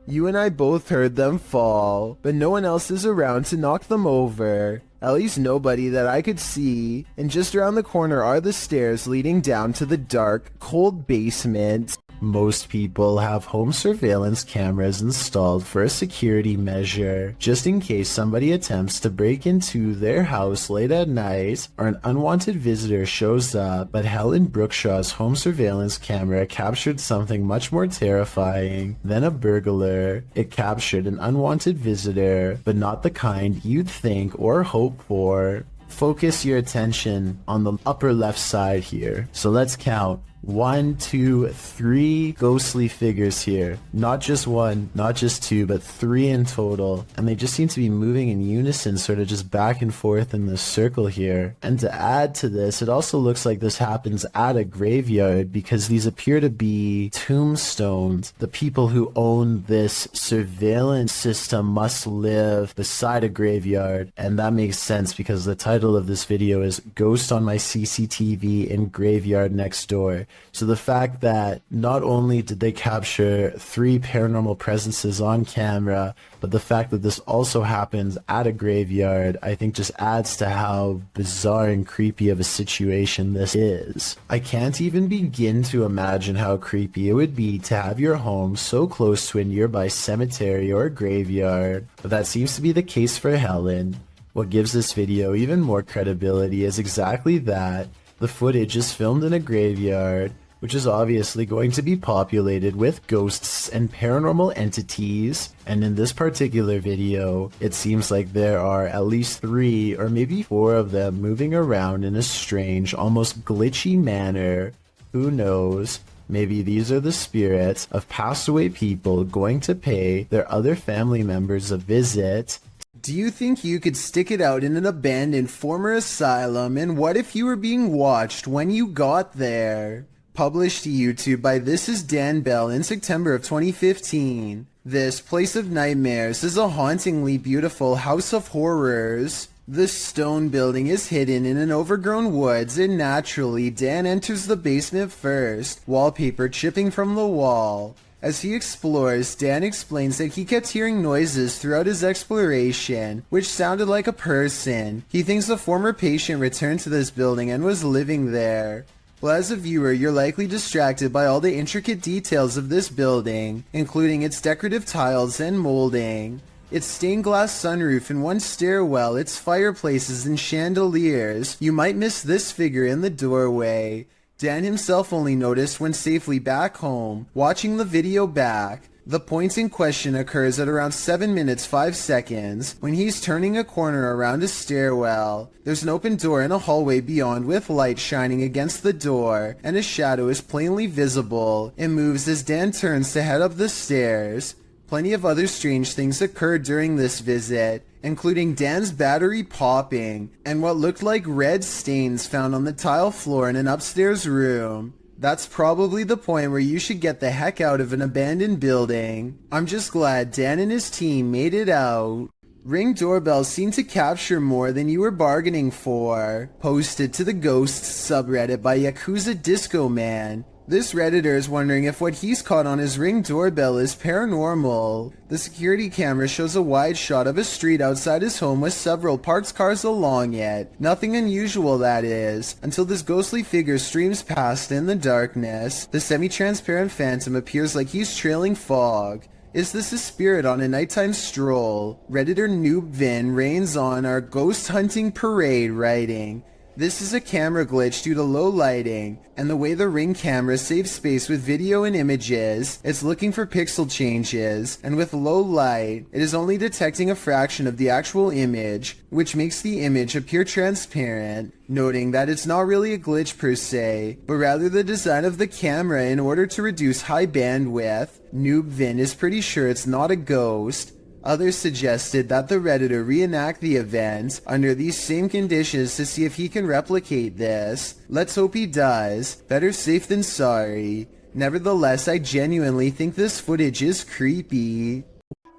A: You and I both heard them fall, but no one else is around to knock them over. At least nobody that I could see, and just around the corner are the stairs leading down to the dark, cold basement. Most people have home surveillance cameras installed for a security measure, just in case somebody attempts to break into their house late at night or an unwanted visitor shows up. But Helen Brookshaw's home surveillance camera captured something much more terrifying than a burglar. It captured an unwanted visitor, but not the kind you'd think or hope for. Focus your attention on the upper left side here. So let's count. 1, 2, 3 ghostly figures here. Not just one, not just two, but 3 in total. And they just seem to be moving in unison, sort of just back and forth in this circle here. And to add to this, it also looks like this happens at a graveyard because these appear to be tombstones. The people who own this surveillance system must live beside a graveyard. And that makes sense because the title of this video is Ghost on My CCTV in Graveyard Next Door. So the fact that not only did they capture 3 paranormal presences on camera, but the fact that this also happens at a graveyard, I think just adds to how bizarre and creepy of a situation this is. I can't even begin to imagine how creepy it would be to have your home so close to a nearby cemetery or graveyard, but that seems to be the case for Helen. What gives this video even more credibility is exactly that. The footage is filmed in a graveyard, which is obviously going to be populated with ghosts and paranormal entities, and in this particular video, it seems like there are at least 3 or maybe 4 of them moving around in a strange, almost glitchy manner. Who knows? Maybe these are the spirits of passed away people going to pay their other family members a visit. Do you think you could stick it out in an abandoned former asylum, and what if you were being watched when you got there? Published to YouTube by This Is Dan Bell in September of 2015. This Place of Nightmares is a hauntingly beautiful house of horrors. This stone building is hidden in an overgrown woods, and naturally Dan enters the basement first, wallpaper chipping from the wall. As he explores, Dan explains that he kept hearing noises throughout his exploration, which sounded like a person. He thinks the former patient returned to this building and was living there. Well, as a viewer, you're likely distracted by all the intricate details of this building, including its decorative tiles and molding, its stained glass sunroof and one stairwell, its fireplaces and chandeliers. You might miss this figure in the doorway. Dan himself only noticed when safely back home, watching the video back. The point in question occurs at around 7 minutes 5 seconds when he's turning a corner around a stairwell. There's an open door in a hallway beyond with light shining against the door, and a shadow is plainly visible. It moves as Dan turns to head up the stairs. Plenty of other strange things occurred during this visit, including Dan's battery popping, and what looked like red stains found on the tile floor in an upstairs room. That's probably the point where you should get the heck out of an abandoned building. I'm just glad Dan and his team made it out. Ring doorbells seem to capture more than you were bargaining for. Posted to the Ghosts subreddit by Yakuza Disco Man. This Redditor is wondering if what he's caught on his Ring doorbell is paranormal. The security camera shows a wide shot of a street outside his home with several parked cars along it. Nothing unusual, that is, until this ghostly figure streams past in the darkness. The semi-transparent phantom appears like he's trailing fog. Is this a spirit on a nighttime stroll? Redditor Noob Vin reigns on our ghost hunting parade, writing, "This is a camera glitch due to low lighting, and the way the Ring camera saves space with video and images, it's looking for pixel changes, and with low light, it is only detecting a fraction of the actual image, which makes the image appear transparent," noting that it's not really a glitch per se, but rather the design of the camera in order to reduce high bandwidth. Noob Vin is pretty sure it's not a ghost. Others suggested that the Redditor reenact the event under these same conditions to see if he can replicate this. Let's hope he does. Better safe than sorry. Nevertheless, I genuinely think this footage is creepy.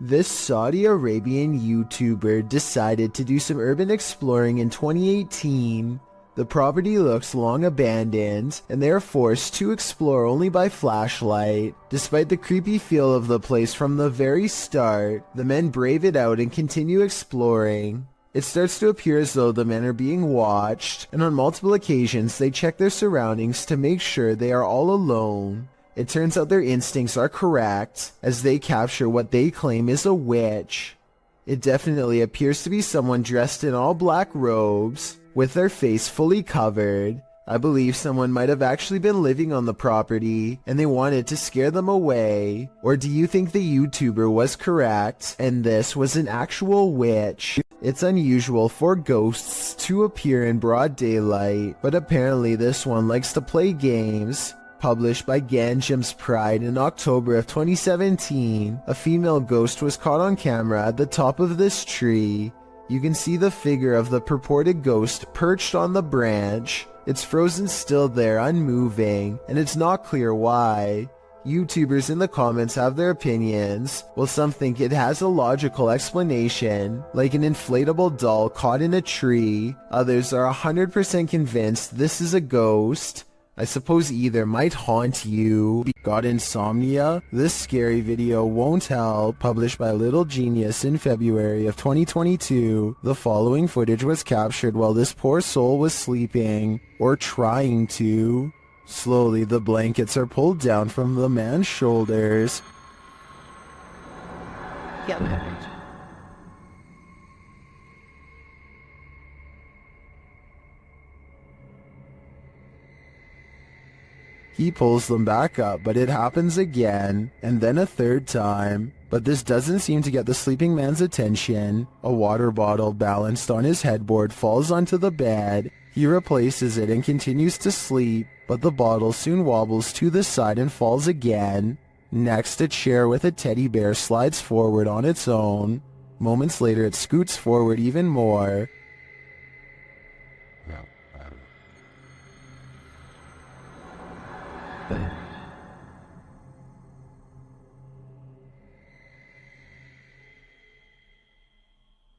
A: This Saudi Arabian YouTuber decided to do some urban exploring in 2018. The property looks long abandoned, and they are forced to explore only by flashlight. Despite the creepy feel of the place from the very start, the men brave it out and continue exploring. It starts to appear as though the men are being watched, and on multiple occasions they check their surroundings to make sure they are all alone. It turns out their instincts are correct, as they capture what they claim is a witch. It definitely appears to be someone dressed in all black robes, with their face fully covered. I believe someone might have actually been living on the property, and they wanted to scare them away. Or do you think the YouTuber was correct, and this was an actual witch? It's unusual for ghosts to appear in broad daylight, but apparently this one likes to play games. Published by Ganjam's Pride in October of 2017, a female ghost was caught on camera at the top of this tree. You can see the figure of the purported ghost perched on the branch. It's frozen still there, unmoving, and it's not clear why. YouTubers in the comments have their opinions, while some think it has a logical explanation, like an inflatable doll caught in a tree. Others are 100% convinced this is a ghost. I suppose either might haunt you. Got insomnia? This scary video won't help. Published by Little Genius in February of 2022. The following footage was captured while this poor soul was sleeping, or trying to. Slowly the blankets are pulled down from the man's shoulders. He pulls them back up, but it happens again, and then a third time. But this doesn't seem to get the sleeping man's attention. A water bottle balanced on his headboard falls onto the bed. He replaces it and continues to sleep, but the bottle soon wobbles to the side and falls again. Next, a chair with a teddy bear slides forward on its own. Moments later, it scoots forward even more.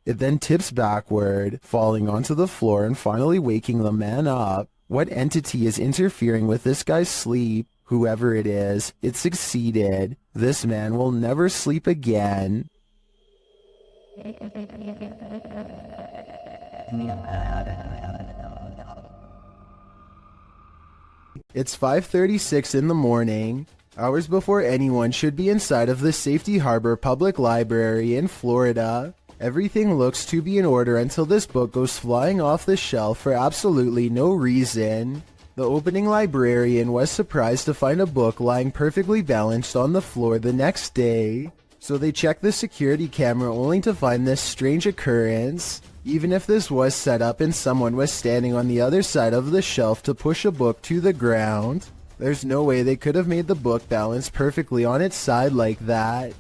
A: It then tips backward, falling onto the floor and finally waking the man up. What entity is interfering with this guy's sleep? Whoever it is, it succeeded. This man will never sleep again. It's 5:36 in the morning, hours before anyone should be inside of the Safety Harbor Public Library in Florida. Everything looks to be in order until this book goes flying off the shelf for absolutely no reason. The opening librarian was surprised to find a book lying perfectly balanced on the floor the next day, so they checked the security camera only to find this strange occurrence. Even if this was set up and someone was standing on the other side of the shelf to push a book to the ground, there's no way they could have made the book balance perfectly on its side like that.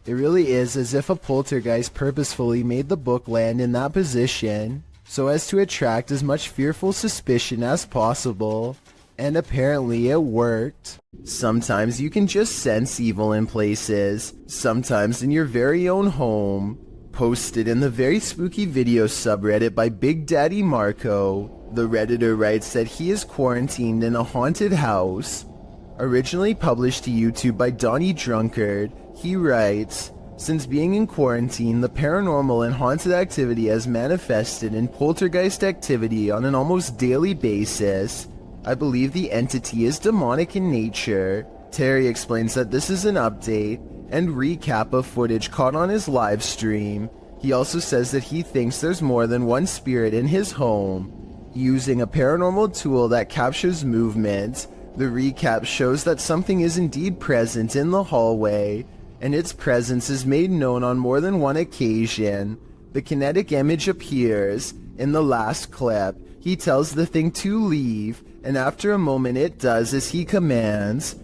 A: It really is as if a poltergeist purposefully made the book land in that position, so as to attract as much fearful suspicion as possible. And apparently it worked. Sometimes you can just sense evil in places, sometimes in your very own home. Posted in the very spooky video subreddit by Big Daddy Marco, the Redditor writes that he is quarantined in a haunted house. Originally published to YouTube by Donnie Drunkard, he writes, "Since being in quarantine, the paranormal and haunted activity has manifested in poltergeist activity on an almost daily basis. I believe the entity is demonic in nature." Terry explains that this is an update and recap of footage caught on his live stream. He also says that he thinks there's more than one spirit in his home. Using a paranormal tool that captures movement, the recap shows that something is indeed present in the hallway, and its presence is made known on more than one occasion. The kinetic image appears. In the last clip, he tells the thing to leave, and after a moment it does as he commands.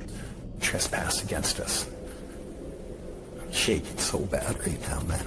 J: Trespass against us.
A: shaking so bad right now, man.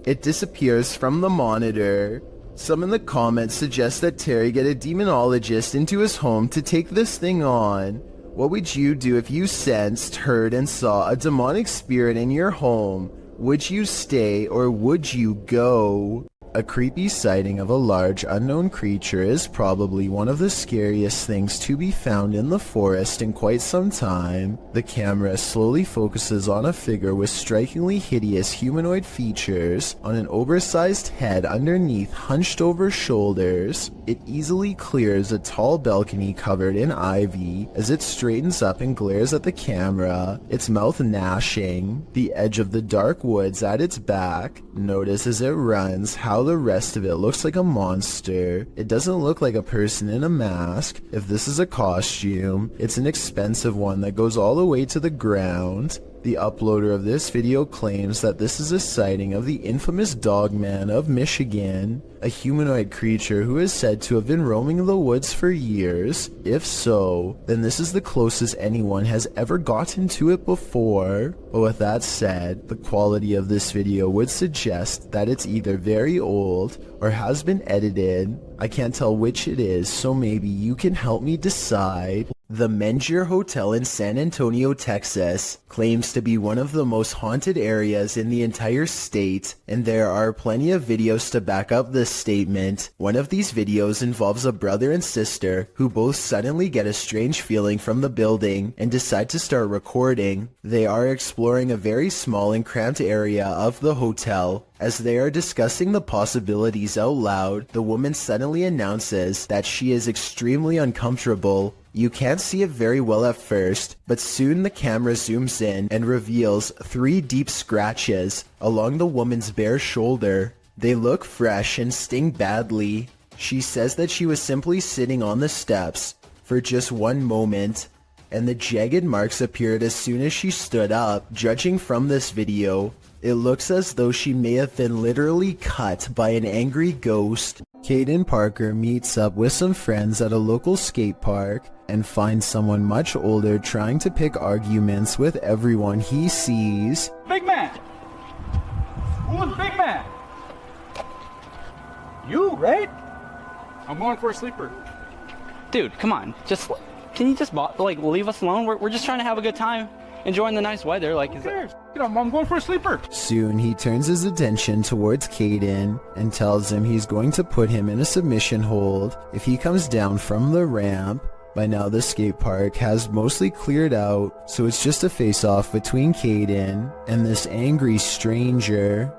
A: It disappears from the monitor. Some in the comments suggest that Terry get a demonologist into his home to take this thing on. What would you do if you sensed, heard, and saw a demonic spirit in your home? Would you stay or would you go? A creepy sighting of a large unknown creature is probably one of the scariest things to be found in the forest in quite some time. The camera slowly focuses on a figure with strikingly hideous humanoid features on an oversized head underneath hunched over shoulders. It easily clears a tall balcony covered in ivy as it straightens up and glares at the camera, its mouth gnashing. The edge of the dark woods at its back. Notice as it runs how the rest of it looks like a monster. It doesn't look like a person in a mask. If this is a costume, it's an expensive one that goes all the way to the ground. The uploader of this video claims that this is a sighting of the infamous Dogman of Michigan, a humanoid creature who is said to have been roaming the woods for years. If so, then this is the closest anyone has ever gotten to it before. But with that said, the quality of this video would suggest that it's either very old or has been edited. I can't tell which it is, so maybe you can help me decide. The Mengier Hotel in San Antonio, Texas, claims to be one of the most haunted areas in the entire state, and there are plenty of videos to back up this statement. One of these videos involves a brother and sister who both suddenly get a strange feeling from the building and decide to start recording. They are exploring a very small and cramped area of the hotel. As they are discussing the possibilities out loud, the woman suddenly announces that she is extremely uncomfortable. You can't see it very well at first, but soon the camera zooms in and reveals 3 deep scratches along the woman's bare shoulder. They look fresh and sting badly. She says that she was simply sitting on the steps for just one moment, and the jagged marks appeared as soon as she stood up. Judging from this video, it looks as though she may have been literally cut by an angry ghost. Caden Parker meets up with some friends at a local skate park and finds someone much older trying to pick arguments with everyone he sees.
F: Big man! Who's Big man? You, right? I'm going for a sleeper.
K: Dude, come on. Can you just leave us alone? We're just trying to have a good time. Enjoying the nice weather,
F: Who cares? I'm going for a sleeper.
A: Soon he turns his attention towards Caden and tells him he's going to put him in a submission hold if he comes down from the ramp. By now the skate park has mostly cleared out, so it's just a face-off between Caden and this angry stranger.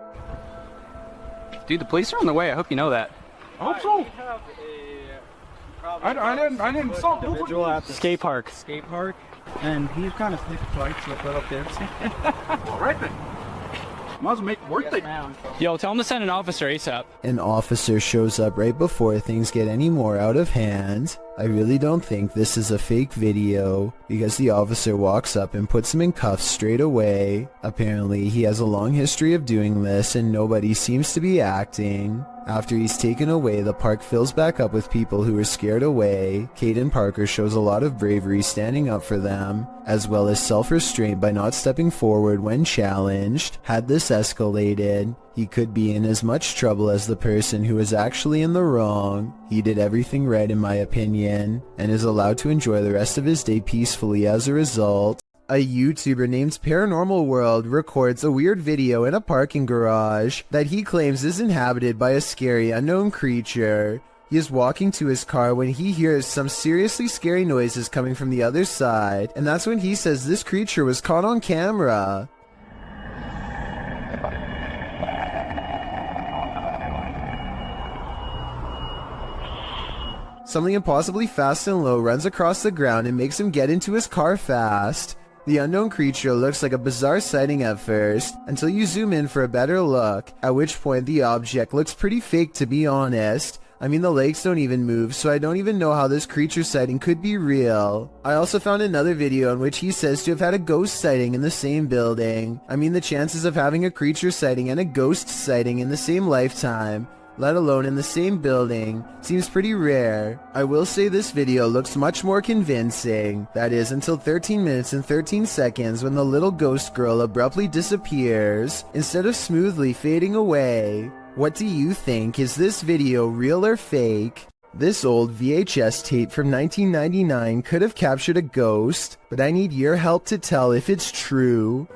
K: Dude, the police are on the way. I hope you know that.
F: I hope so. I didn't saw
V: individual at the
K: skate park.
V: And he's kind of sneaky twice, so put up there.
F: All right then. Might as well make it worth it.
K: Yo, tell him to send an officer ASAP.
A: An officer shows up right before things get any more out of hand. I really don't think this is a fake video, because the officer walks up and puts him in cuffs straight away. Apparently, he has a long history of doing this and nobody seems to be acting. After he's taken away, the park fills back up with people who are scared away. Caden Parker shows a lot of bravery standing up for them, as well as self-restraint by not stepping forward when challenged. Had this escalated, he could be in as much trouble as the person who is actually in the wrong. He did everything right in my opinion, and is allowed to enjoy the rest of his day peacefully as a result. A YouTuber named Paranormal World records a weird video in a parking garage that he claims is inhabited by a scary unknown creature. He is walking to his car when he hears some seriously scary noises coming from the other side, and that's when he says this creature was caught on camera. Something impossibly fast and low runs across the ground and makes him get into his car fast. The unknown creature looks like a bizarre sighting at first, until you zoom in for a better look, at which point the object looks pretty fake to be honest. I mean, the legs don't even move, so I don't even know how this creature sighting could be real. I also found another video in which he says to have had a ghost sighting in the same building. I mean, the chances of having a creature sighting and a ghost sighting in the same lifetime let alone in the same building, seems pretty rare. I will say this video looks much more convincing. That is, until 13 minutes and 13 seconds when the little ghost girl abruptly disappears, instead of smoothly fading away. What do you think? Is this video real or fake? This old VHS tape from 1999 could have captured a ghost, but I need your help to tell if it's true.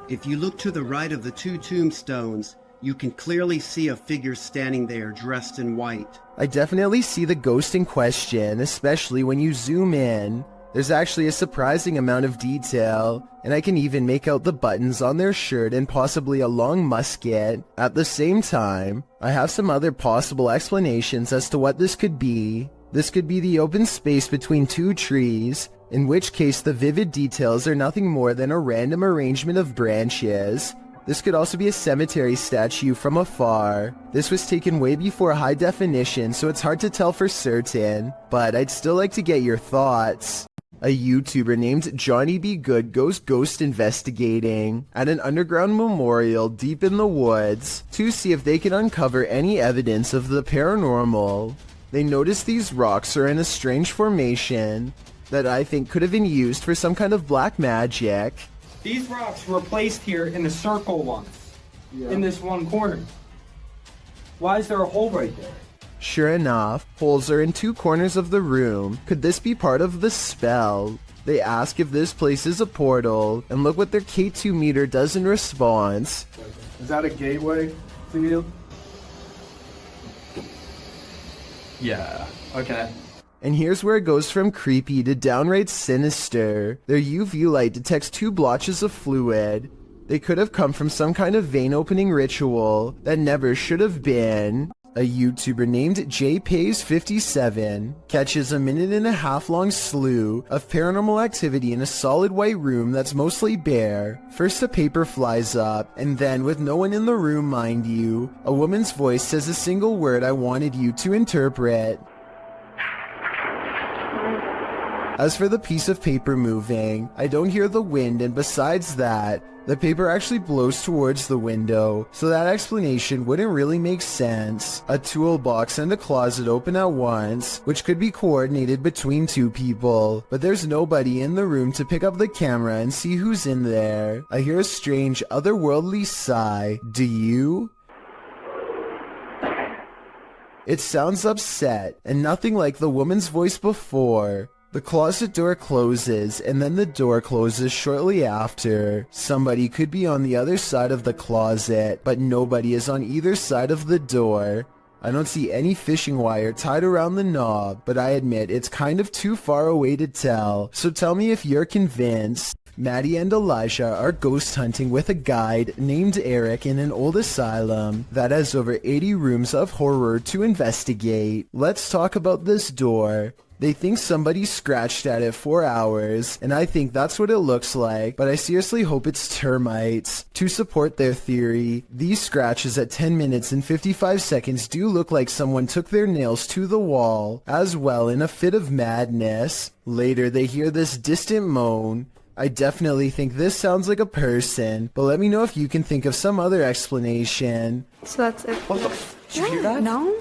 O: If you look to the right of the two tombstones, you can clearly see a figure standing there dressed in white.
A: I definitely see the ghost in question, especially when you zoom in. There's actually a surprising amount of detail, and I can even make out the buttons on their shirt and possibly a long musket. At the same time, I have some other possible explanations as to what this could be. This could be the open space between two trees, in which case the vivid details are nothing more than a random arrangement of branches. This could also be a cemetery statue from afar. This was taken way before high definition, so it's hard to tell for certain, but I'd still like to get your thoughts. A YouTuber named Johnny B. Good goes ghost investigating at an underground memorial deep in the woods to see if they can uncover any evidence of the paranormal. They notice these rocks are in a strange formation that I think could have been used for some kind of black magic.
Q: These rocks were placed here in a circle once, in this one corner. Why is there a hole right there?
A: Sure enough, holes are in two corners of the room. Could this be part of the spell? They ask if this place is a portal, and look what their K2 meter does in response.
H: Is that a gateway to you?
Q: Yeah, okay.
A: And here's where it goes from creepy to downright sinister. Their UV light detects two blotches of fluid. They could have come from some kind of vein opening ritual that never should have been. A YouTuber named JPays57 catches a 1.5-minute long slew of paranormal activity in a solid white room that's mostly bare. First a paper flies up, and then, with no one in the room mind you, a woman's voice says a single word I wanted you to interpret. As for the piece of paper moving, I don't hear the wind, and besides that, the paper actually blows towards the window, so that explanation wouldn't really make sense. A toolbox and a closet open at once, which could be coordinated between two people, but there's nobody in the room to pick up the camera and see who's in there. I hear a strange, otherworldly sigh. Do you? It sounds upset, and nothing like the woman's voice before. The closet door closes, and then the door closes shortly after. Somebody could be on the other side of the closet, but nobody is on either side of the door. I don't see any fishing wire tied around the knob, but I admit it's kind of too far away to tell, so tell me if you're convinced. Maddie and Elijah are ghost hunting with a guide named Eric in an old asylum that has over 80 rooms of horror to investigate. Let's talk about this door. They think somebody scratched at it for hours, and I think that's what it looks like, but I seriously hope it's termites. To support their theory, these scratches at 10 minutes and 55 seconds do look like someone took their nails to the wall, as well in a fit of madness. Later they hear this distant moan. I definitely think this sounds like a person, but let me know if you can think of some other explanation.
I: So that's it.
A: What the did you hear that?
I: No?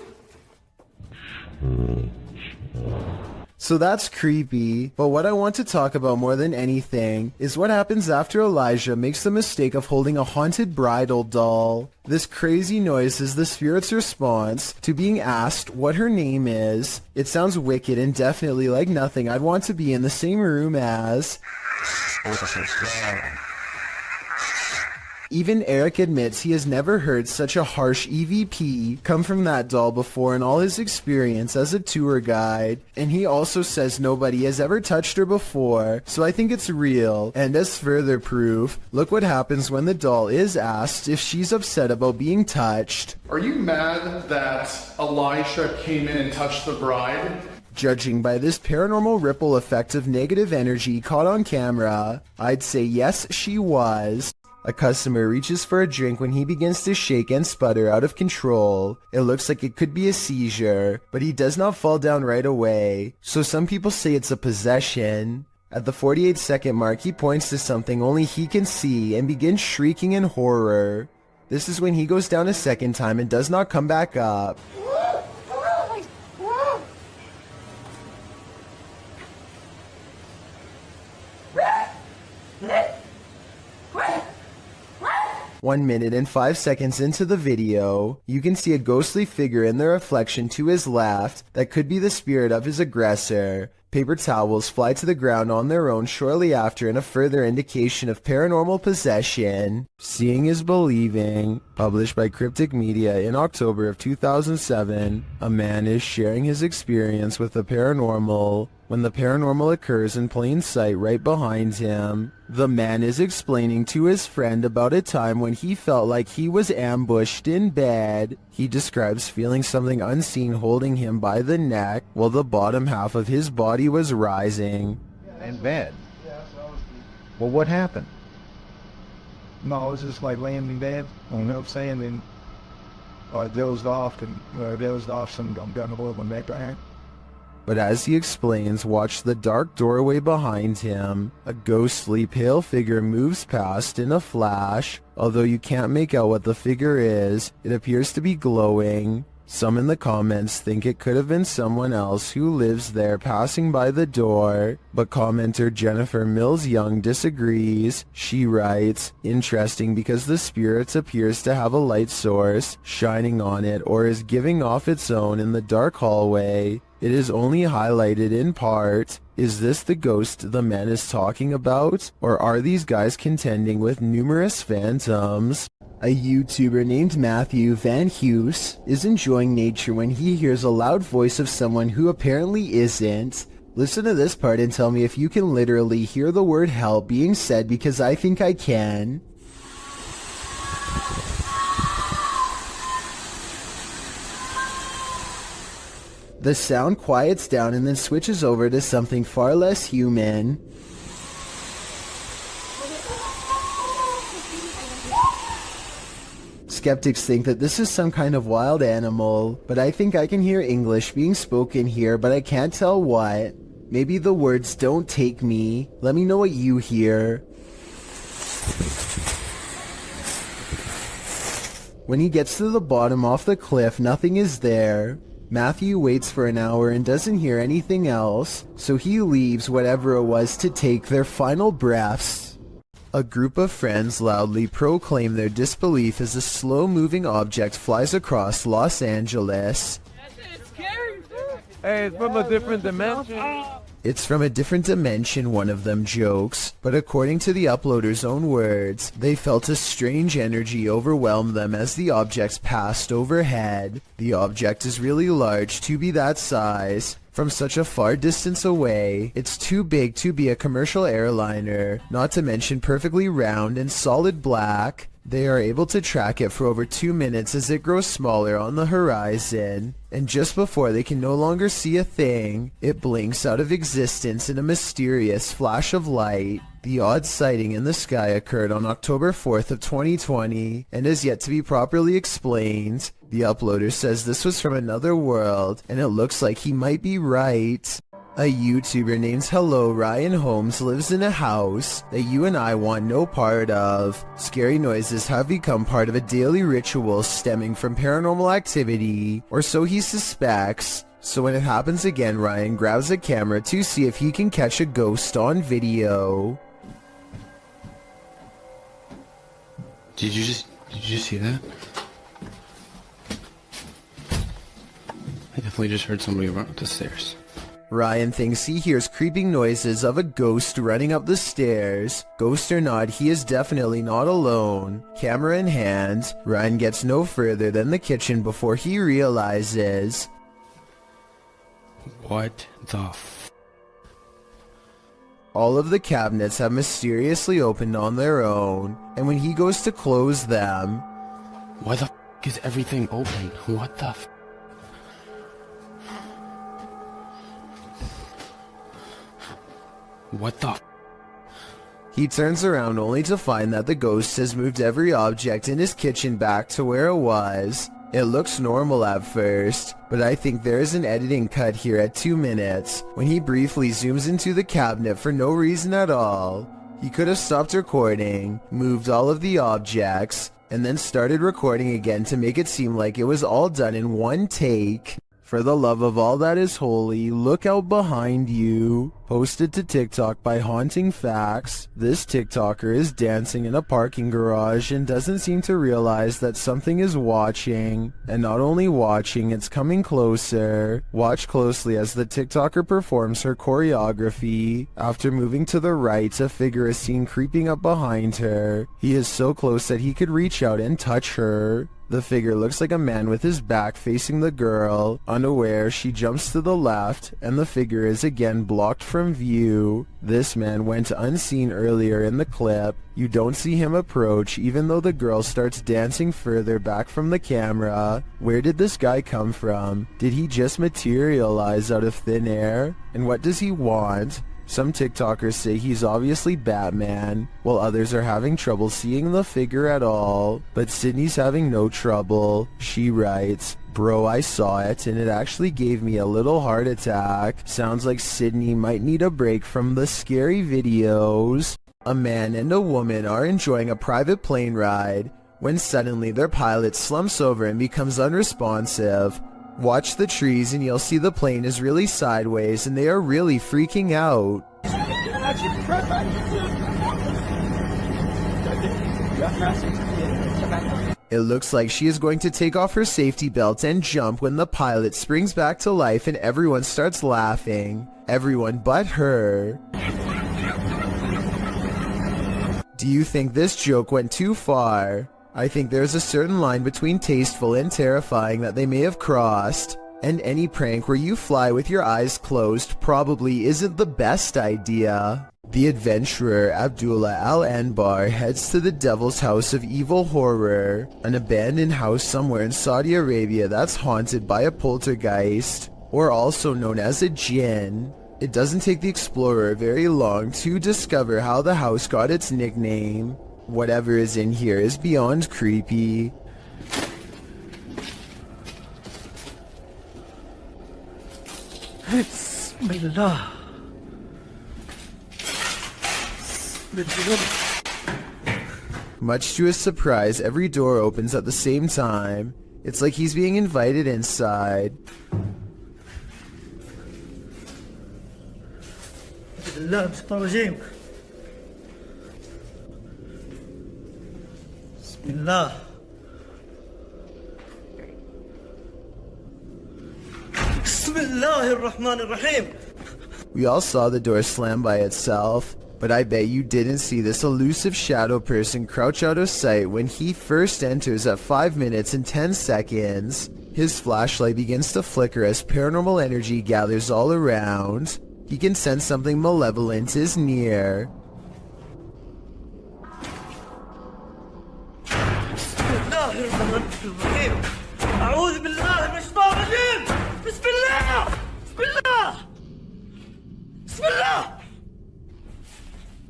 A: So that's creepy, but what I want to talk about more than anything is what happens after Elijah makes the mistake of holding a haunted bridal doll. This crazy noise is the spirit's response to being asked what her name is. It sounds wicked and definitely like nothing I'd want to be in the same room as. Even Eric admits he has never heard such a harsh EVP come from that doll before in all his experience as a tour guide, and he also says nobody has ever touched her before, so I think it's real. And as further proof, look what happens when the doll is asked if she's upset about being touched.
H: Are you mad that Elisha came in and touched the bride?
A: Judging by this paranormal ripple effect of negative energy caught on camera, I'd say yes, she was. A customer reaches for a drink when he begins to shake and sputter out of control. It looks like it could be a seizure, but he does not fall down right away, so some people say it's a possession. At the 48-second mark, he points to something only he can see and begins shrieking in horror. This is when he goes down a second time and does not come back up. One minute and 5 seconds into the video, you can see a ghostly figure in the reflection to his left that could be the spirit of his aggressor. Paper towels fly to the ground on their own shortly after in a further indication of paranormal possession. Seeing is believing. Published by Cryptic Media in October of 2007, a man is sharing his experience with the paranormal when the paranormal occurs in plain sight right behind him. The man is explaining to his friend about a time when he felt like he was ambushed in bed. He describes feeling something unseen holding him by the neck while the bottom half of his body was rising.
R: In bed? Well, what happened?
S: No, I was just like laying in bed, you know what I'm saying, and I dozed off, and some gun a little bit back behind.
A: But as he explains, watch the dark doorway behind him. A ghostly pale figure moves past in a flash. Although you can't make out what the figure is, it appears to be glowing. Some in the comments think it could have been someone else who lives there passing by the door, but commenter Jennifer Mills Young disagrees. She writes, "Interesting because the spirit appears to have a light source shining on it or is giving off its own in the dark hallway. It is only highlighted in part. Is this the ghost the man is talking about? Or are these guys contending with numerous phantoms?" A YouTuber named Matthew Van Hughes is enjoying nature when he hears a loud voice of someone who apparently isn't. Listen to this part and tell me if you can literally hear the word help being said, because I think I can. The sound quiets down and then switches over to something far less human. Skeptics think that this is some kind of wild animal, but I think I can hear English being spoken here, but I can't tell what. Maybe the words "don't take me." Let me know what you hear. When he gets to the bottom off the cliff, nothing is there. Matthew waits for an hour and doesn't hear anything else, so he leaves whatever it was to take their final breaths. A group of friends loudly proclaim their disbelief as a slow-moving object flies across Los Angeles.
W: Hey, it's from a different dimension.
A: It's from a different dimension, one of them jokes, but according to the uploader's own words, they felt a strange energy overwhelm them as the objects passed overhead. The object is really large to be that size. From such a far distance away, it's too big to be a commercial airliner, not to mention perfectly round and solid black. They are able to track it for over 2 minutes as it grows smaller on the horizon, and just before they can no longer see a thing, it blinks out of existence in a mysterious flash of light. The odd sighting in the sky occurred on October 4th of 2020 and is yet to be properly explained. The uploader says this was from another world, and it looks like he might be right. A YouTuber named Hello Ryan Holmes lives in a house that you and I want no part of. Scary noises have become part of a daily ritual stemming from paranormal activity, or so he suspects. So when it happens again, Ryan grabs a camera to see if he can catch a ghost on video.
D: Did you just see that? I definitely just heard somebody run up the stairs.
A: Ryan thinks he hears creeping noises of a ghost running up the stairs. Ghost or not, he is definitely not alone. Camera in hand, Ryan gets no further than the kitchen before he realizes...
D: What the f...
A: All of the cabinets have mysteriously opened on their own, and when he goes to close them...
D: Why the f is everything open? What the f... What the f...
A: He turns around only to find that the ghost has moved every object in his kitchen back to where it was. It looks normal at first, but I think there is an editing cut here at 2 minutes, when he briefly zooms into the cabinet for no reason at all. He could have stopped recording, moved all of the objects, and then started recording again to make it seem like it was all done in one take. For the love of all that is holy, look out behind you. Posted to TikTok by Haunting Facts, this TikToker is dancing in a parking garage and doesn't seem to realize that something is watching. And not only watching, it's coming closer. Watch closely as the TikToker performs her choreography. After moving to the right, a figure is seen creeping up behind her. He is so close that he could reach out and touch her. The figure looks like a man with his back facing the girl. Unaware, she jumps to the left, and the figure is again blocked from view. This man went unseen earlier in the clip. You don't see him approach, even though the girl starts dancing further back from the camera. Where did this guy come from? Did he just materialize out of thin air? And what does he want? Some TikTokers say he's obviously Batman, while others are having trouble seeing the figure at all. But Sydney's having no trouble. She writes, "Bro, I saw it and it actually gave me a little heart attack. Sounds like Sydney might need a break from the scary videos." A man and a woman are enjoying a private plane ride when suddenly their pilot slumps over and becomes unresponsive. Watch the trees and you'll see the plane is really sideways and they are really freaking out. It looks like she is going to take off her safety belt and jump when the pilot springs back to life and everyone starts laughing. Everyone but her. Do you think this joke went too far? I think there's a certain line between tasteful and terrifying that they may have crossed, and any prank where you fly with your eyes closed probably isn't the best idea. The adventurer Abdullah Al-Anbar heads to the Devil's House of Evil Horror, an abandoned house somewhere in Saudi Arabia that's haunted by a poltergeist, or also known as a jinn. It doesn't take the explorer very long to discover how the house got its nickname. Whatever is in here is beyond creepy.
P: Bismillah.
A: Much to his surprise, every door opens at the same time. It's like he's being invited inside.
P: Bismillah. Bismillahirrahmanirrahim.
A: We all saw the door slam by itself, but I bet you didn't see this elusive shadow person crouch out of sight when he first enters at 5 minutes and 10 seconds. His flashlight begins to flicker as paranormal energy gathers all around. He can sense something malevolent is near.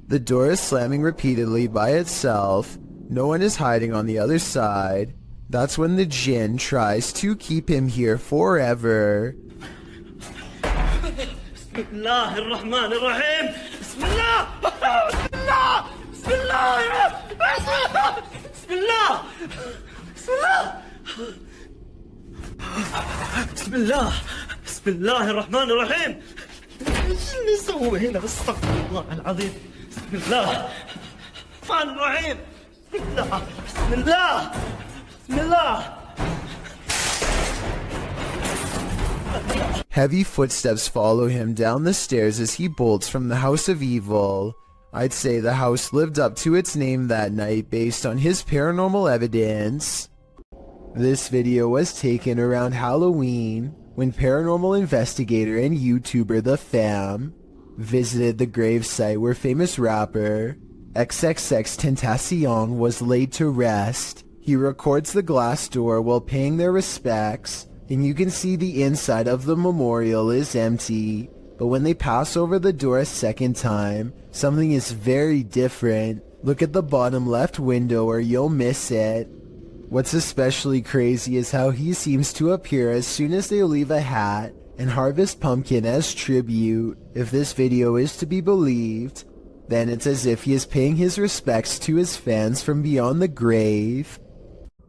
A: The door is slamming repeatedly by itself. No one is hiding on the other side. That's when the jinn tries to keep him here forever.
P: Bismillahirrahmanirrahim. Bismillah. Bismillah. Bismillah. Bismillah. Bismillah. Bismillah. Bismillahirrahmanirrahim. ايش اللي سووا هنا؟ استغفر الله العظيم. بسم الله الرحمن الرحيم. بسم الله. بسم الله. بسم الله.
A: Heavy footsteps follow him down the stairs as he bolts from the House of Evil. I'd say the house lived up to its name that night based on his paranormal evidence. This video was taken around Halloween when paranormal investigator and YouTuber The Fam visited the gravesite where famous rapper XXXTentacion was laid to rest. He records the glass door while paying their respects, and you can see the inside of the memorial is empty. But when they pass over the door a second time, something is very different. Look at the bottom left window or you'll miss it. What's especially crazy is how he seems to appear as soon as they leave a hat and harvest pumpkin as tribute. If this video is to be believed, then it's as if he is paying his respects to his fans from beyond the grave.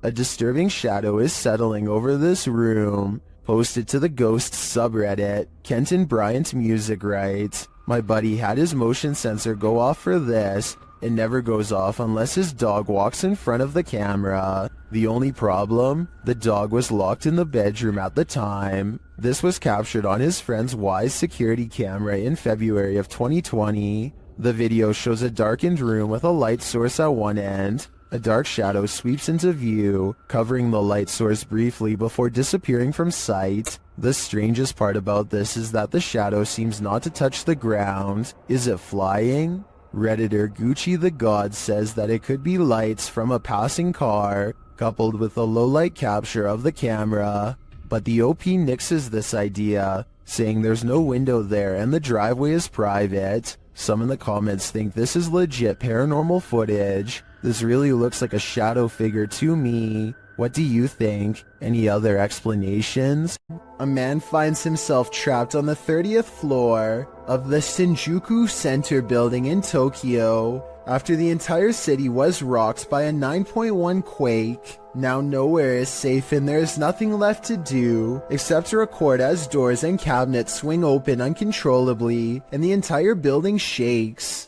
A: A disturbing shadow is settling over this room. Posted to the Ghosts subreddit, Kenton Bryant Music writes, "My buddy had his motion sensor go off for this. It never goes off unless his dog walks in front of the camera. The only problem? The dog was locked in the bedroom at the time." This was captured on his friend's Wise security camera in February of 2020. The video shows a darkened room with a light source at one end. A dark shadow sweeps into view, covering the light source briefly before disappearing from sight. The strangest part about this is that the shadow seems not to touch the ground. Is it flying? Redditor Gucci the God says that it could be lights from a passing car, coupled with a low-light capture of the camera. But the OP nixes this idea, saying there's no window there and the driveway is private. Some in the comments think this is legit paranormal footage. This really looks like a shadow figure to me. What do you think? Any other explanations? A man finds himself trapped on the 30th floor of the Shinjuku Center building in Tokyo after the entire city was rocked by a 9.1 quake. Now nowhere is safe and there is nothing left to do except to record as doors and cabinets swing open uncontrollably and the entire building shakes.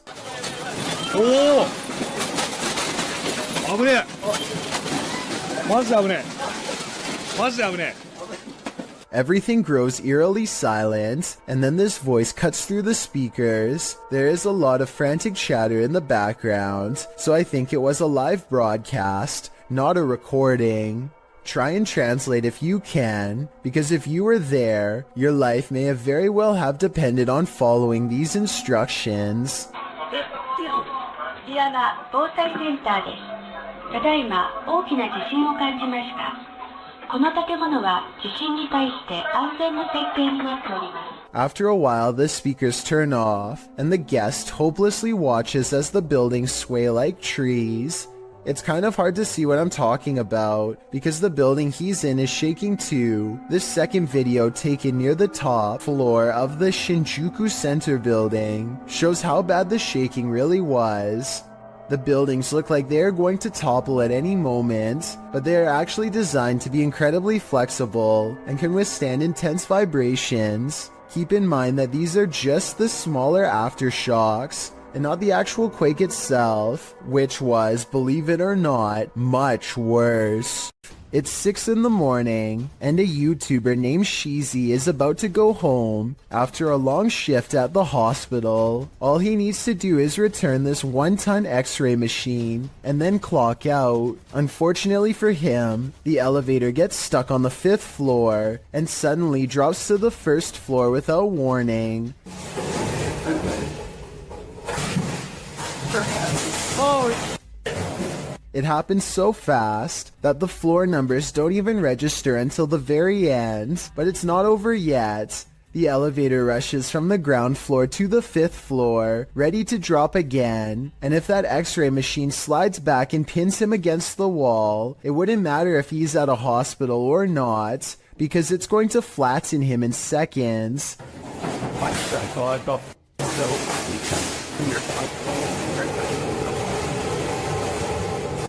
P: Oh! Over there! What's down there? What's down there?
A: Everything grows eerily silent, and then this voice cuts through the speakers. There is a lot of frantic chatter in the background, so I think it was a live broadcast, not a recording. Try and translate if you can, because if you were there, your life may have very well have depended on following these instructions.
C: こちらは防災センターです。ただいま大きな地震を感じました。この建物は地震に対して安全な設計になっております。
A: After a while, the speakers turn off, and the guest hopelessly watches as the buildings sway like trees. It's kind of hard to see what I'm talking about, because the building he's in is shaking too. This second video, taken near the top floor of the Shinjuku Center building, shows how bad the shaking really was. The buildings look like they are going to topple at any moment, but they are actually designed to be incredibly flexible and can withstand intense vibrations. Keep in mind that these are just the smaller aftershocks, and not the actual quake itself, which was, believe it or not, much worse. It's 6 in the morning, and a YouTuber named Sheezy is about to go home after a long shift at the hospital. All he needs to do is return this 1-ton X-ray machine, and then clock out. Unfortunately for him, the elevator gets stuck on the 5th floor, and suddenly drops to the 1st floor without warning. It happens so fast that the floor numbers don't even register until the very end, but it's not over yet. The elevator rushes from the ground floor to the 5th floor, ready to drop again, and if that X-ray machine slides back and pins him against the wall, it wouldn't matter if he's at a hospital or not, because it's going to flatten him in seconds.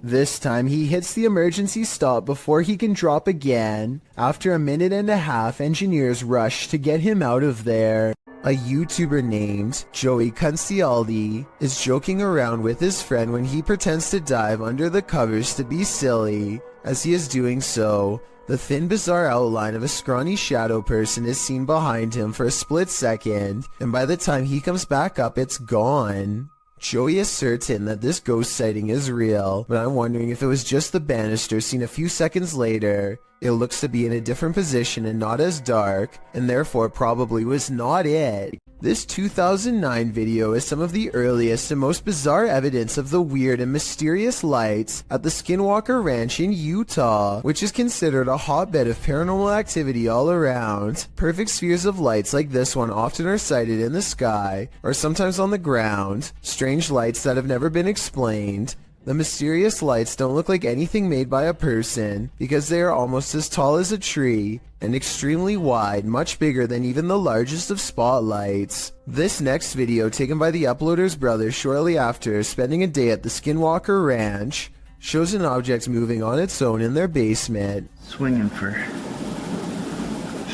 A: This time he hits the emergency stop before he can drop again. After a minute and a half, engineers rush to get him out of there. A YouTuber named Joey Cuncialdi is joking around with his friend when he pretends to dive under the covers to be silly. As he is doing so, the thin, bizarre outline of a scrawny shadow person is seen behind him for a split second, and by the time he comes back up, it's gone. Joey is certain that this ghost sighting is real, but I'm wondering if it was just the banister seen a few seconds later. It looks to be in a different position and not as dark, and therefore probably was not it. This 2009 video is some of the earliest and most bizarre evidence of the weird and mysterious lights at the Skinwalker Ranch in Utah, which is considered a hotbed of paranormal activity all around. Perfect spheres of lights like this one often are sighted in the sky, or sometimes on the ground. Strange lights that have never been explained. The mysterious lights don't look like anything made by a person because they are almost as tall as a tree and extremely wide, much bigger than even the largest of spotlights. This next video, taken by the uploader's brother shortly after spending a day at the Skinwalker Ranch, shows an object moving on its own in their basement.
S: Swinging for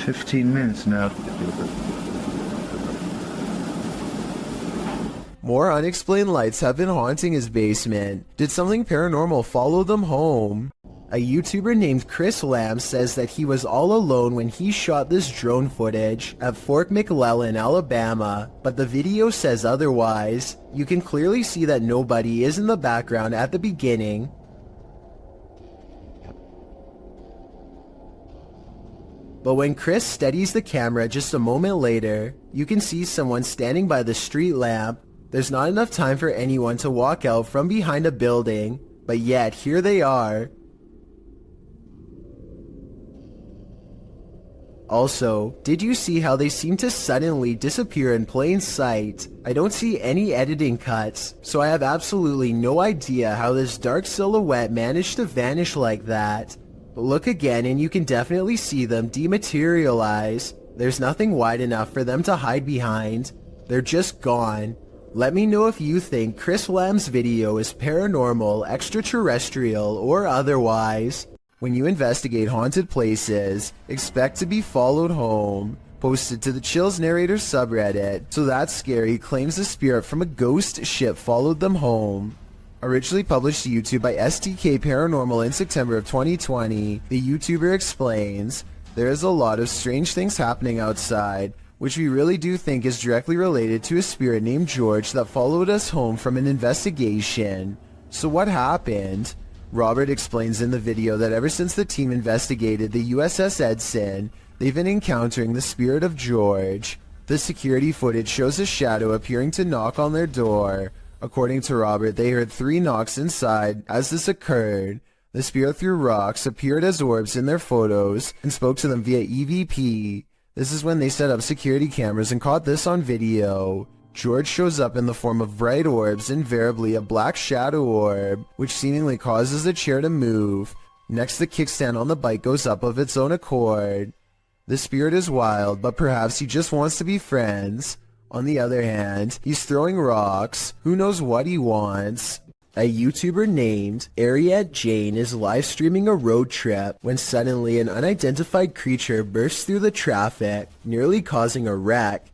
S: 15 minutes now.
A: More unexplained lights have been haunting his basement. Did something paranormal follow them home? A YouTuber named Chris Lamb says that he was all alone when he shot this drone footage at Fort McClellan, Alabama, but the video says otherwise. You can clearly see that nobody is in the background at the beginning. But when Chris steadies the camera just a moment later, you can see someone standing by the street lamp. There's not enough time for anyone to walk out from behind a building, but yet here they are. Also, did you see how they seem to suddenly disappear in plain sight? I don't see any editing cuts, so I have absolutely no idea how this dark silhouette managed to vanish like that. But look again and you can definitely see them dematerialize. There's nothing wide enough for them to hide behind. They're just gone. Let me know if you think Chris Lamb's video is paranormal, extraterrestrial, or otherwise. When you investigate haunted places, expect to be followed home. Posted to the Chills Narrator subreddit, So That's Scary claims a spirit from a ghost ship followed them home. Originally published to YouTube by STK Paranormal in September of 2020, the YouTuber explains, there is a lot of strange things happening outside, which we really do think is directly related to a spirit named George that followed us home from an investigation. So what happened? Robert explains in the video that ever since the team investigated the USS Edson, they've been encountering the spirit of George. The security footage shows a shadow appearing to knock on their door. According to Robert, they heard 3 knocks inside as this occurred. The spirit threw rocks, appeared as orbs in their photos, and spoke to them via EVP. This is when they set up security cameras and caught this on video. George shows up in the form of bright orbs, invariably a black shadow orb, which seemingly causes the chair to move. Next, the kickstand on the bike goes up of its own accord. The spirit is wild, but perhaps he just wants to be friends. On the other hand, he's throwing rocks. Who knows what he wants? A YouTuber named Ariette Jane is live streaming a road trip when suddenly an unidentified creature bursts through the traffic, nearly causing a wreck.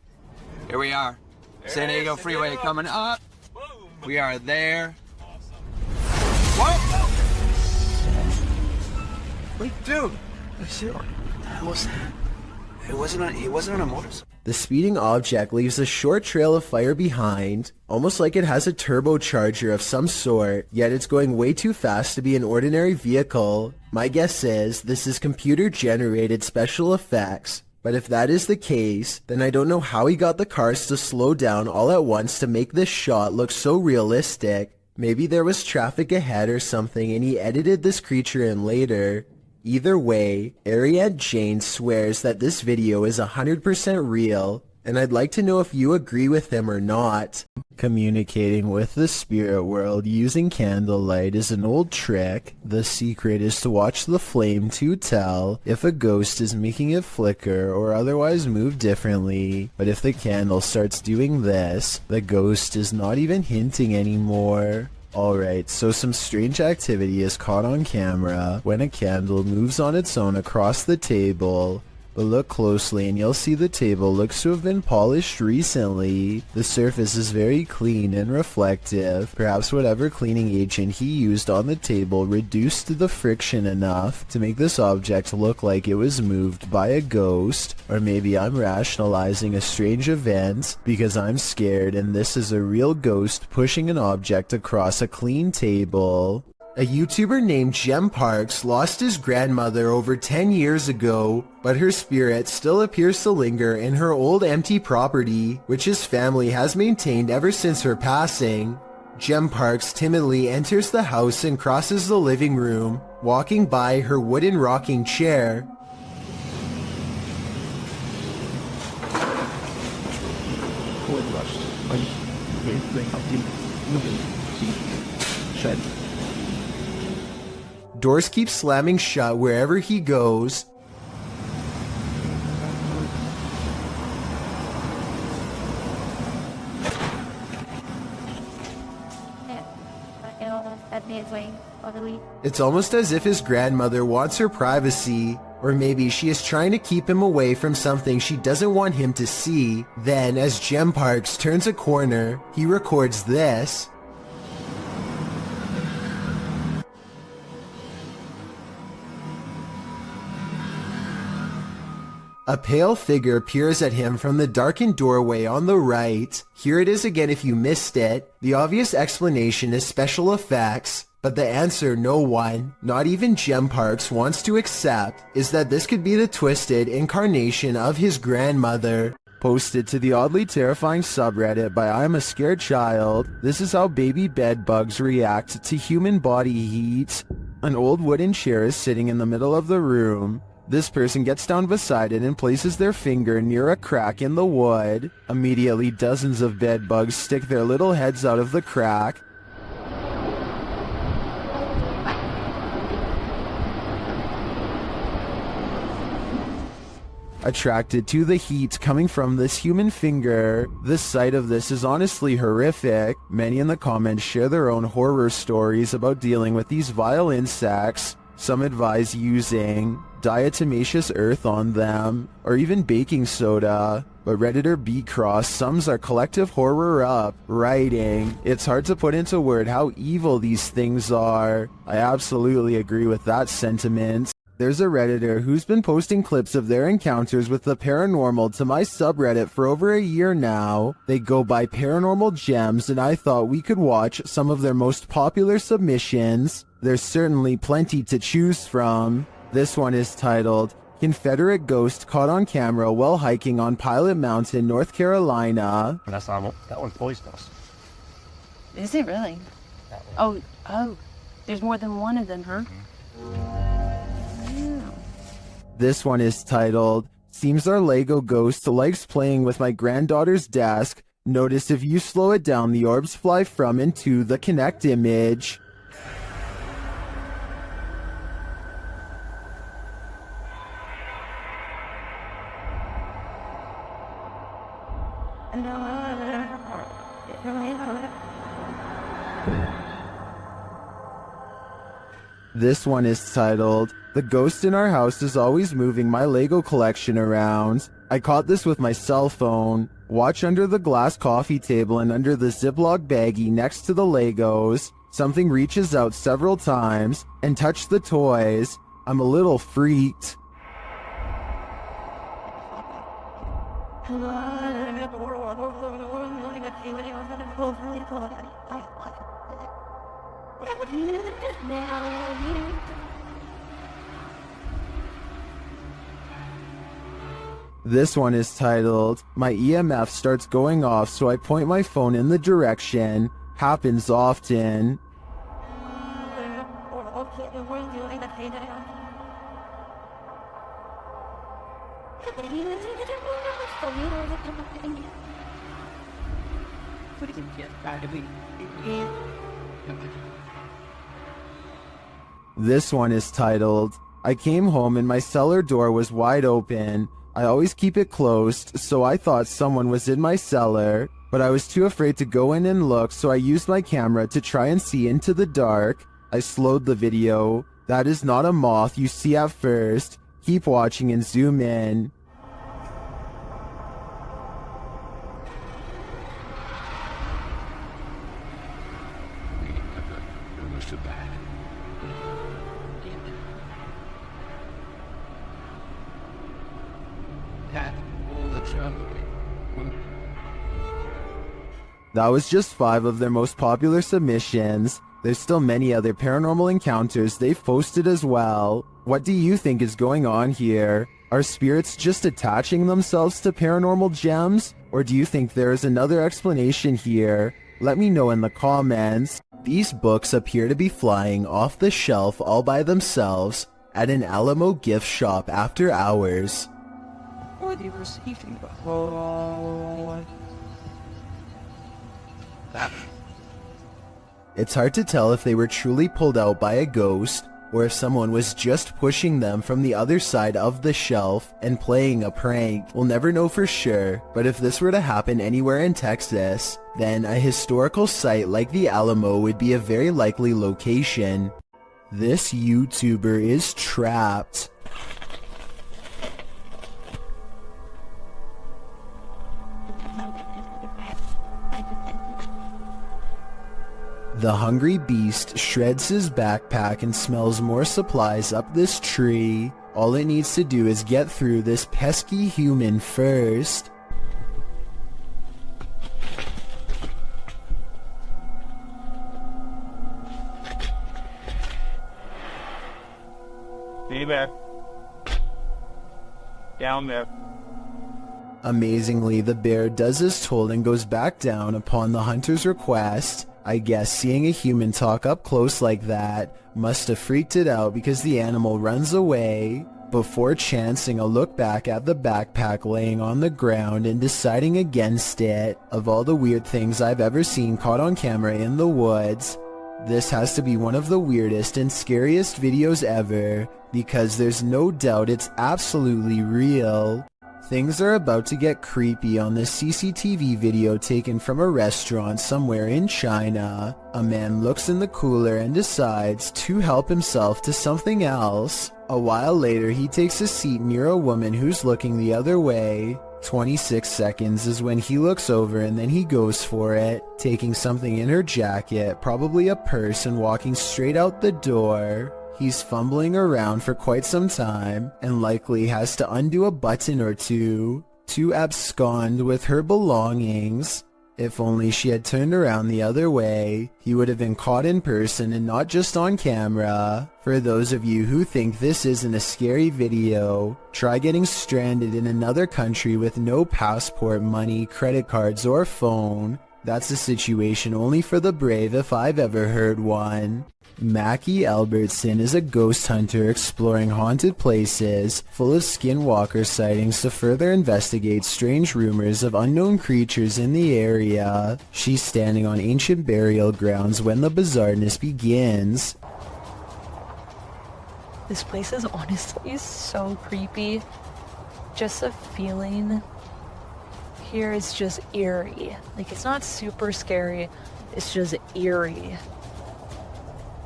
M: Here we are. San Diego Freeway coming up. We are there. Whoa! Wait, dude. He wasn't on a motorcycle.
A: The speeding object leaves a short trail of fire behind, almost like it has a turbocharger of some sort, yet it's going way too fast to be an ordinary vehicle. My guess is this is computer-generated special effects, but if that is the case, then I don't know how he got the cars to slow down all at once to make this shot look so realistic. Maybe there was traffic ahead or something and he edited this creature in later. Either way, Ariette Jane swears that this video is 100% real, and I'd like to know if you agree with him or not. Communicating with the spirit world using candlelight is an old trick. The secret is to watch the flame to tell if a ghost is making it flicker or otherwise move differently. But if the candle starts doing this, the ghost is not even hinting anymore. Alright, so some strange activity is caught on camera when a candle moves on its own across the table. But look closely and you'll see the table looks to have been polished recently. The surface is very clean and reflective. Perhaps whatever cleaning agent he used on the table reduced the friction enough to make this object look like it was moved by a ghost. Or maybe I'm rationalizing a strange event because I'm scared and this is a real ghost pushing an object across a clean table. A YouTuber named Jem Parks lost his grandmother over 10 years ago, but her spirit still appears to linger in her old empty property, which his family has maintained ever since her passing. Jem Parks timidly enters the house and crosses the living room, walking by her wooden rocking chair. Doors keep slamming shut wherever he goes.
I: That means
A: It's almost as if his grandmother wants her privacy, or maybe she is trying to keep him away from something she doesn't want him to see. Then, as Gem Parks turns a corner, he records this. A pale figure peers at him from the darkened doorway on the right. Here it is again if you missed it. The obvious explanation is special effects, but the answer no one, not even Gem Parks, wants to accept is that this could be the twisted incarnation of his grandmother. Posted to the oddly terrifying subreddit by I'm a Scared Child, this is how baby bed bugs react to human body heat. An old wooden chair is sitting in the middle of the room. This person gets down beside it and places their finger near a crack in the wood. Immediately, dozens of bed bugs stick their little heads out of the crack. Attracted to the heat coming from this human finger. The sight of this is honestly horrific. Many in the comments share their own horror stories about dealing with these vile insects. Some advise using diatomaceous earth on them, or even baking soda. But Redditor B Cross sums our collective horror up, writing, "It's hard to put into word how evil these things are." I absolutely agree with that sentiment. There's a Redditor who's been posting clips of their encounters with the paranormal to my subreddit for over a year now. They go by Paranormal Gems, and I thought we could watch some of their most popular submissions. There's certainly plenty to choose from. This one is titled, Confederate Ghost Caught on Camera While Hiking on Pilot Mountain, North Carolina.
F: That's not that one's poisonous.
I: Is it really? Oh, there's more than one of them, huh?
A: This one is titled, Seems our Lego ghost likes playing with my granddaughter's desk. Notice if you slow it down, the orbs fly from and to the Connect image. This one is titled, The Ghost in Our House is Always Moving My Lego Collection Around. I caught this with my cell phone. Watch under the glass coffee table and under the Ziploc baggie next to the Legos. Something reaches out several times and touched the toys. I'm a little freaked. This one is titled, My EMF starts going off, so I point my phone in the direction. Happens often. This one is titled, I came home and my cellar door was wide open. I always keep it closed, so I thought someone was in my cellar, but I was too afraid to go in and look, so I used my camera to try and see into the dark. I slowed the video. That is not a moth you see at first. Keep watching and zoom in. That was just 5 of their most popular submissions. There's still many other paranormal encounters they've posted as well. What do you think is going on here? Are spirits just attaching themselves to paranormal gems? Or do you think there is another explanation here? Let me know in the comments. These books appear to be flying off the shelf all by themselves at an Alamo gift shop after hours.
B: Or they were receiving
A: It's hard to tell if they were truly pulled out by a ghost, or if someone was just pushing them from the other side of the shelf and playing a prank. We'll never know for sure, but if this were to happen anywhere in Texas, then a historical site like the Alamo would be a very likely location. This YouTuber is trapped. The hungry beast shreds his backpack and smells more supplies up this tree. All it needs to do is get through this pesky human first.
V: See there. Down there.
A: Amazingly, the bear does as told and goes back down upon the hunter's request. I guess seeing a human talk up close like that must have freaked it out because the animal runs away before chancing a look back at the backpack laying on the ground and deciding against it. Of all the weird things I've ever seen caught on camera in the woods, this has to be one of the weirdest and scariest videos ever because there's no doubt it's absolutely real. Things are about to get creepy on this CCTV video taken from a restaurant somewhere in China. A man looks in the cooler and decides to help himself to something else. A while later, he takes a seat near a woman who's looking the other way. 26 seconds is when he looks over and then he goes for it, taking something in her jacket, probably a purse, and walking straight out the door. He's fumbling around for quite some time and likely has to undo a button or two to abscond with her belongings. If only she had turned around the other way, he would have been caught in person and not just on camera. For those of you who think this isn't a scary video, try getting stranded in another country with no passport, money, credit cards, or phone. That's a situation only for the brave if I've ever heard one. Mackie Albertson is a ghost hunter exploring haunted places full of skinwalker sightings to further investigate strange rumors of unknown creatures in the area. She's standing on ancient burial grounds when the bizarreness begins.
T: This place is honestly so creepy. Just the feeling here is just eerie. Like, it's not super scary, it's just eerie.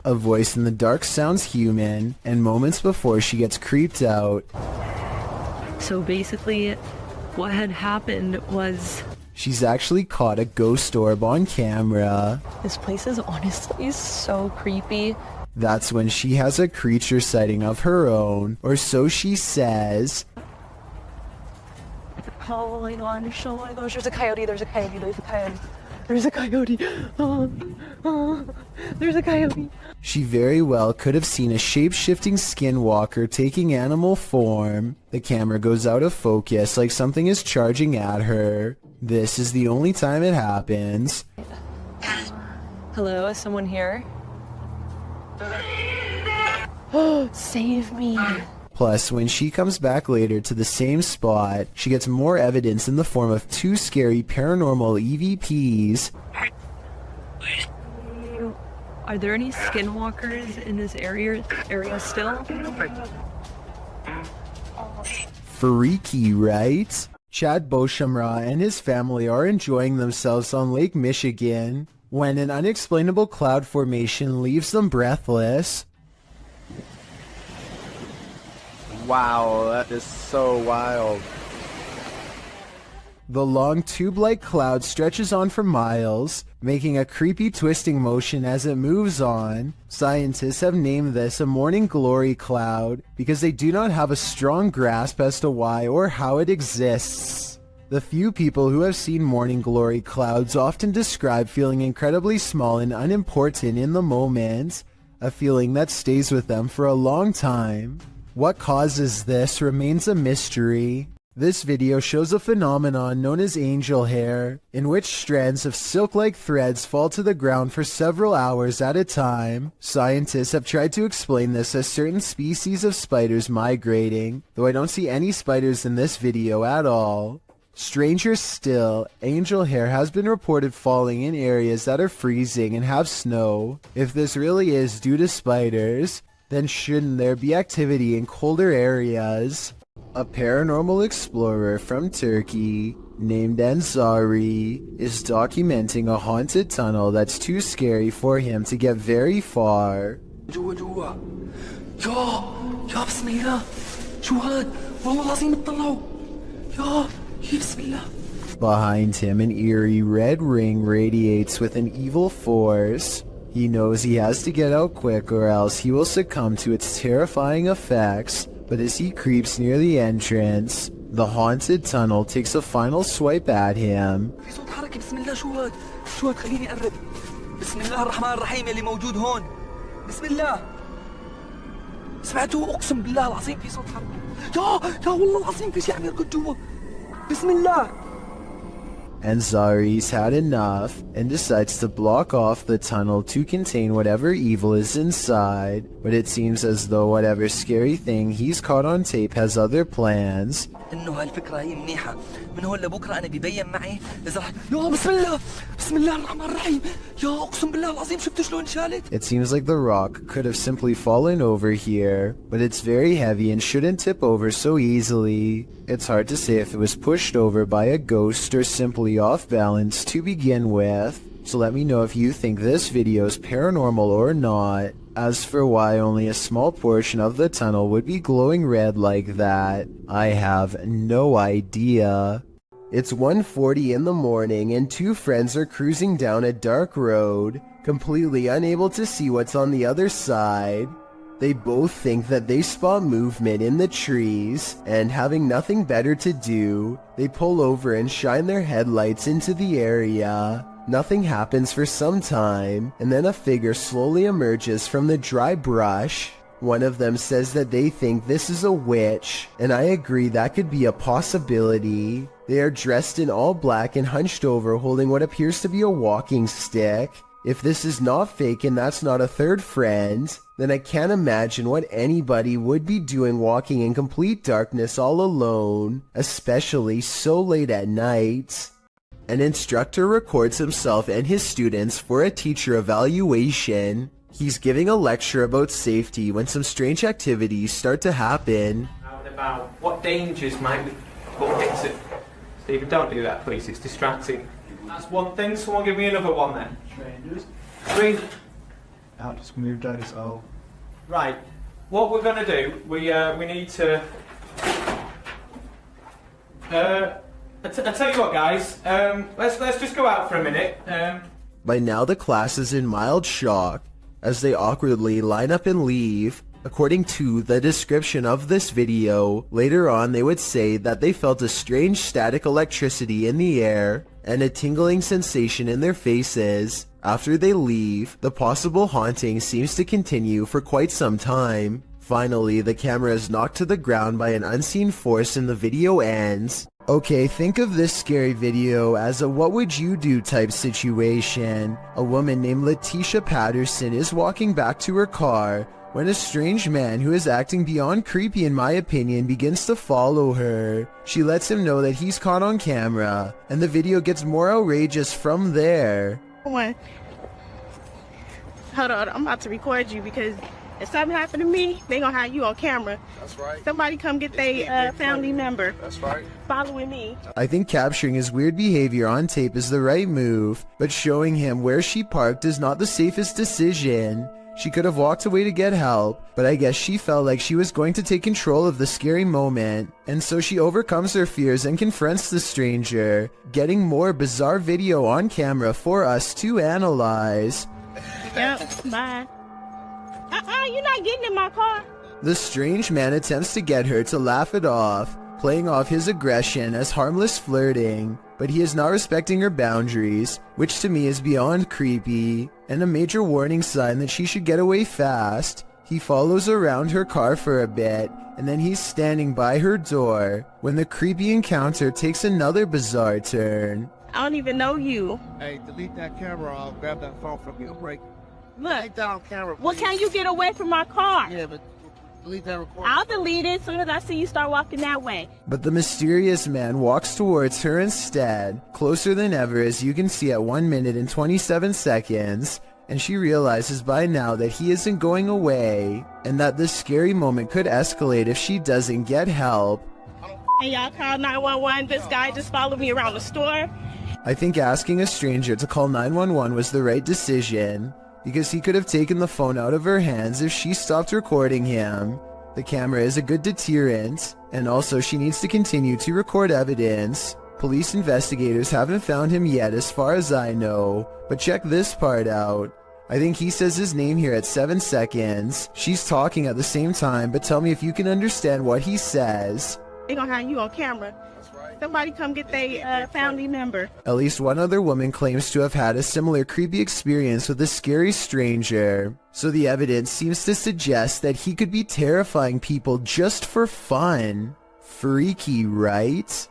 A: A voice in the dark sounds human, and moments before she gets creeped out.
T: So basically, what had happened was...
A: She's actually caught a ghost orb on camera.
T: This place is honestly so creepy.
A: That's when she has a creature sighting of her own, or so she says.
T: Oh my gosh, there's a coyote, there's a coyote, there's a coyote. There's a coyote. There's a coyote.
A: She very well could have seen a shape-shifting skinwalker taking animal form. The camera goes out of focus like something is charging at her. This is the only time it happens.
T: Hello, is someone here? Oh, save me.
A: Plus, when she comes back later to the same spot, she gets more evidence in the form of two scary paranormal EVPs.
T: Are there any skinwalkers in this area still?
A: Freaky, right? Chad Beauchamra and his family are enjoying themselves on Lake Michigan when an unexplainable cloud formation leaves them breathless.
U: Wow, that is so wild.
A: The long tube-like cloud stretches on for miles, making a creepy twisting motion as it moves on. Scientists have named this a morning glory cloud because they do not have a strong grasp as to why or how it exists. The few people who have seen morning glory clouds often describe feeling incredibly small and unimportant in the moment, a feeling that stays with them for a long time. What causes this remains a mystery. This video shows a phenomenon known as angel hair, in which strands of silk-like threads fall to the ground for several hours at a time. Scientists have tried to explain this as certain species of spiders migrating, though I don't see any spiders in this video at all. Stranger still, angel hair has been reported falling in areas that are freezing and have snow. If this really is due to spiders, then shouldn't there be activity in colder areas? A paranormal explorer from Turkey named Ansari is documenting a haunted tunnel that's too scary for him to get very far.
G: جوا جوا يا بسم الله شو هاد والله العظيم اطلعوا يا بسم الله.
A: Behind him, an eerie red ring radiates with an evil force. He knows he has to get out quick or else he will succumb to its terrifying effects, but as he creeps near the entrance, the haunted tunnel takes a final swipe at him.
G: في صوت حركة بسم الله شو هاد خليني أقرب. بسم الله الرحمن الرحيم اللي موجود هون. بسم الله. سمعتوا أقسم بالله العظيم في صوت حركة. يا والله العظيم في شيء عم يركض جوا. بسم الله.
A: And Zari's had enough and decides to block off the tunnel to contain whatever evil is inside, but it seems as though whatever scary thing he's caught on tape has other plans.
G: إنه هالفكرة هي منيحة. من هون لبكرة أنا بيبين معي إذا رح يا بسم الله الرحمن الرحيم. يا أقسم بالله العظيم شفت شلون شالت.
A: It seems like the rock could have simply fallen over here, but it's very heavy and shouldn't tip over so easily. It's hard to say if it was pushed over by a ghost or simply off balance to begin with, so let me know if you think this video is paranormal or not. As for why only a small portion of the tunnel would be glowing red like that, I have no idea. It's 1:40 in the morning and two friends are cruising down a dark road, completely unable to see what's on the other side. They both think that they spot movement in the trees, and having nothing better to do, they pull over and shine their headlights into the area. Nothing happens for some time, and then a figure slowly emerges from the dry brush. One of them says that they think this is a witch, and I agree that could be a possibility. They are dressed in all black and hunched over holding what appears to be a walking stick. If this is not fake and that's not a third friend, then I can't imagine what anybody would be doing walking in complete darkness all alone, especially so late at night. An instructor records himself and his students for a teacher evaluation. He's giving a lecture about safety when some strange activities start to happen.
P: About what dangers might we put into. Stephen, don't do that, please. It's distracting. That's one thing. Someone give me another one then. Strangers.
S: Out, just moved out his hole.
P: Right. What we're gonna do? We need to. I tell you what, guys. Let's just go out for a minute.
A: By now, the class is in mild shock as they awkwardly line up and leave. According to the description of this video, later on they would say that they felt a strange static electricity in the air and a tingling sensation in their faces. After they leave, the possible haunting seems to continue for quite some time. Finally, the camera is knocked to the ground by an unseen force and the video ends. Okay, think of this scary video as a what would you do type situation. A woman named Letitia Patterson is walking back to her car when a strange man who is acting beyond creepy in my opinion begins to follow her. She lets him know that he's caught on camera, and the video gets more outrageous from there.
N: Hold on, I'm about to record you because if something happened to me, they gonna have you on camera.
J: That's right.
N: Somebody come get their family member.
J: That's right.
N: Following me.
A: I think capturing his weird behavior on tape is the right move, but showing him where she parked is not the safest decision. She could have walked away to get help, but I guess she felt like she was going to take control of the scary moment, and so she overcomes her fears and confronts the stranger, getting more bizarre video on camera for us to analyze.
N: Yep, bye. You're not getting in my car.
A: The strange man attempts to get her to laugh it off, playing off his aggression as harmless flirting, but he is not respecting her boundaries, which to me is beyond creepy, and a major warning sign that she should get away fast. He follows around her car for a bit, and then he's standing by her door, when the creepy encounter takes another bizarre turn.
N: I don't even know you.
W: Hey, delete that camera. I'll grab that phone from you. Break.
N: Look.
W: Take that on camera, please.
N: Well, can you get away from my car?
W: Yeah, but delete that recording.
N: I'll delete it as soon as I see you start walking that way.
A: But the mysterious man walks towards her instead, closer than ever as you can see at 1 minute and 27 seconds, and she realizes by now that he isn't going away, and that this scary moment could escalate if she doesn't get help.
N: Hey, y'all call 911. This guy just followed me around the store.
A: I think asking a stranger to call 911 was the right decision. because he could have taken the phone out of her hands if she stopped recording him. The camera is a good deterrent, and also she needs to continue to record evidence. Police investigators haven't found him yet as far as I know, but check this part out. I think he says his name here at 7 seconds. She's talking at the same time, but tell me if you can understand what he says.
N: They gonna have you on camera. Somebody come get their family member.
A: At least one other woman claims to have had a similar creepy experience with a scary stranger. So the evidence seems to suggest that he could be terrifying people just for fun. Freaky, right?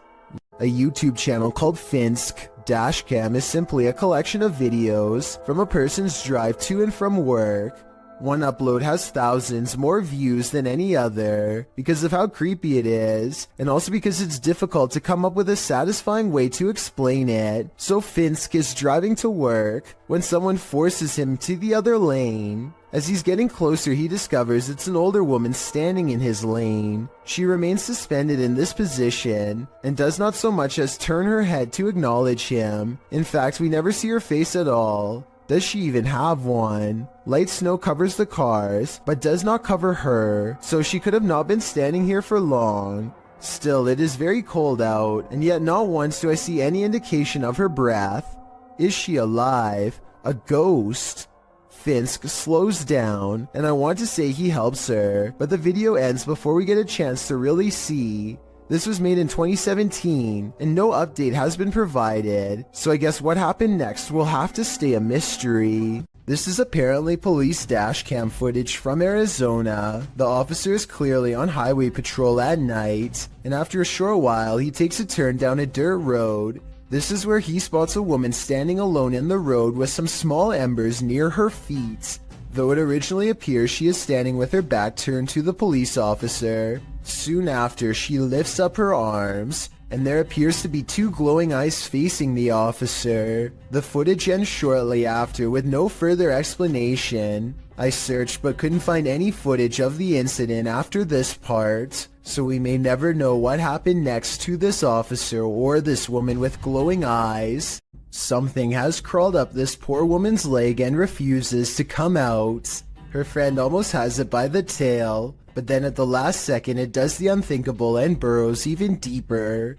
A: A YouTube channel called Finsk Dashcam is simply a collection of videos from a person's drive to and from work. One upload has thousands more views than any other because of how creepy it is, and also because it's difficult to come up with a satisfying way to explain it. So Finsk is driving to work when someone forces him to the other lane. As he's getting closer, he discovers it's an older woman standing in his lane. She remains suspended in this position and does not so much as turn her head to acknowledge him. In fact, we never see her face at all. Does she even have one? Light snow covers the cars, but does not cover her, so she could have not been standing here for long. Still, it is very cold out, and yet not once do I see any indication of her breath. Is she alive? A ghost? Finsk slows down, and I want to say he helps her, but the video ends before we get a chance to really see. This was made in 2017, and no update has been provided, so I guess what happened next will have to stay a mystery. This is apparently police dash cam footage from Arizona. The officer is clearly on highway patrol at night, and after a short while, he takes a turn down a dirt road. This is where he spots a woman standing alone in the road with some small embers near her feet. Though it originally appears she is standing with her back turned to the police officer. Soon after, she lifts up her arms, and there appears to be two glowing eyes facing the officer. The footage ends shortly after with no further explanation. I searched but couldn't find any footage of the incident after this part, so we may never know what happened next to this officer or this woman with glowing eyes. Something has crawled up this poor woman's leg and refuses to come out. Her friend almost has it by the tail, but then at the last second it does the unthinkable and burrows even deeper.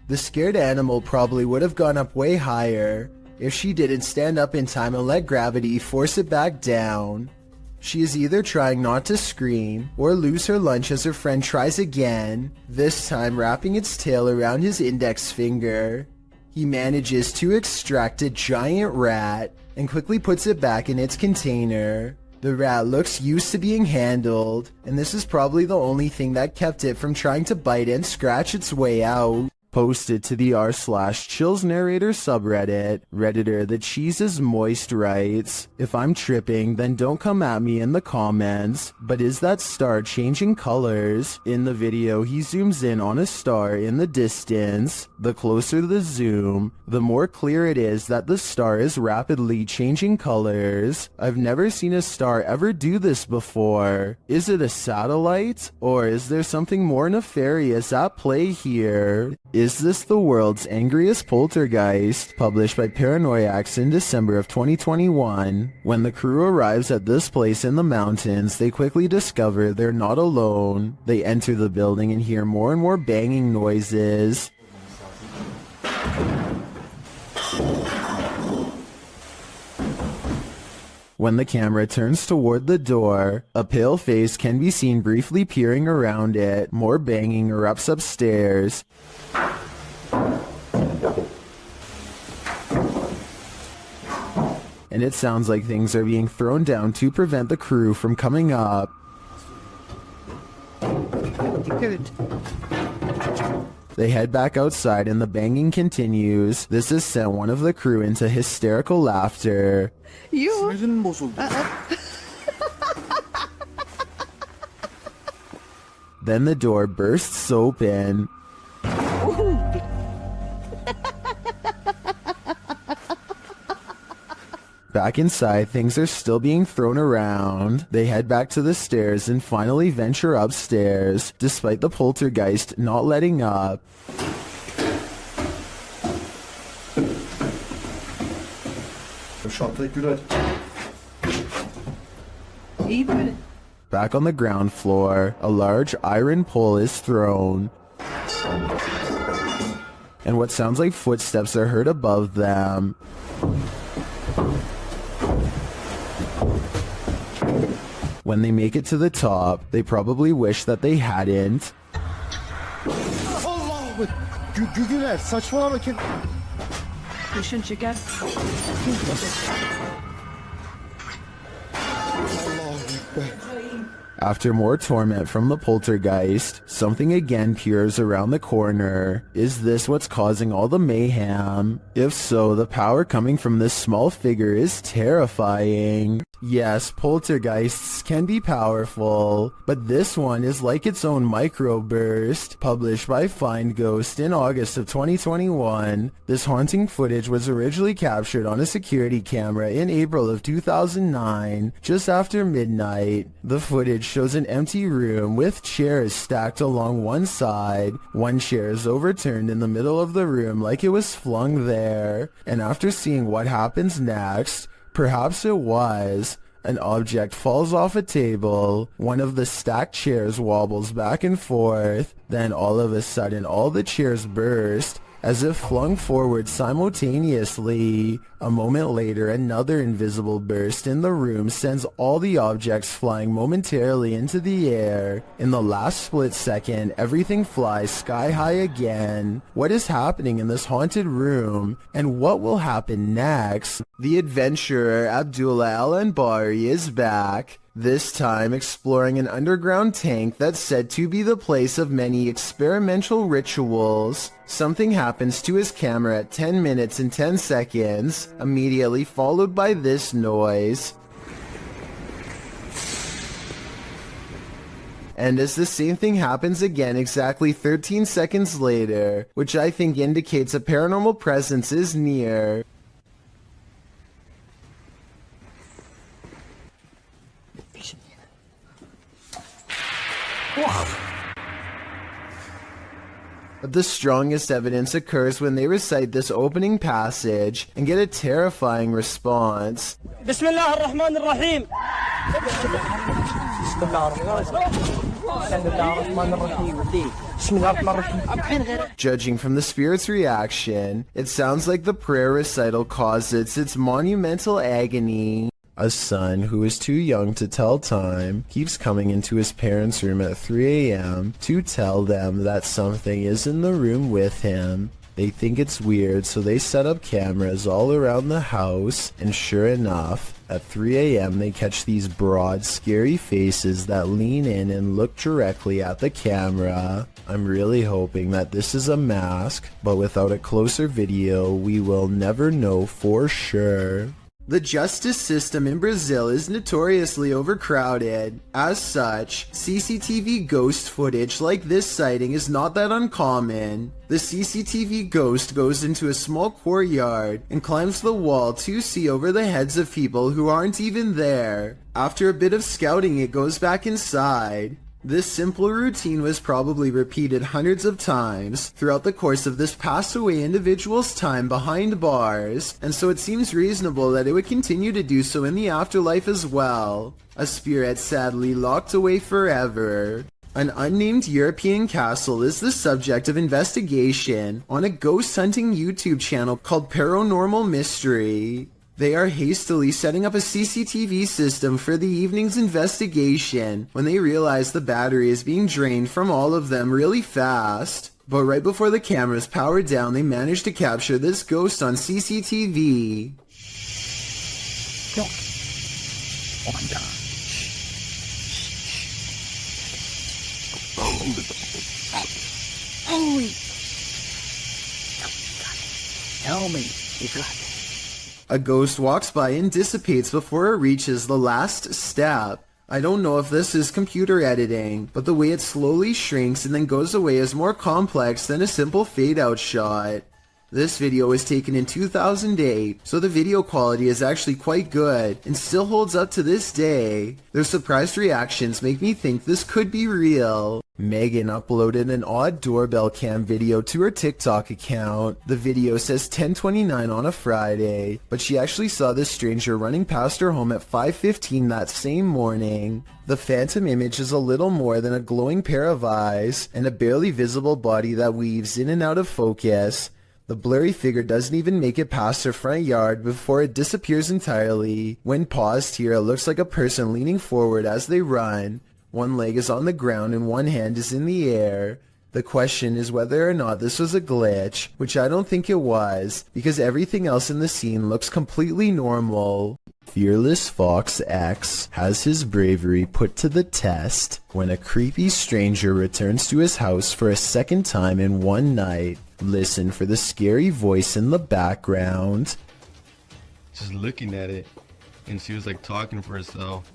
A: The scared animal probably would have gone up way higher if she didn't stand up in time and let gravity force it back down. She is either trying not to scream or lose her lunch as her friend tries again, this time wrapping its tail around his index finger. He manages to extract a giant rat and quickly puts it back in its container. The rat looks used to being handled, and this is probably the only thing that kept it from trying to bite and scratch its way out. Posted to the r/chills narrator subreddit, Redditor The Cheese is Moist writes, "If I'm tripping, then don't come at me in the comments, but is that star changing colors?" In the video, he zooms in on a star in the distance. The closer the zoom, the more clear it is that the star is rapidly changing colors. I've never seen a star ever do this before. Is it a satellite? Or is there something more nefarious at play here? Is this the world's angriest poltergeist? Published by Paranoiacs in December of 2021. When the crew arrives at this place in the mountains, they quickly discover they're not alone. They enter the building and hear more and more banging noises. When the camera turns toward the door, a pale face can be seen briefly peering around it. More banging erupts upstairs. And it sounds like things are being thrown down to prevent the crew from coming up.
V: Good.
A: They head back outside and the banging continues. This has sent one of the crew into hysterical laughter. Then the door bursts open. Back inside, things are still being thrown around. They head back to the stairs and finally venture upstairs, despite the poltergeist not letting up.
B: beeping.
A: Back on the ground floor, a large iron pole is thrown, and what sounds like footsteps are heard above them. When they make it to the top, they probably wish that they hadn't.
S: You do that. Such one.
B: Shouldn't you get?
A: After more torment from the poltergeist, something again peers around the corner. Is this what's causing all the mayhem? If so, the power coming from this small figure is terrifying. Yes, poltergeists can be powerful, but this one is like its own microburst. Published by Find Ghost in August of 2021, this haunting footage was originally captured on a security camera in April of 2009, just after midnight. The footage shows an empty room with chairs stacked along one side. One chair is overturned in the middle of the room like it was flung there, and after seeing what happens next, perhaps it was, an object falls off a table, one of the stacked chairs wobbles back and forth, then all of a sudden all the chairs burst, as if flung forward simultaneously. A moment later, another invisible burst in the room sends all the objects flying momentarily into the air. In the last split second, everything flies sky high again. What is happening in this haunted room, and what will happen next? The adventurer Abdullah Al-Anbari is back, this time exploring an underground tank that's said to be the place of many experimental rituals. Something happens to his camera at 10 minutes and 10 seconds, immediately followed by this noise. And as the same thing happens again exactly 13 seconds later, which I think indicates a paranormal presence is near.
J: Wow.
A: The strongest evidence occurs when they recite this opening passage and get a terrifying response.
E: Bismillah ar-Rahman ar-Rahim.
A: Judging from the spirit's reaction, it sounds like the prayer recital causes its monumental agony. A son who is too young to tell time keeps coming into his parents' room at 3 a.m. to tell them that something is in the room with him. They think it's weird, so they set up cameras all around the house, and sure enough, at 3 a.m. they catch these broad, scary faces that lean in and look directly at the camera. I'm really hoping that this is a mask, but without a closer video, we will never know for sure. The justice system in Brazil is notoriously overcrowded. As such, CCTV ghost footage like this sighting is not that uncommon. The CCTV ghost goes into a small courtyard and climbs the wall to see over the heads of people who aren't even there. After a bit of scouting, it goes back inside. This simple routine was probably repeated hundreds of times throughout the course of this passed-away individual's time behind bars, and so it seems reasonable that it would continue to do so in the afterlife as well. A spirit sadly locked away forever. An unnamed European castle is the subject of investigation on a ghost hunting YouTube channel called Paranormal Mystery. They are hastily setting up a CCTV system for the evening's investigation when they realize the battery is being drained from all of them really fast. But right before the cameras power down, they manage to capture this ghost on CCTV.
E: Holy! Tell me, you got it.
A: A ghost walks by and dissipates before it reaches the last step. I don't know if this is computer editing, but the way it slowly shrinks and then goes away is more complex than a simple fade-out shot. This video was taken in 2008, so the video quality is actually quite good and still holds up to this day. Their surprised reactions make me think this could be real. Megan uploaded an odd doorbell cam video to her TikTok account. The video says 10:29 on a Friday, but she actually saw this stranger running past her home at 5:15 that same morning. The phantom image is a little more than a glowing pair of eyes and a barely visible body that weaves in and out of focus. The blurry figure doesn't even make it past her front yard before it disappears entirely. When paused here, it looks like a person leaning forward as they run. One leg is on the ground and one hand is in the air. The question is whether or not this was a glitch, which I don't think it was, because everything else in the scene looks completely normal. Fearless Fox X has his bravery put to the test when a creepy stranger returns to his house for a second time in one night. Listen for the scary voice in the background.
D: Just looking at it, and she was like talking for herself.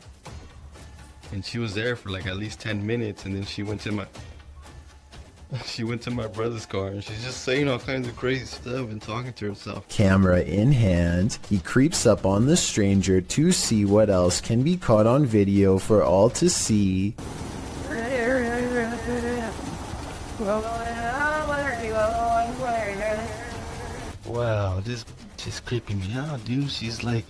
D: And she was there for like at least 10 minutes, and then she went to my brother's car, and she's just saying all kinds of crazy stuff and talking to herself.
A: Camera in hand, he creeps up on the stranger to see what else can be caught on video for all to see.
D: Wow, this is creeping me out, dude. She's like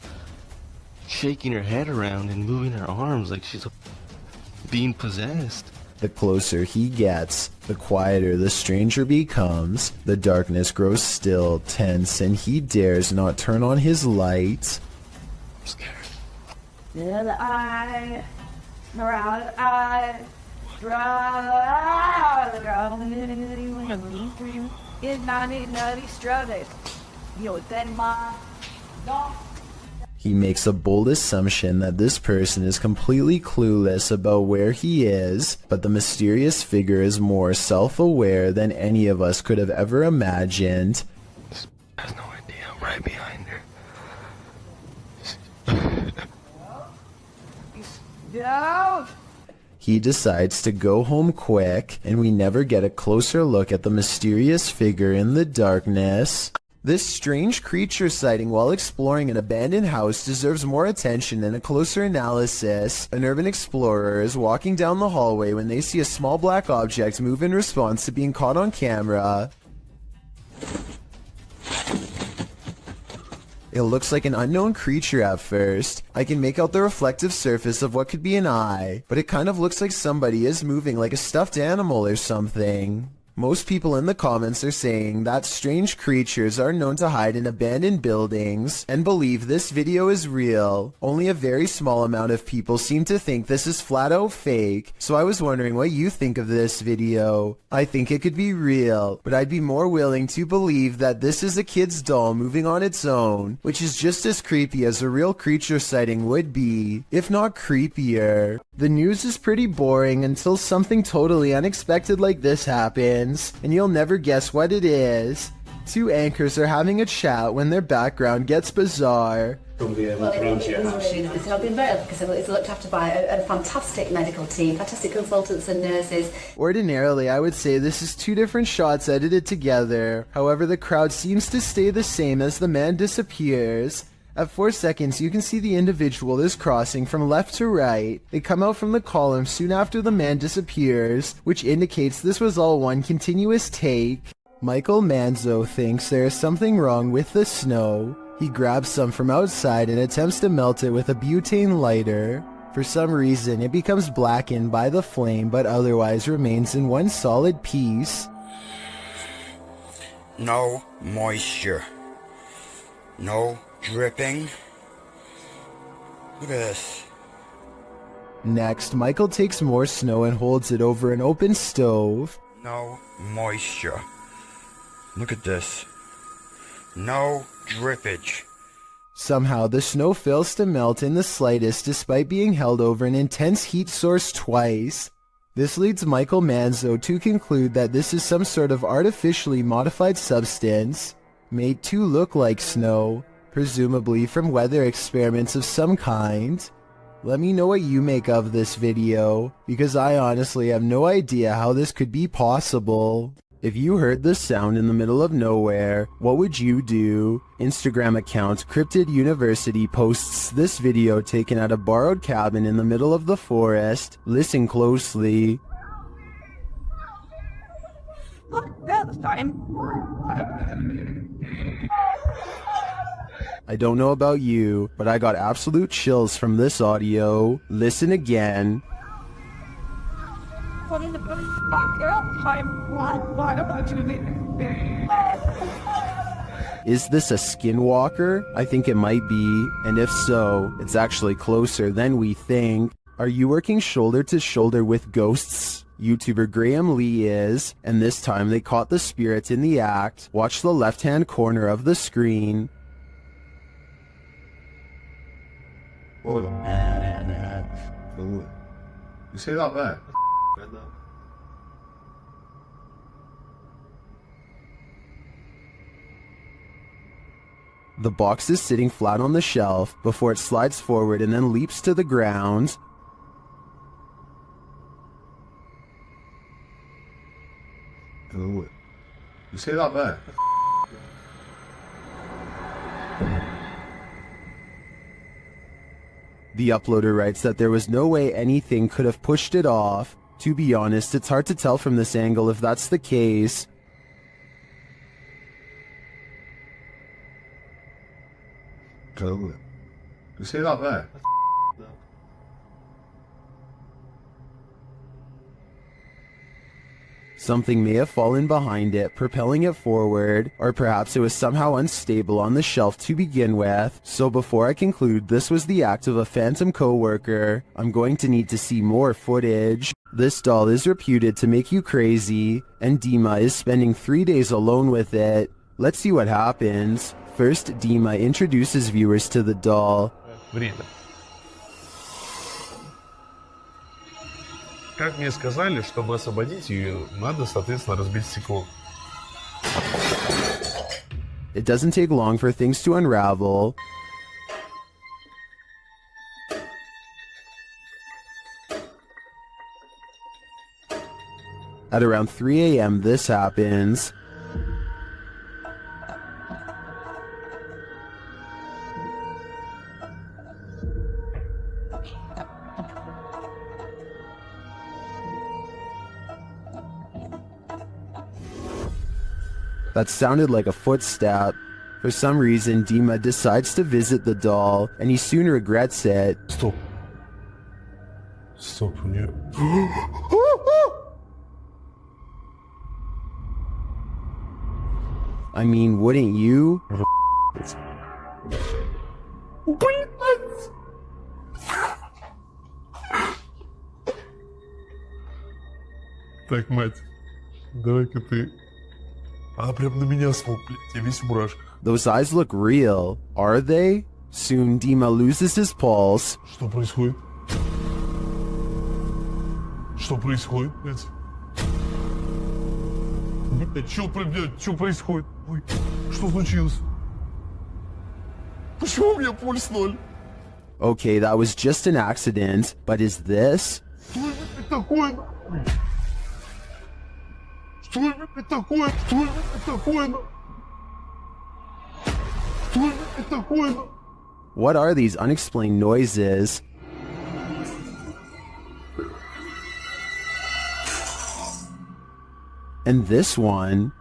D: shaking her head around and moving her arms like she's being possessed.
A: The closer he gets, the quieter the stranger becomes. The darkness grows still, tense, and he dares not turn on his light.
D: I'm scared.
A: He makes a bold assumption that this person is completely clueless about where he is, but the mysterious figure is more self-aware than any of us could have ever imagined.
D: I have no idea. I'm right behind her.
A: He decides to go home quick, and we never get a closer look at the mysterious figure in the darkness. This strange creature sighting while exploring an abandoned house deserves more attention and a closer analysis. An urban explorer is walking down the hallway when they see a small black object move in response to being caught on camera. It looks like an unknown creature at first. I can make out the reflective surface of what could be an eye, but it kind of looks like somebody is moving like a stuffed animal or something. Most people in the comments are saying that strange creatures are known to hide in abandoned buildings and believe this video is real. Only a very small amount of people seem to think this is flat out fake, so I was wondering what you think of this video. I think it could be real, but I'd be more willing to believe that this is a kid's doll moving on its own, which is just as creepy as a real creature sighting would be, if not creepier. The news is pretty boring until something totally unexpected like this happens, and you'll never guess what it is. Two anchors are having a chat when their background gets bizarre.
K: Well, it's not been better because it's looked after by a fantastic medical team, fantastic consultants and nurses.
A: Ordinarily, I would say this is two different shots edited together. However, the crowd seems to stay the same as the man disappears. At 4 seconds, you can see the individual is crossing from left to right. They come out from the column soon after the man disappears, which indicates this was all one continuous take. Michael Manzo thinks there is something wrong with the snow. He grabs some from outside and attempts to melt it with a butane lighter. For some reason, it becomes blackened by the flame but otherwise remains in one solid piece.
L: No moisture. No dripping. Look at this.
A: Next, Michael takes more snow and holds it over an open stove.
L: No moisture. Look at this. No drippage.
A: Somehow, the snow fails to melt in the slightest despite being held over an intense heat source twice. This leads Michael Manzo to conclude that this is some sort of artificially modified substance, made to look like snow, presumably from weather experiments of some kind. Let me know what you make of this video, because I honestly have no idea how this could be possible. If you heard this sound in the middle of nowhere, what would you do? Instagram account Cryptid University posts this video taken at a borrowed cabin in the middle of the forest. Listen closely.
I: That's fine.
A: I don't know about you, but I got absolute chills from this audio. Listen again.
I: What in the fuck? Why am I doing this?
A: Is this a skinwalker? I think it might be, and if so, it's actually closer than we think. Are you working shoulder to shoulder with ghosts? YouTuber Graham Lee is, and this time they caught the spirit in the act. Watch the left-hand corner of the screen.
H: Hold on. You say that there?
A: The box is sitting flat on the shelf before it slides forward and then leaps to the ground.
H: You say that there?
A: The uploader writes that there was no way anything could have pushed it off. To be honest, it's hard to tell from this angle if that's the case.
H: You say that there?
A: Something may have fallen behind it, propelling it forward, or perhaps it was somehow unstable on the shelf to begin with. So before I conclude this was the act of a phantom co-worker, I'm going to need to see more footage. This doll is reputed to make you crazy, and Dima is spending 3 days alone with it. Let's see what happens. First, Dima introduces viewers to the doll.
O: Время. Как мне сказали, чтобы освободить ее, надо, соответственно, разбить стекло.
A: It doesn't take long for things to unravel. At around 3 a.m. this happens. That sounded like a footstep. For some reason, Dima decides to visit the doll, and he soon regrets it.
O: Stop. Stop, у нее...
A: I mean, wouldn't you?
O: Так, мать, давай-ка ты... Она прям на меня смотрит, я весь в мурашках.
A: Those eyes look real. Are they? Soon Dima loses his pulse.
O: Что происходит? Что происходит, блядь? Блядь, что происходит? Ой, что случилось? Почему у меня пульс 0?
A: Okay, that was just an accident, but is this?
O: Что это такое? Что это такое? Что это такое? Что это такое?
A: What are these unexplained noises? And this one...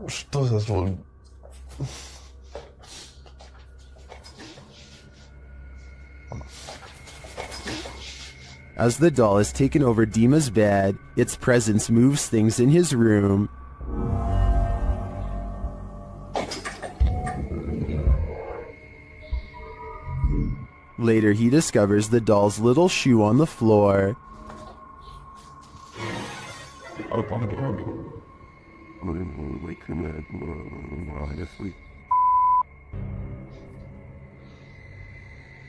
O: Что за звук?
A: As the doll is taken over Dima's bed, its presence moves things in his room. Later, he discovers the doll's little shoe on the floor.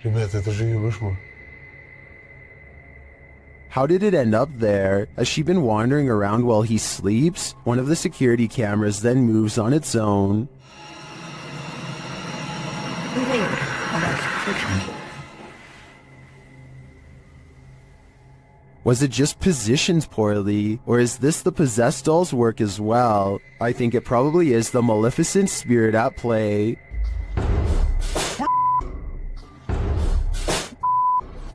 O: Ребята, это же ее вышло.
A: How did it end up there? Has she been wandering around while he sleeps? One of the security cameras then moves on its own. Was it just positioned poorly, or is this the possessed doll's work as well? I think it probably is the maleficent spirit at play.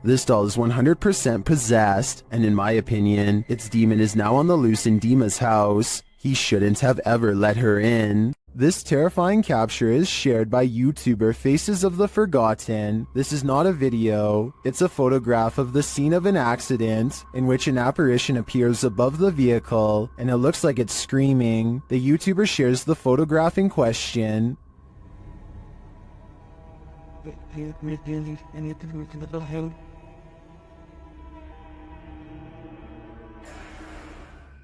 A: This doll is 100% possessed, and in my opinion, its demon is now on the loose in Dima's house. He shouldn't have ever let her in. This terrifying capture is shared by YouTuber Faces of the Forgotten. This is not a video, it's a photograph of the scene of an accident in which an apparition appears above the vehicle and it looks like it's screaming. The YouTuber shares the photograph in question.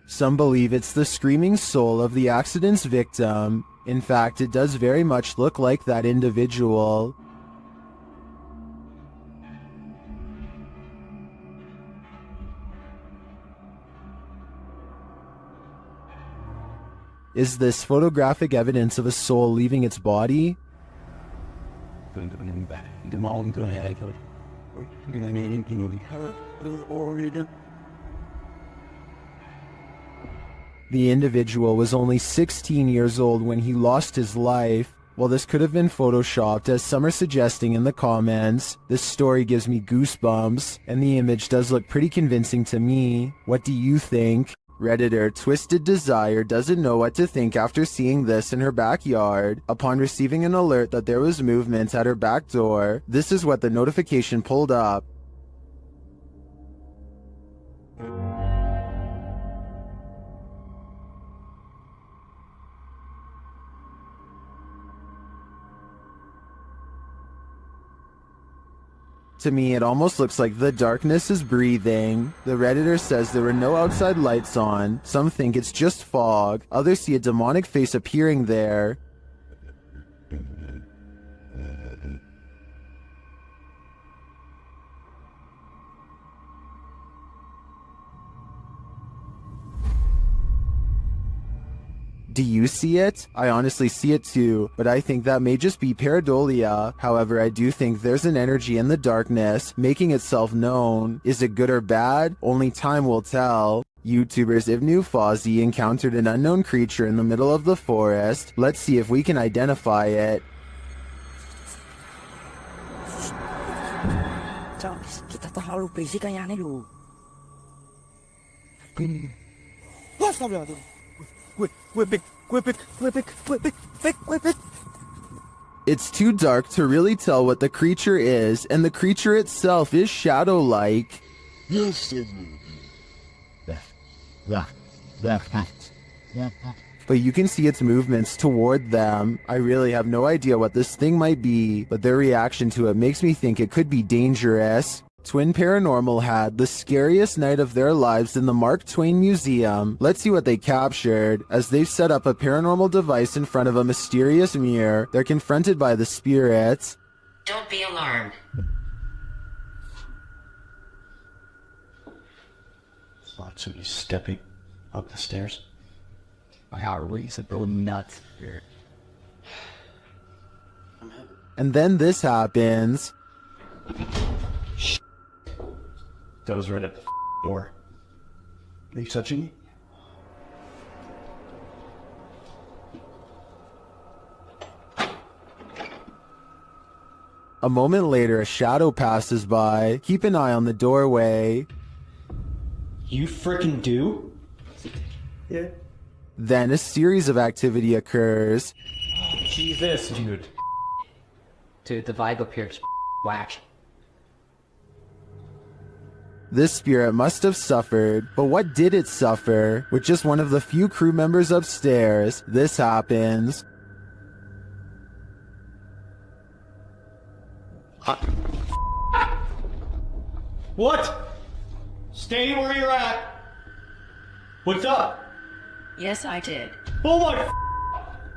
A: Some believe it's the screaming soul of the accident's victim. In fact, it does very much look like that individual. Is this photographic evidence of a soul leaving its body? The individual was only 16 years old when he lost his life. While this could have been photoshopped, as some are suggesting in the comments, this story gives me goosebumps, and the image does look pretty convincing to me. What do you think? Redditor Twisted Desire doesn't know what to think after seeing this in her backyard. Upon receiving an alert that there was movement at her back door, this is what the notification pulled up. To me, it almost looks like the darkness is breathing. The Redditor says there were no outside lights on. Some think it's just fog. Others see a demonic face appearing there. Do you see it? I honestly see it too, but I think that may just be pareidolia. However, I do think there's an energy in the darkness making itself known. Is it good or bad? Only time will tell. YouTubers Ibnu Fawzi encountered an unknown creature in the middle of the forest. Let's see if we can identify it.
E: Kita terlalu berisik kayaknya lu.
A: It's too dark to really tell what the creature is, and the creature itself is shadow-like. But you can see its movements toward them. I really have no idea what this thing might be, but their reaction to it makes me think it could be dangerous. Twin Paranormal had the scariest night of their lives in the Mark Twain Museum. Let's see what they captured. As they've set up a paranormal device in front of a mysterious mirror, they're confronted by the spirits.
C: Don't be alarmed.
D: Somebody stepping up the stairs.
E: My heart races a little nuts here.
A: And then this happens.
D: That was right at the door. Are you touching me?
A: A moment later, a shadow passes by. Keep an eye on the doorway.
Q: You frickin' do?
P: Yeah.
A: Then a series of activity occurs.
Q: Jesus, dude.
E: Dude, the vibe up here is whack.
A: This spirit must have suffered, but what did it suffer? With just one of the few crew members upstairs, this happens.
Q: What? Stay where you're at. What's up?
C: Yes, I did.
Q: Oh my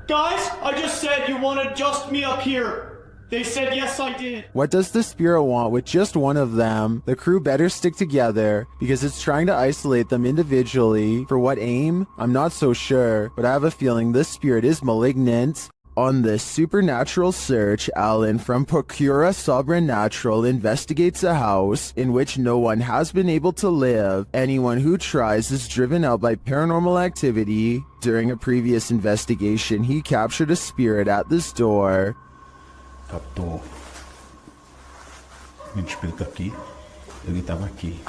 Q: guys, I just said you want to adjust me up here. They said yes, I did.
A: What does the spirit want with just one of them? The crew better stick together, because it's trying to isolate them individually. For what aim? I'm not so sure, but I have a feeling this spirit is malignant. On this supernatural search, Alan from Procura Sobrenatural investigates a house in which no one has been able to live. Anyone who tries is driven out by paranormal activity. During a previous investigation, he captured a spirit at this door.
H: Captou um espírito aqui.
F: Ele tava aqui,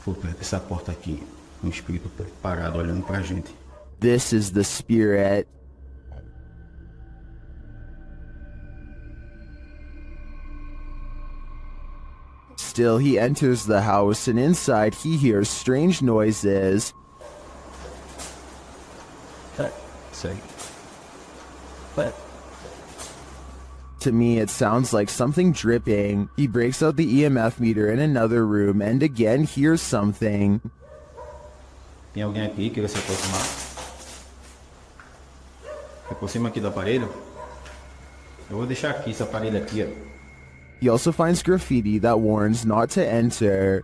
F: por perto dessa porta aqui, um espírito parado olhando pra gente.
A: This is the spirit. Still, he enters the house, and inside he hears strange noises. To me, it sounds like something dripping. He breaks out the EMF meter in another room and again hears something.
F: Tem alguém aqui que queira se aproximar? Se aproxima aqui do aparelho. Eu vou deixar aqui esse aparelho aqui, ó.
A: He also finds graffiti that warns not to enter.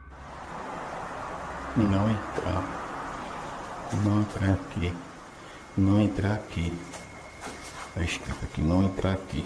F: Não entrar. Não entrar aqui. Não entrar aqui. Tá escrito aqui, não entrar aqui.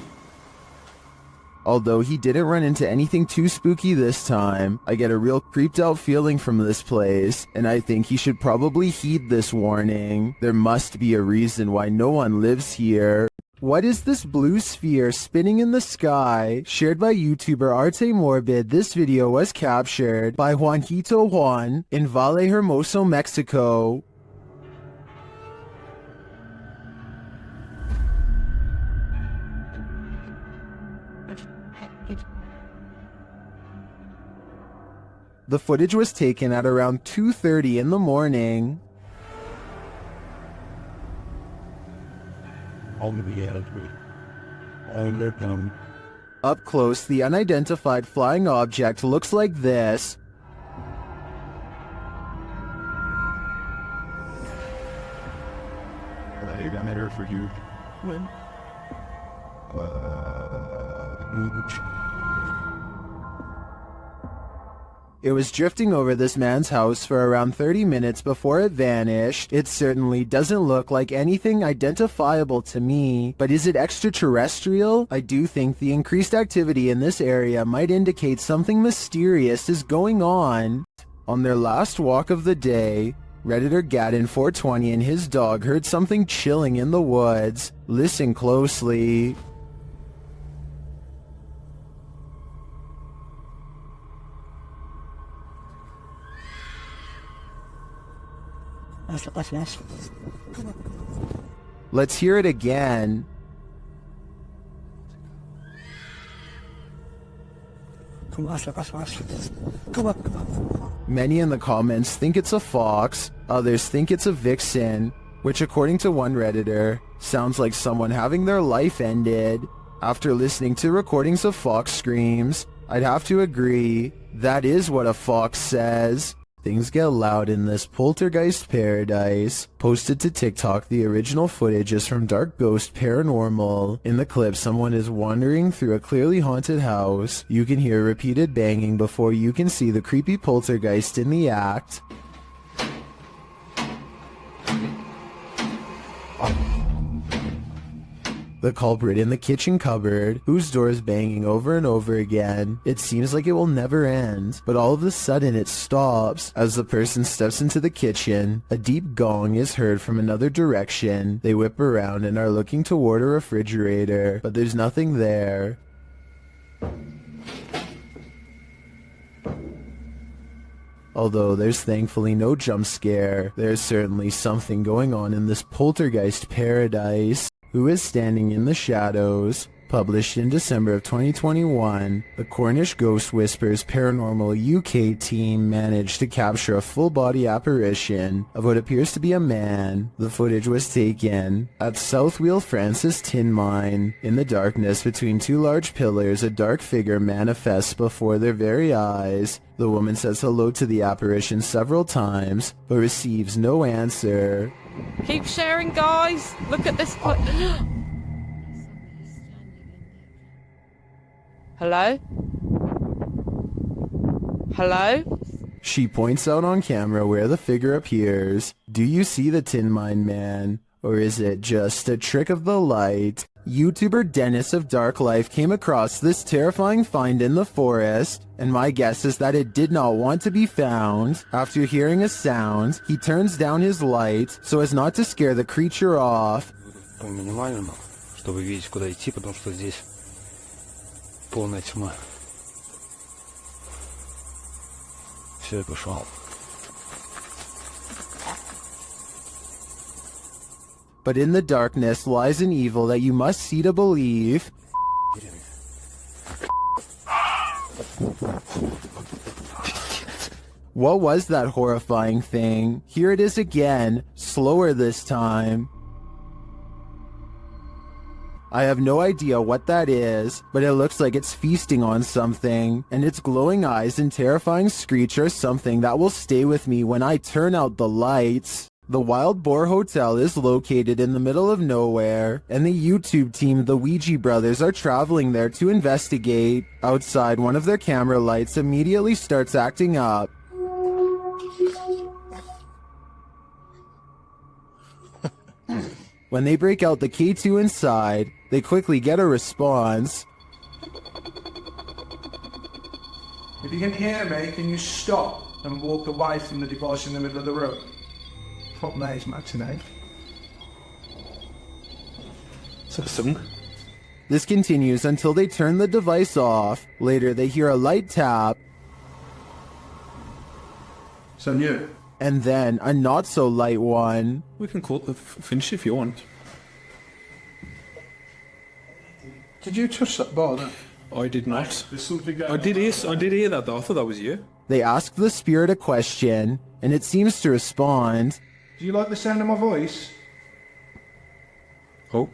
A: Although he didn't run into anything too spooky this time, I get a real creeped out feeling from this place, and I think he should probably heed this warning. There must be a reason why no one lives here. What is this blue sphere spinning in the sky? Shared by YouTuber Arte Morbid, this video was captured by Juanito Juan in Valle Hermoso, Mexico. The footage was taken at around 2:30 in the morning. Up close, the unidentified flying object looks like this.
F: I got matter for you.
W: When?
A: It was drifting over this man's house for around 30 minutes before it vanished. It certainly doesn't look like anything identifiable to me, but is it extraterrestrial? I do think the increased activity in this area might indicate something mysterious is going on. On their last walk of the day, Redditor Gaddon420 and his dog heard something chilling in the woods. Listen closely. Let's hear it again. Many in the comments think it's a fox, others think it's a vixen, which according to one Redditor, sounds like someone having their life ended. After listening to recordings of fox screams, I'd have to agree, that is what a fox says. Things get loud in this poltergeist paradise. Posted to TikTok, the original footage is from Dark Ghost Paranormal. In the clip, someone is wandering through a clearly haunted house. You can hear repeated banging before you can see the creepy poltergeist in the act. The culprit in the kitchen cupboard, whose door is banging over and over again. It seems like it will never end, but all of a sudden it stops. As the person steps into the kitchen, a deep gong is heard from another direction. They whip around and are looking toward a refrigerator, but there's nothing there. Although there's thankfully no jump scare, there's certainly something going on in this poltergeist paradise. Who is Standing in the Shadows? Published in December of 2021, the Cornish Ghost Whispers Paranormal UK team managed to capture a full-body apparition of what appears to be a man. The footage was taken at South Wheel Francis Tin Mine. In the darkness between two large pillars, a dark figure manifests before their very eyes. The woman says hello to the apparition several times, but receives no answer.
T: Keep sharing, guys. Look at this. Hello? Hello?
A: She points out on camera where the figure appears. Do you see the Tin Mine Man? Or is it just a trick of the light? YouTuber Dennis of Dark Life came across this terrifying find in the forest, and my guess is that it did not want to be found. After hearing a sound, he turns down his light so as not to scare the creature off.
M: По минимальному, чтобы видеть, куда идти, потому что здесь полная тьма. Все, пошел.
A: But in the darkness lies an evil that you must see to believe. What was that horrifying thing? Here it is again, slower this time. I have no idea what that is, but it looks like it's feasting on something, and its glowing eyes and terrifying screech are something that will stay with me when I turn out the lights. The Wild Boar Hotel is located in the middle of nowhere, and the YouTube team, the Ouija brothers, are traveling there to investigate. Outside, one of their camera lights immediately starts acting up. When they break out the K2 inside, they quickly get a response.
S: If you can hear me, can you stop and walk away from the device in the middle of the room? Fuck me, it's matinee.
M: Is that a song?
A: This continues until they turn the device off. Later, they hear a light tap.
S: So new.
A: And then a not-so-light one.
M: We can call it the finish if you want.
S: Did you touch that bar then?
M: I did not.
S: There's something going
M: I did hear that though. I thought that was you.
A: They ask the spirit a question, and it seems to respond.
S: Do you like the sound of my voice?
M: Oh.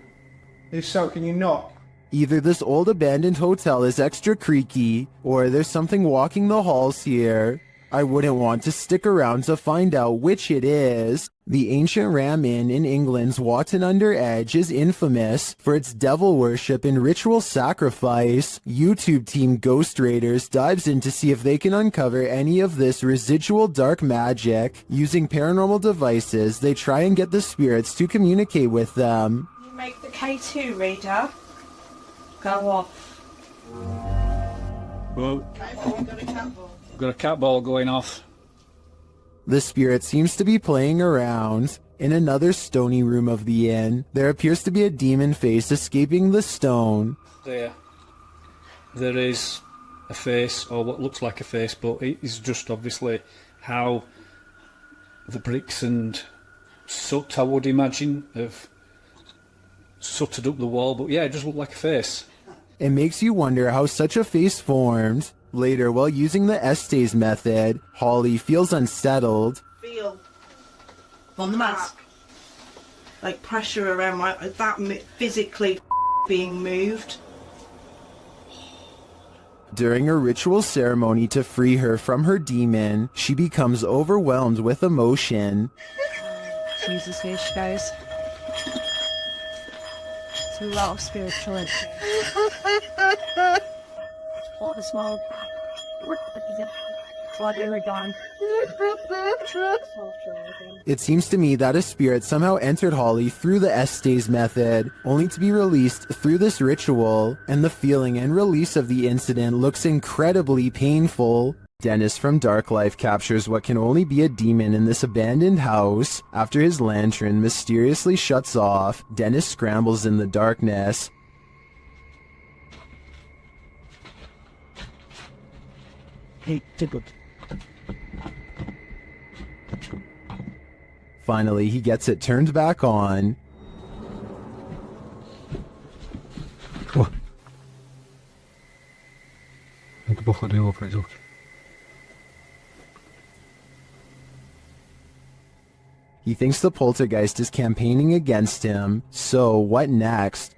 S: If so, can you knock?
A: Either this old abandoned hotel is extra creaky, or there's something walking the halls here. I wouldn't want to stick around to find out which it is. The ancient Ram Inn in England's Watton-under-Edge is infamous for its devil worship and ritual sacrifice. YouTube team Ghost Raiders dives in to see if they can uncover any of this residual dark magic. Using paranormal devices, they try and get the spirits to communicate with them.
N: You make the K2 reader go off.
V: Well, got a cat ball going off.
A: The spirit seems to be playing around. In another stony room of the inn, there appears to be a demon face escaping the stone.
V: There is a face, or what looks like a face, but it is just obviously how the bricks and soot, I would imagine, have sooted up the wall. But yeah, it just looked like a face.
A: It makes you wonder how such a face formed. Later, while using the Estes method, Holly feels unsettled.
N: Feel on the mask, like pressure around physically being moved.
A: During a ritual ceremony to free her from her demon, she becomes overwhelmed with emotion.
I: Jesus H, guys. It's a lot of spiritual energy. All the smoke.
A: It seems to me that a spirit somehow entered Holly through the Estes method, only to be released through this ritual, and the feeling and release of the incident looks incredibly painful. Dennis from Dark Life captures what can only be a demon in this abandoned house. After his lantern mysteriously shuts off, Dennis scrambles in the darkness.
V: Hey, good.
A: Finally, he gets it turned back on.
V: Это походу его проделки.
A: He thinks the poltergeist is campaigning against him, so what next?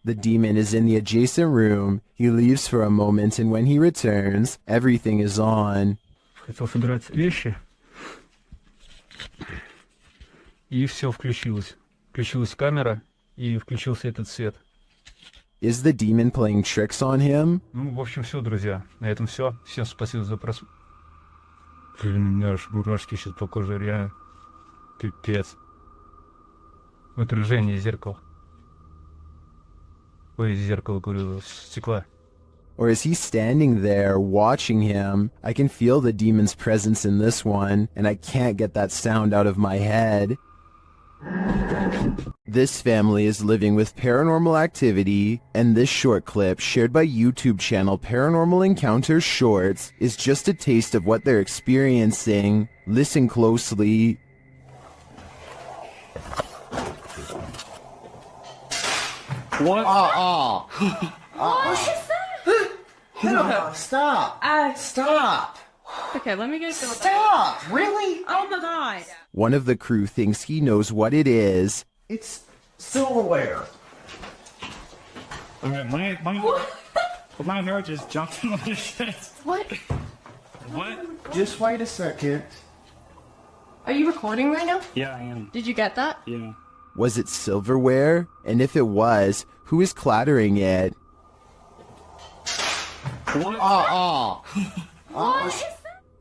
A: The demon is in the adjacent room. He leaves for a moment, and when he returns, everything is on.
V: Хотел собирать вещи. И все включилось. Включилась камера, и включился этот свет.
A: Is the demon playing tricks on him?
V: Ну, в общем, все, друзья. На этом все. Всем спасибо за просмотр. Блин, у меня аж мурашки сейчас по коже, реально. Пипец. Отражение зеркала. Ой, зеркало, говорю, стекла.
A: Or is he standing there watching him? I can feel the demon's presence in this one, and I can't get that sound out of my head. This family is living with paranormal activity, and this short clip, shared by YouTube channel Paranormal Encounters Shorts, is just a taste of what they're experiencing. Listen closely.
V: What?
G: No, stop. Stop.
B: Okay, let me get
G: Stop. Really?
B: Oh my god.
A: One of the crew thinks he knows what it is.
G: It's silverware.
R: Alright, my hair just jumped in my shit.
B: What?
R: What?
G: Just wait a second.
B: Are you recording right now?
R: Yeah, I am.
B: Did you get that?
R: Yeah.
A: Was it silverware? And if it was, who is clattering it?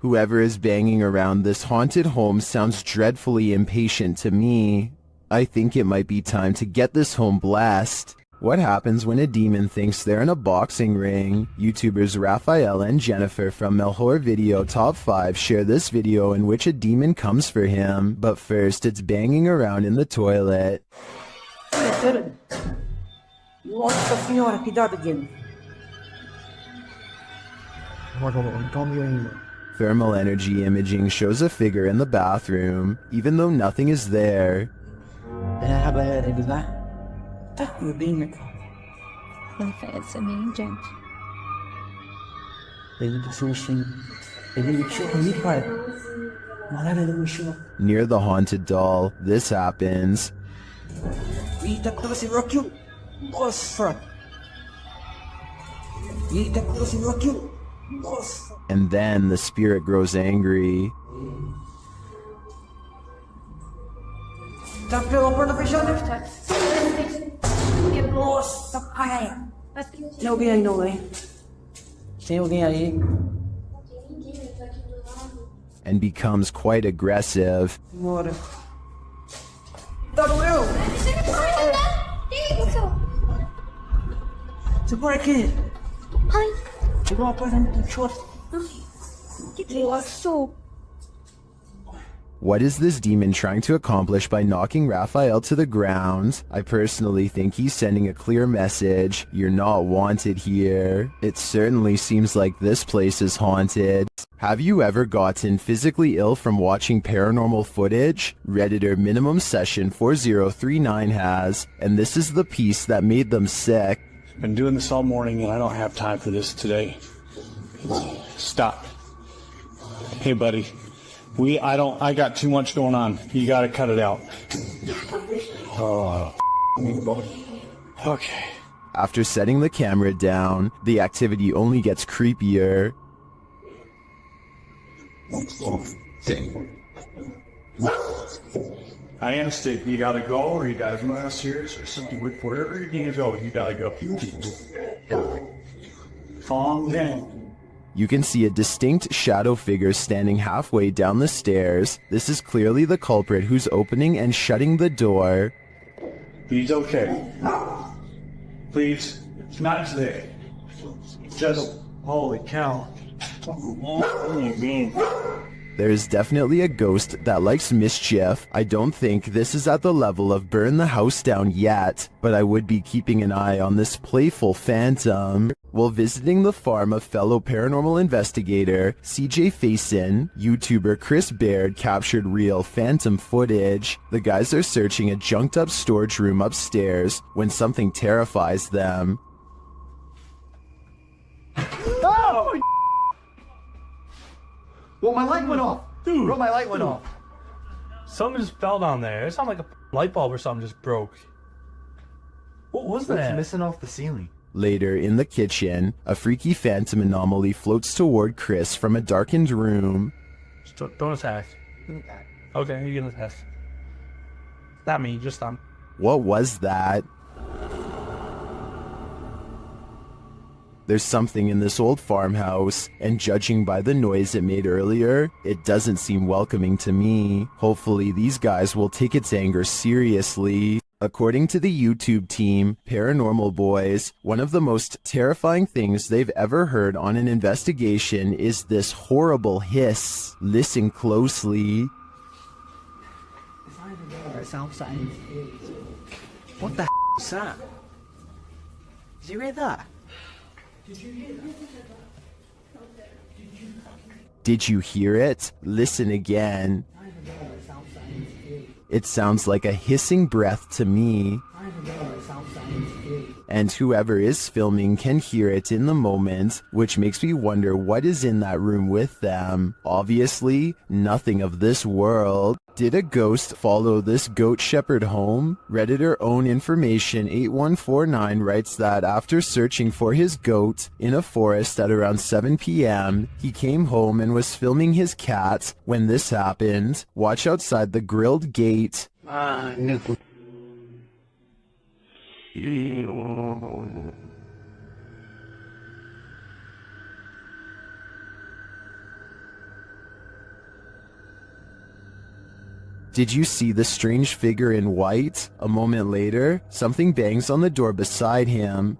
A: Whoever is banging around this haunted home sounds dreadfully impatient to me. I think it might be time to get this home blessed. What happens when a demon thinks they're in a boxing ring? YouTubers Raphael and Jennifer from Melhor Video Top 5 share this video in which a demon comes for him, but first it's banging around in the toilet.
G: Nossa senhora, que dá again.
A: Thermal energy imaging shows a figure in the bathroom, even though nothing is there. Near the haunted doll, this happens. And then the spirit grows angry.
G: Tem alguém aí não, hein? Tem alguém aí?
A: And becomes quite aggressive.
G: Bora. Tá doeu? Segura aqui. Ai. Chegou uma coisa muito chata. Que laço.
A: What is this demon trying to accomplish by knocking Raphael to the ground? I personally think he's sending a clear message. You're not wanted here. It certainly seems like this place is haunted. Have you ever gotten physically ill from watching paranormal footage? Redditor Minimum Session 4039 has, and this is the piece that made them sick.
R: Been doing this all morning and I don't have time for this today. Stop. Hey buddy. I got too much going on. You gotta cut it out. Oh, okay.
A: After setting the camera down, the activity only gets creepier.
R: I am sick. You gotta go, or you gotta come out serious, or something. Wherever you need to go, you gotta go. Calm down.
A: You can see a distinct shadow figure standing halfway down the stairs. This is clearly the culprit who's opening and shutting the door.
R: He's okay. Please, it's not today. Just, holy cow.
A: There is definitely a ghost that likes mischief. I don't think this is at the level of burn the house down yet, but I would be keeping an eye on this playful phantom. While visiting the farm of fellow paranormal investigator CJ Faison, YouTuber Chris Baird captured real phantom footage. The guys are searching a junked up storage room upstairs when something terrifies them.
G: Oh! Well, my light went off. Dude, bro, my light went off.
P: Something just fell down there. It sounded like a light bulb or something just broke. What was that?
G: What's missing off the ceiling?
A: Later, in the kitchen, a freaky phantom anomaly floats toward Chris from a darkened room.
P: Just don't attack. Okay, you can attack. Not me, just them.
A: What was that? There's something in this old farmhouse, and judging by the noise it made earlier, it doesn't seem welcoming to me. Hopefully these guys will take its anger seriously. According to the YouTube team, Paranormal Boys, one of the most terrifying things they've ever heard on an investigation is this horrible hiss. Listen closely.
P: What the is that? Did you hear that?
A: Did you hear it? Listen again. It sounds like a hissing breath to me. And whoever is filming can hear it in the moment, which makes me wonder what is in that room with them. Obviously, nothing of this world. Did a ghost follow this goat shepherd home? Redditor Own Information 8149 writes that after searching for his goat in a forest at around 7 p.m., he came home and was filming his cat when this happened. Watch outside the grilled gate. Did you see the strange figure in white? A moment later, something bangs on the door beside him.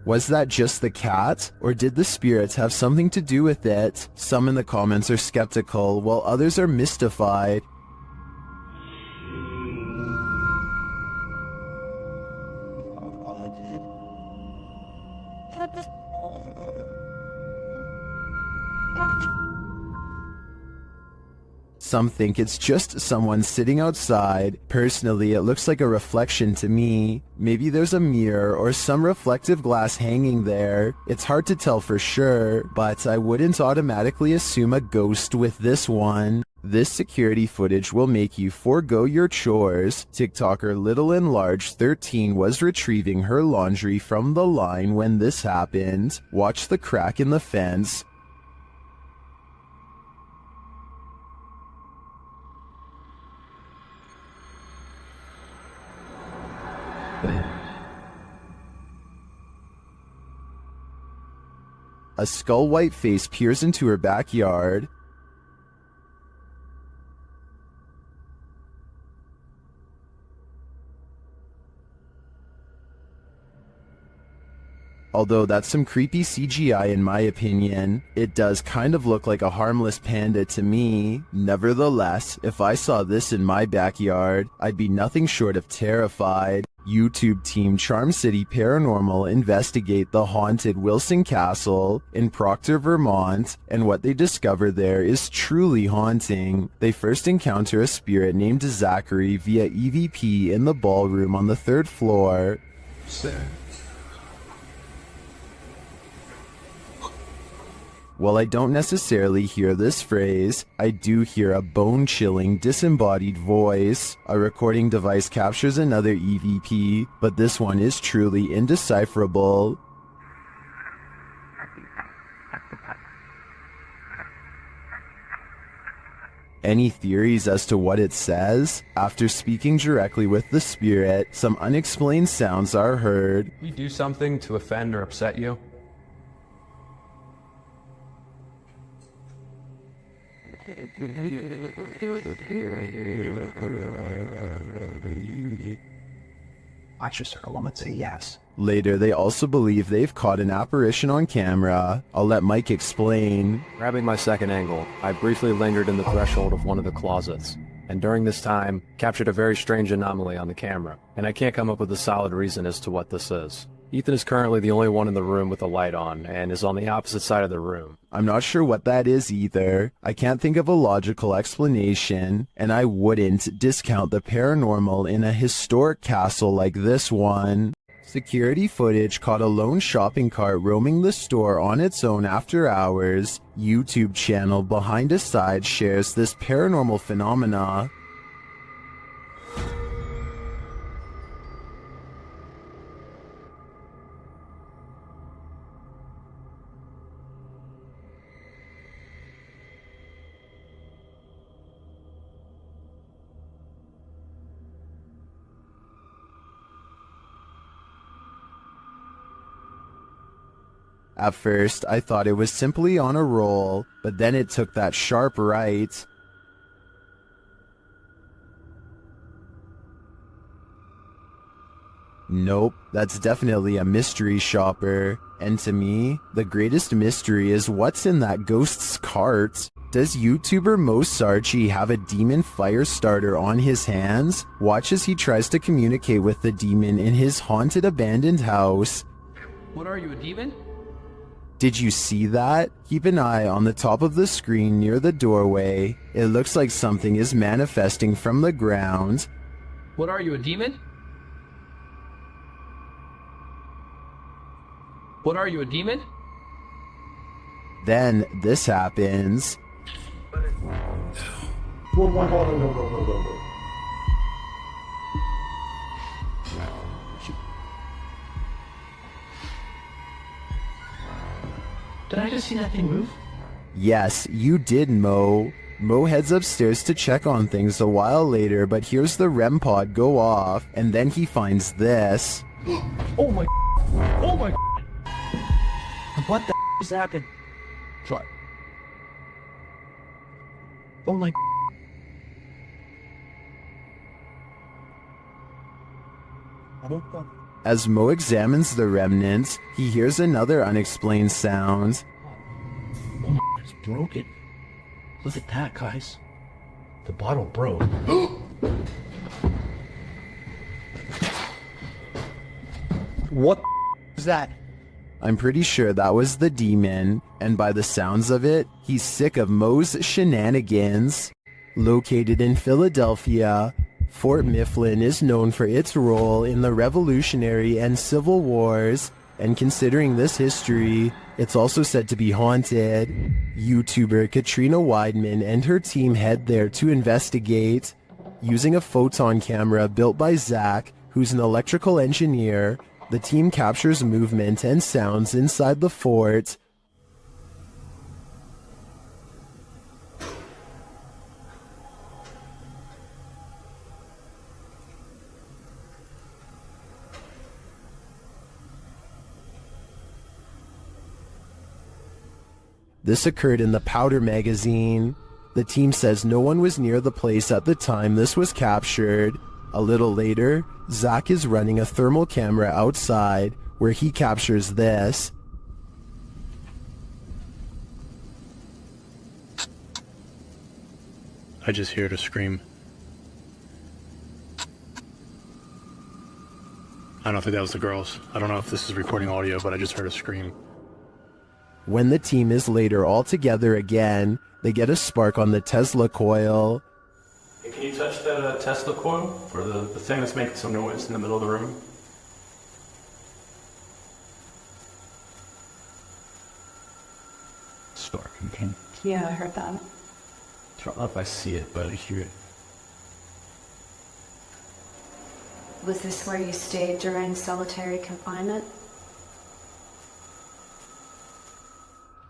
A: Was that just the cat? Or did the spirits have something to do with it? Some in the comments are skeptical, while others are mystified. Some think it's just someone sitting outside. Personally, it looks like a reflection to me. Maybe there's a mirror or some reflective glass hanging there. It's hard to tell for sure, but I wouldn't automatically assume a ghost with this one. This security footage will make you forego your chores. TikToker Little and Large 13 was retrieving her laundry from the line when this happened. Watch the crack in the fence. A skull-white face peers into her backyard. Although that's some creepy CGI in my opinion, it does kind of look like a harmless panda to me. Nevertheless, if I saw this in my backyard, I'd be nothing short of terrified. YouTube team Charm City Paranormal investigate the haunted Wilson Castle in Proctor, Vermont, and what they discover there is truly haunting. They first encounter a spirit named Zachary via EVP in the ballroom on the 3rd floor. While I don't necessarily hear this phrase, I do hear a bone-chilling, disembodied voice. A recording device captures another EVP, but this one is truly indecipherable. Any theories as to what it says? After speaking directly with the spirit, some unexplained sounds are heard.
J: We do something to offend or upset you?
K: I just heard a woman say yes.
A: Later, they also believe they've caught an apparition on camera. I'll let Mike explain.
J: Grabbing my second angle, I briefly lingered in the threshold of one of the closets, and during this time, captured a very strange anomaly on the camera, and I can't come up with a solid reason as to what this is. Ethan is currently the only one in the room with the light on, and is on the opposite side of the room.
A: I'm not sure what that is either. I can't think of a logical explanation, and I wouldn't discount the paranormal in a historic castle like this one. Security footage caught a lone shopping cart roaming the store on its own after hours. YouTube channel Behind a Side shares this paranormal phenomena. At first, I thought it was simply on a roll, but then it took that sharp right. Nope, that's definitely a mystery shopper. And to me, the greatest mystery is what's in that ghost's cart. Does YouTuber Mo Sarchi have a demon fire starter on his hands? Watch as he tries to communicate with the demon in his haunted abandoned house.
E: What are you, a demon?
A: Did you see that? Keep an eye on the top of the screen near the doorway. It looks like something is manifesting from the ground.
E: What are you, a demon? What are you, a demon?
A: Then this happens.
E: Did I just see that thing move?
A: Yes, you did, Mo. Mo heads upstairs to check on things a while later, but hears the REM pod go off, and then he finds this.
E: Oh my... Oh my...
K: What the just happened?
E: What?
K: Oh my...
A: As Mo examines the remnants, he hears another unexplained sound.
K: Oh my, it's broken. Look at that, guys. The bottle broke. What is that?
A: I'm pretty sure that was the demon, and by the sounds of it, he's sick of Mo's shenanigans. Located in Philadelphia, Fort Mifflin is known for its role in the Revolutionary and Civil Wars, and considering this history, it's also said to be haunted. YouTuber Katrina Weidman and her team head there to investigate. Using a photon camera built by Zach, who's an electrical engineer, the team captures movement and sounds inside the fort. This occurred in the Powder magazine. The team says no one was near the place at the time this was captured. A little later, Zach is running a thermal camera outside, where he captures this.
D: I just heard a scream. I don't think that was the girls. I don't know if this is recording audio, but I just heard a scream.
A: When the team is later all together again, they get a spark on the Tesla coil.
J: Hey, can you touch that Tesla coil? Or the thing that's making some noise in the middle of the room?
F: Spark again.
I: Yeah, I heard that.
J: I don't know if I see it, but I hear it.
I: Was this where you stayed during solitary confinement?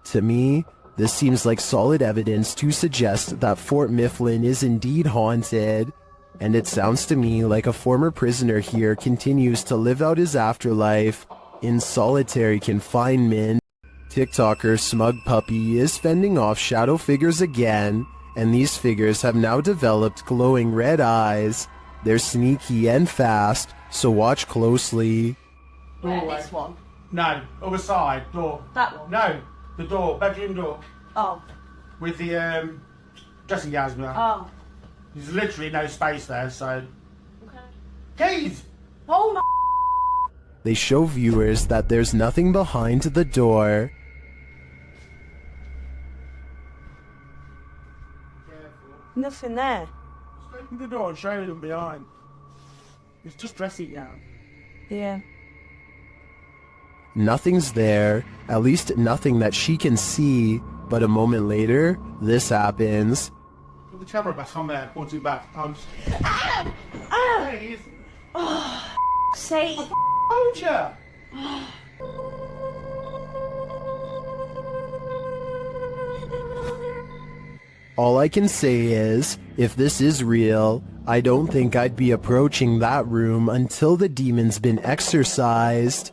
A: To me, this seems like solid evidence to suggest that Fort Mifflin is indeed haunted, and it sounds to me like a former prisoner here continues to live out his afterlife in solitary confinement. TikToker Smug Puppy is fending off shadow figures again, and these figures have now developed glowing red eyes. They're sneaky and fast, so watch closely.
N: Yeah, this one.
R: No, other side, door.
N: That one?
R: No, the door, bedroom door.
N: Oh.
R: With the dressing gowns behind.
N: Oh.
R: There's literally no space there, so...
N: Okay.
R: Keys!
N: Oh my...
A: They show viewers that there's nothing behind the door.
N: Nothing there.
R: Just open the door and show them behind. It's just dressing gown.
N: Yeah.
A: Nothing's there, at least nothing that she can see, but a moment later, this happens.
R: Put the camera back on there, point it back.
N: Ah! Oh, say.
R: Told ya!
A: All I can say is, if this is real, I don't think I'd be approaching that room until the demon's been exorcised.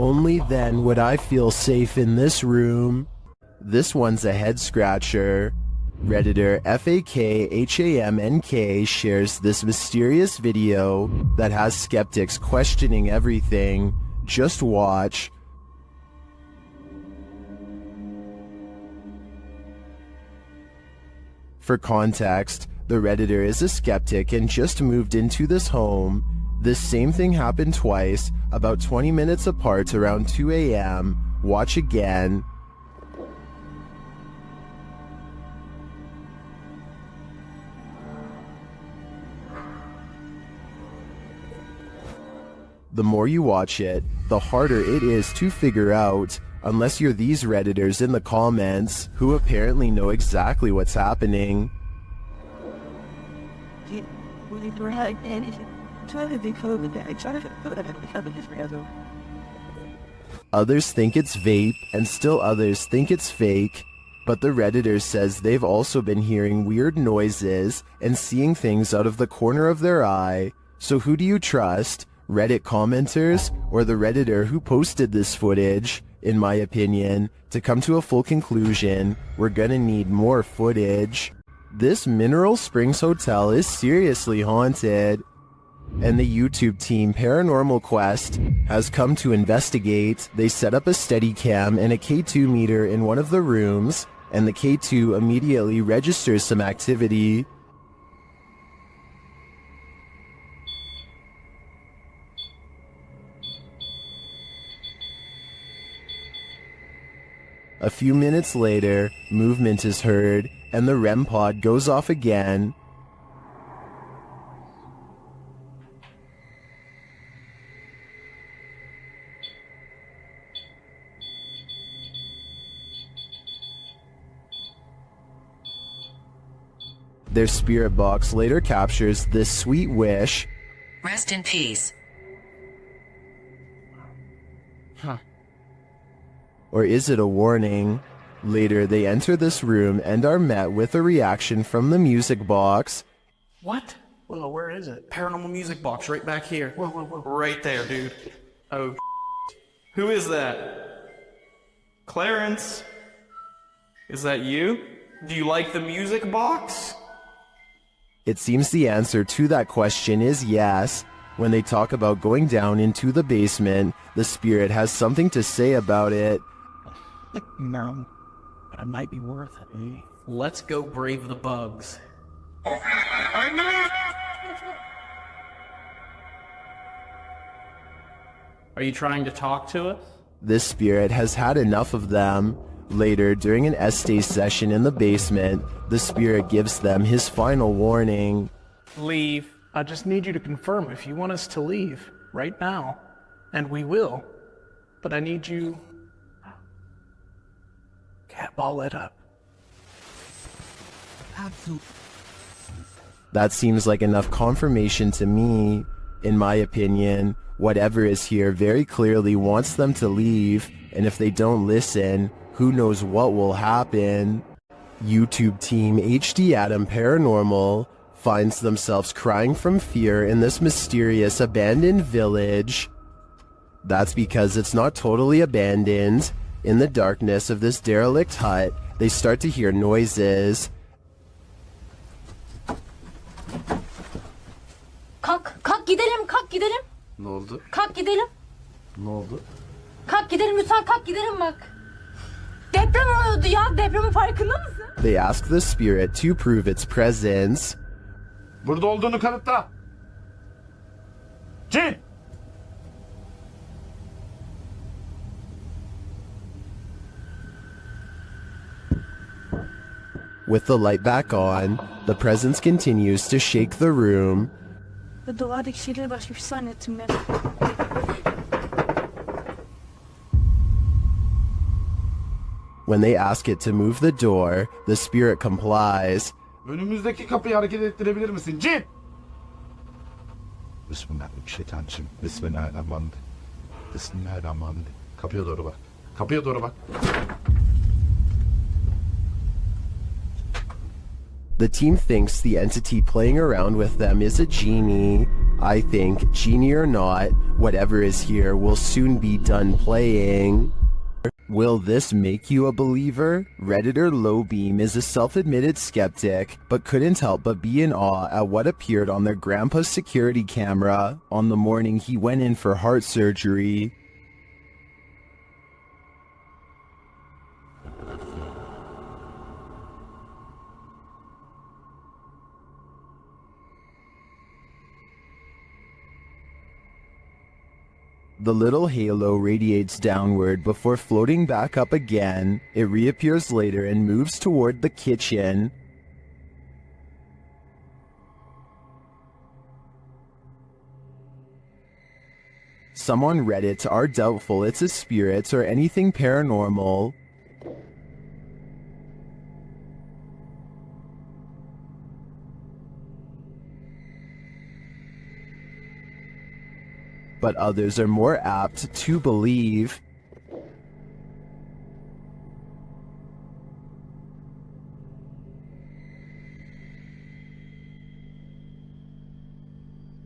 A: Only then would I feel safe in this room. This one's a head scratcher. Redditor FAKHAMNK shares this mysterious video that has skeptics questioning everything. Just watch. For context, the Redditor is a skeptic and just moved into this home. This same thing happened twice, about 20 minutes apart around 2 a.m. Watch again. The more you watch it, the harder it is to figure out, unless you're these Redditors in the comments, who apparently know exactly what's happening. Others think it's vape, and still others think it's fake, but the Redditor says they've also been hearing weird noises and seeing things out of the corner of their eye. So who do you trust? Reddit commenters or the Redditor who posted this footage? In my opinion, to come to a full conclusion, we're gonna need more footage. This Mineral Springs Hotel is seriously haunted, and the YouTube team Paranormal Quest has come to investigate. They set up a Steadicam and a K2 meter in one of the rooms, and the K2 immediately registers some activity. A few minutes later, movement is heard, and the REM pod goes off again. Their spirit box later captures this sweet wish.
C: Rest in peace.
A: Huh. Or is it a warning? Later, they enter this room and are met with a reaction from the music box.
L: What? Whoa, where is it? Paranormal music box right back here. Whoa, whoa, whoa. Right there, dude. Oh, who is that? Clarence? Is that you? Do you like the music box?
A: It seems the answer to that question is yes. When they talk about going down into the basement, the spirit has something to say about it.
L: No, but it might be worth it. Let's go brave the bugs. Are you trying to talk to us?
A: This spirit has had enough of them. Later, during an Estee session in the basement, the spirit gives them his final warning.
L: Leave. I just need you to confirm if you want us to leave right now. And we will. But I need you... Cat, ball it up.
G: Absolutely.
A: That seems like enough confirmation to me. In my opinion, whatever is here very clearly wants them to leave, and if they don't listen, who knows what will happen. YouTube team HD Adam Paranormal finds themselves crying from fear in this mysterious abandoned village. That's because it's not totally abandoned. In the darkness of this derelict hut, they start to hear noises.
O: Kalk gidelim, kalk gidelim.
D: Ne oldu?
O: Kalk gidelim.
D: Ne oldu?
O: Kalk gidelim lütfen, kalk gidelim bak. Deprem oluyordu ya, depremin farkında mısın?
A: They ask the spirit to prove its presence.
H: Burada olduğunu kanıtla. Cin!
A: With the light back on, the presence continues to shake the room.
I: Duvardaki şeyleri başka bir şey zannettim ben.
A: When they ask it to move the door, the spirit complies.
H: Önümüzdeki kapıyı hareket ettirebilir misin? Cin!
F: Bismillahirrahmanirrahim. Bismillahirrahmanirrahim. Bismillahirrahmanirrahim. Kapıya doğru bak.
H: Kapıya doğru bak.
A: The team thinks the entity playing around with them is a genie. I think, genie or not, whatever is here will soon be done playing. Will this make you a believer? Redditor Lowbeam is a self-admitted skeptic, but couldn't help but be in awe at what appeared on their grandpa's security camera on the morning he went in for heart surgery. The little halo radiates downward before floating back up again. It reappears later and moves toward the kitchen. Some on Reddit are doubtful it's a spirit or anything paranormal. But others are more apt to believe.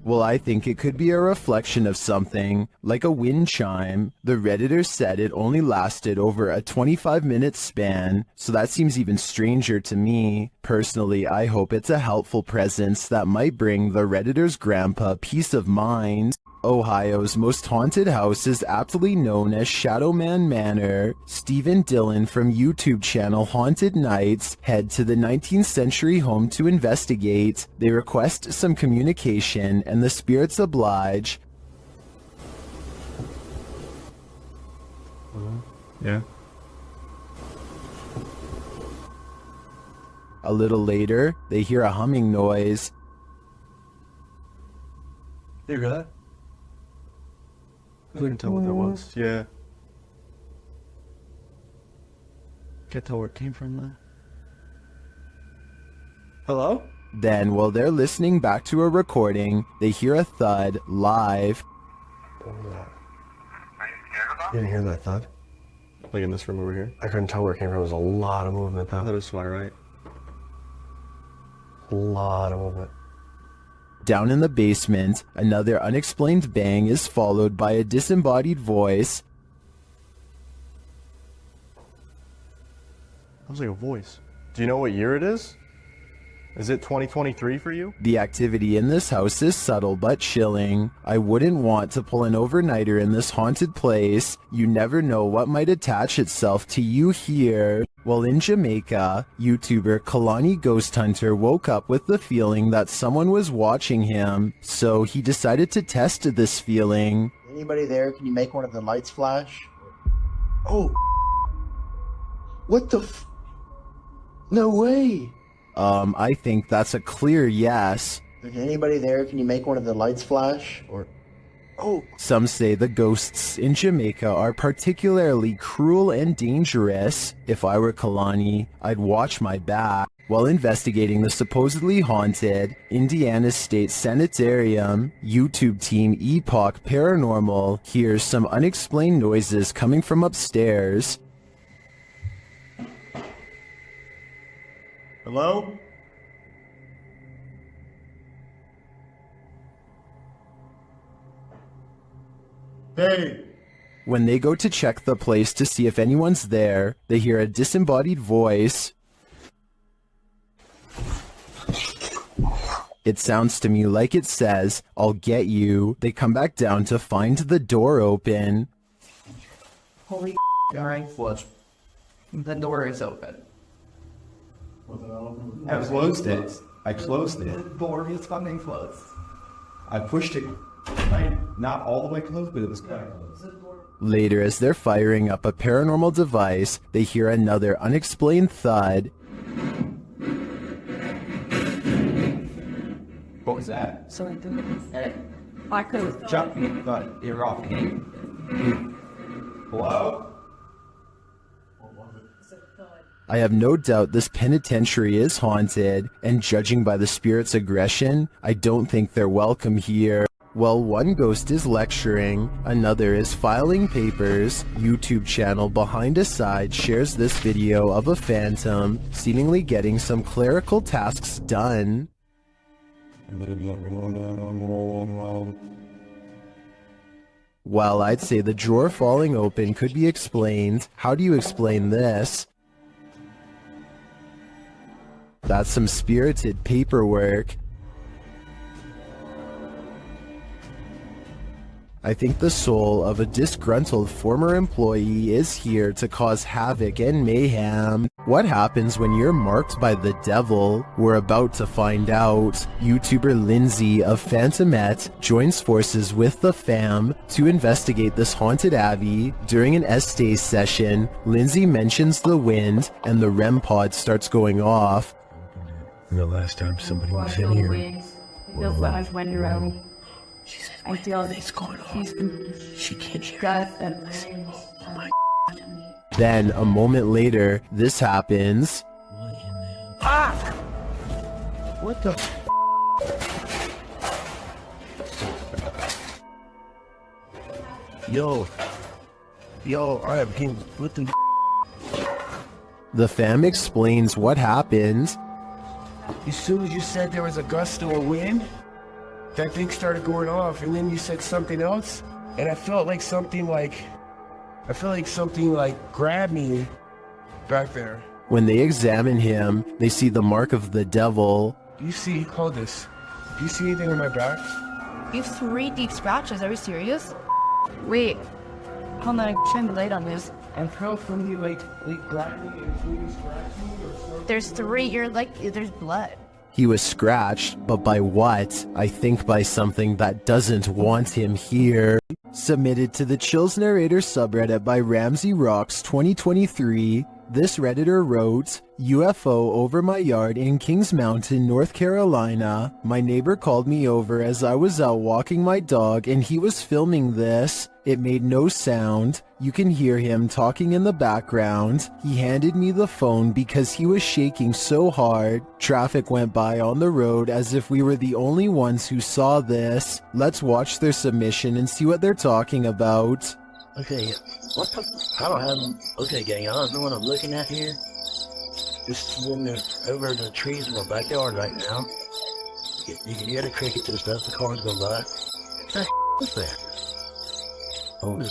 A: Well, I think it could be a reflection of something, like a wind chime. The Redditor said it only lasted over a 25-minute span, so that seems even stranger to me. Personally, I hope it's a helpful presence that might bring the Redditor's grandpa peace of mind. Ohio's most haunted house is aptly known as Shadowman Manor. Stephen Dillon from YouTube channel Haunted Nights head to the 19th century home to investigate. They request some communication and the spirits oblige.
M: Yeah.
A: A little later, they hear a humming noise.
Q: You hear that? I couldn't tell what that was. Yeah. Can't tell where it came from though. Hello?
A: Then, while they're listening back to a recording, they hear a thud live.
Q: You didn't hear that thud? Like in this room over here? I couldn't tell where it came from. There was a lot of movement though. That was why, right? A lot of movement.
A: Down in the basement, another unexplained bang is followed by a disembodied voice.
Q: That was like a voice. Do you know what year it is? Is it 2023 for you?
A: The activity in this house is subtle but chilling. I wouldn't want to pull an overnighter in this haunted place. You never know what might attach itself to you here. While in Jamaica, YouTuber Kalani Ghost Hunter woke up with the feeling that someone was watching him, so he decided to test this feeling.
U: Anybody there? Can you make one of the lights flash? Oh. What the f... No way.
A: I think that's a clear yes.
U: Is anybody there? Can you make one of the lights flash? Or... Oh.
A: Some say the ghosts in Jamaica are particularly cruel and dangerous. If I were Kalani, I'd watch my back. While investigating the supposedly haunted Indiana State Sanitarium, YouTube team Epoch Paranormal hears some unexplained noises coming from upstairs.
R: Hello? Hey!
A: When they go to check the place to see if anyone's there, they hear a disembodied voice. It sounds to me like it says, "I'll get you." They come back down to find the door open.
B: Holy alright.
W: What?
B: The door is open.
W: I closed it. I closed it.
B: The door is fucking closed.
W: I pushed it. Not all the way closed, but it was kind of close.
A: Later, as they're firing up a paranormal device, they hear another unexplained thud.
W: What was that?
B: So I could have
W: Jump me, thud. You're off. Hello?
A: I have no doubt this penitentiary is haunted, and judging by the spirit's aggression, I don't think they're welcome here. While one ghost is lecturing, another is filing papers. YouTube channel Behind a Side shares this video of a phantom seemingly getting some clerical tasks done. Well, I'd say the drawer falling open could be explained. How do you explain this? That's some spirited paperwork. I think the soul of a disgruntled former employee is here to cause havoc and mayhem. What happens when you're marked by the devil? We're about to find out. YouTuber Lindsay of Phantomette joins forces with the fam to investigate this haunted abbey. During an Estee session, Lindsay mentions the wind and the REM pod starts going off.
F: The last time somebody was in here.
O: I feel it's going on. She can't hear and oh my God.
A: Then, a moment later, this happens.
F: Ah! What the Yo, I am what the
A: The fam explains what happened.
S: As soon as you said there was a gust of wind, that thing started going off, and then you said something else, and I felt like something grabbed me back there.
A: When they examine him, they see the mark of the devil.
S: Do you see anything on my back?
O: You have 3 deep scratches. Are you serious? Wait. Hold on, I'm trying to light on this.
S: And how come you like grabbed me and really scratched me or something?
O: There's 3. There's blood.
A: He was scratched, but by what? I think by something that doesn't want him here. Submitted to the Chills Narrator subreddit by Ramsey Rocks 2023, this Redditor wrote, UFO over my yard in Kings Mountain, North Carolina. My neighbor called me over as I was out walking my dog and he was filming this. It made no sound. You can hear him talking in the background. He handed me the phone because he was shaking so hard. Traffic went by on the road as if we were the only ones who saw this. Let's watch their submission and see what they're talking about.
K: Okay, what the? I don't have. Okay, gang, I don't know what I'm looking at here. Just sitting there over the trees in my backyard right now. You can hear the crickets and stuff. The cars go by. What's that? Oh.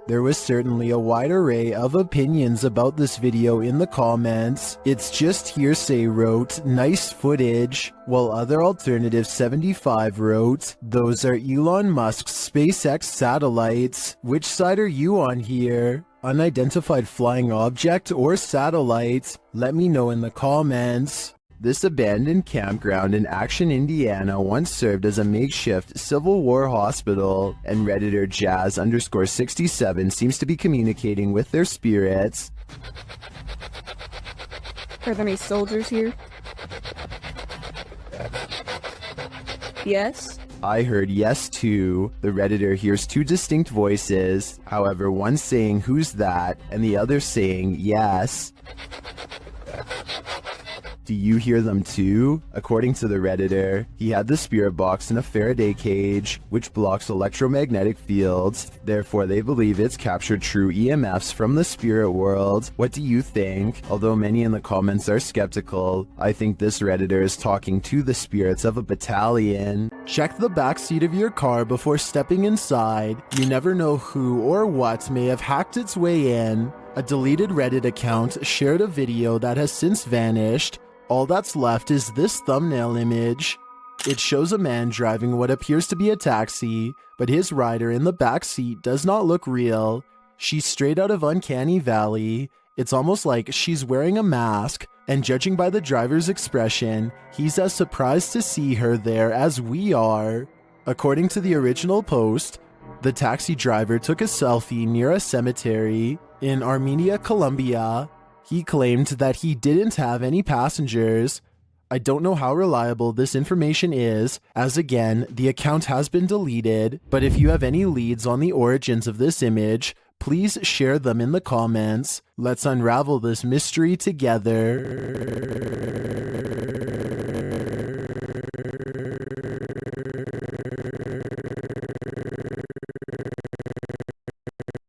A: There was certainly a wide array of opinions about this video in the comments. It's just hearsay wrote, nice footage, while other alternative 75 wrote, those are Elon Musk's SpaceX satellites. Which side are you on here? Unidentified flying object or satellite? Let me know in the comments. This abandoned campground in Action, Indiana once served as a makeshift Civil War hospital, and Redditor Jazz_67 seems to be communicating with their spirits.
T: Are there any soldiers here? Yes?
A: I heard yes too. The Redditor hears 2 distinct voices, however one saying who's that, and the other saying yes. Do you hear them too? According to the Redditor, he had the spirit box in a Faraday cage, which blocks electromagnetic fields. Therefore, they believe it's captured true EMFs from the spirit world. What do you think? Although many in the comments are skeptical, I think this Redditor is talking to the spirits of a battalion. Check the back seat of your car before stepping inside. You never know who or what may have hacked its way in. A deleted Reddit account shared a video that has since vanished. All that's left is this thumbnail image. It shows a man driving what appears to be a taxi, but his rider in the back seat does not look real. She's straight out of Uncanny Valley. It's almost like she's wearing a mask, and judging by the driver's expression, he's as surprised to see her there as we are. According to the original post, the taxi driver took a selfie near a cemetery in Armenia, Colombia. He claimed that he didn't have any passengers. I don't know how reliable this information is, as again, the account has been deleted, but if you have any leads on the origins of this image, please share them in the comments. Let's unravel this mystery together.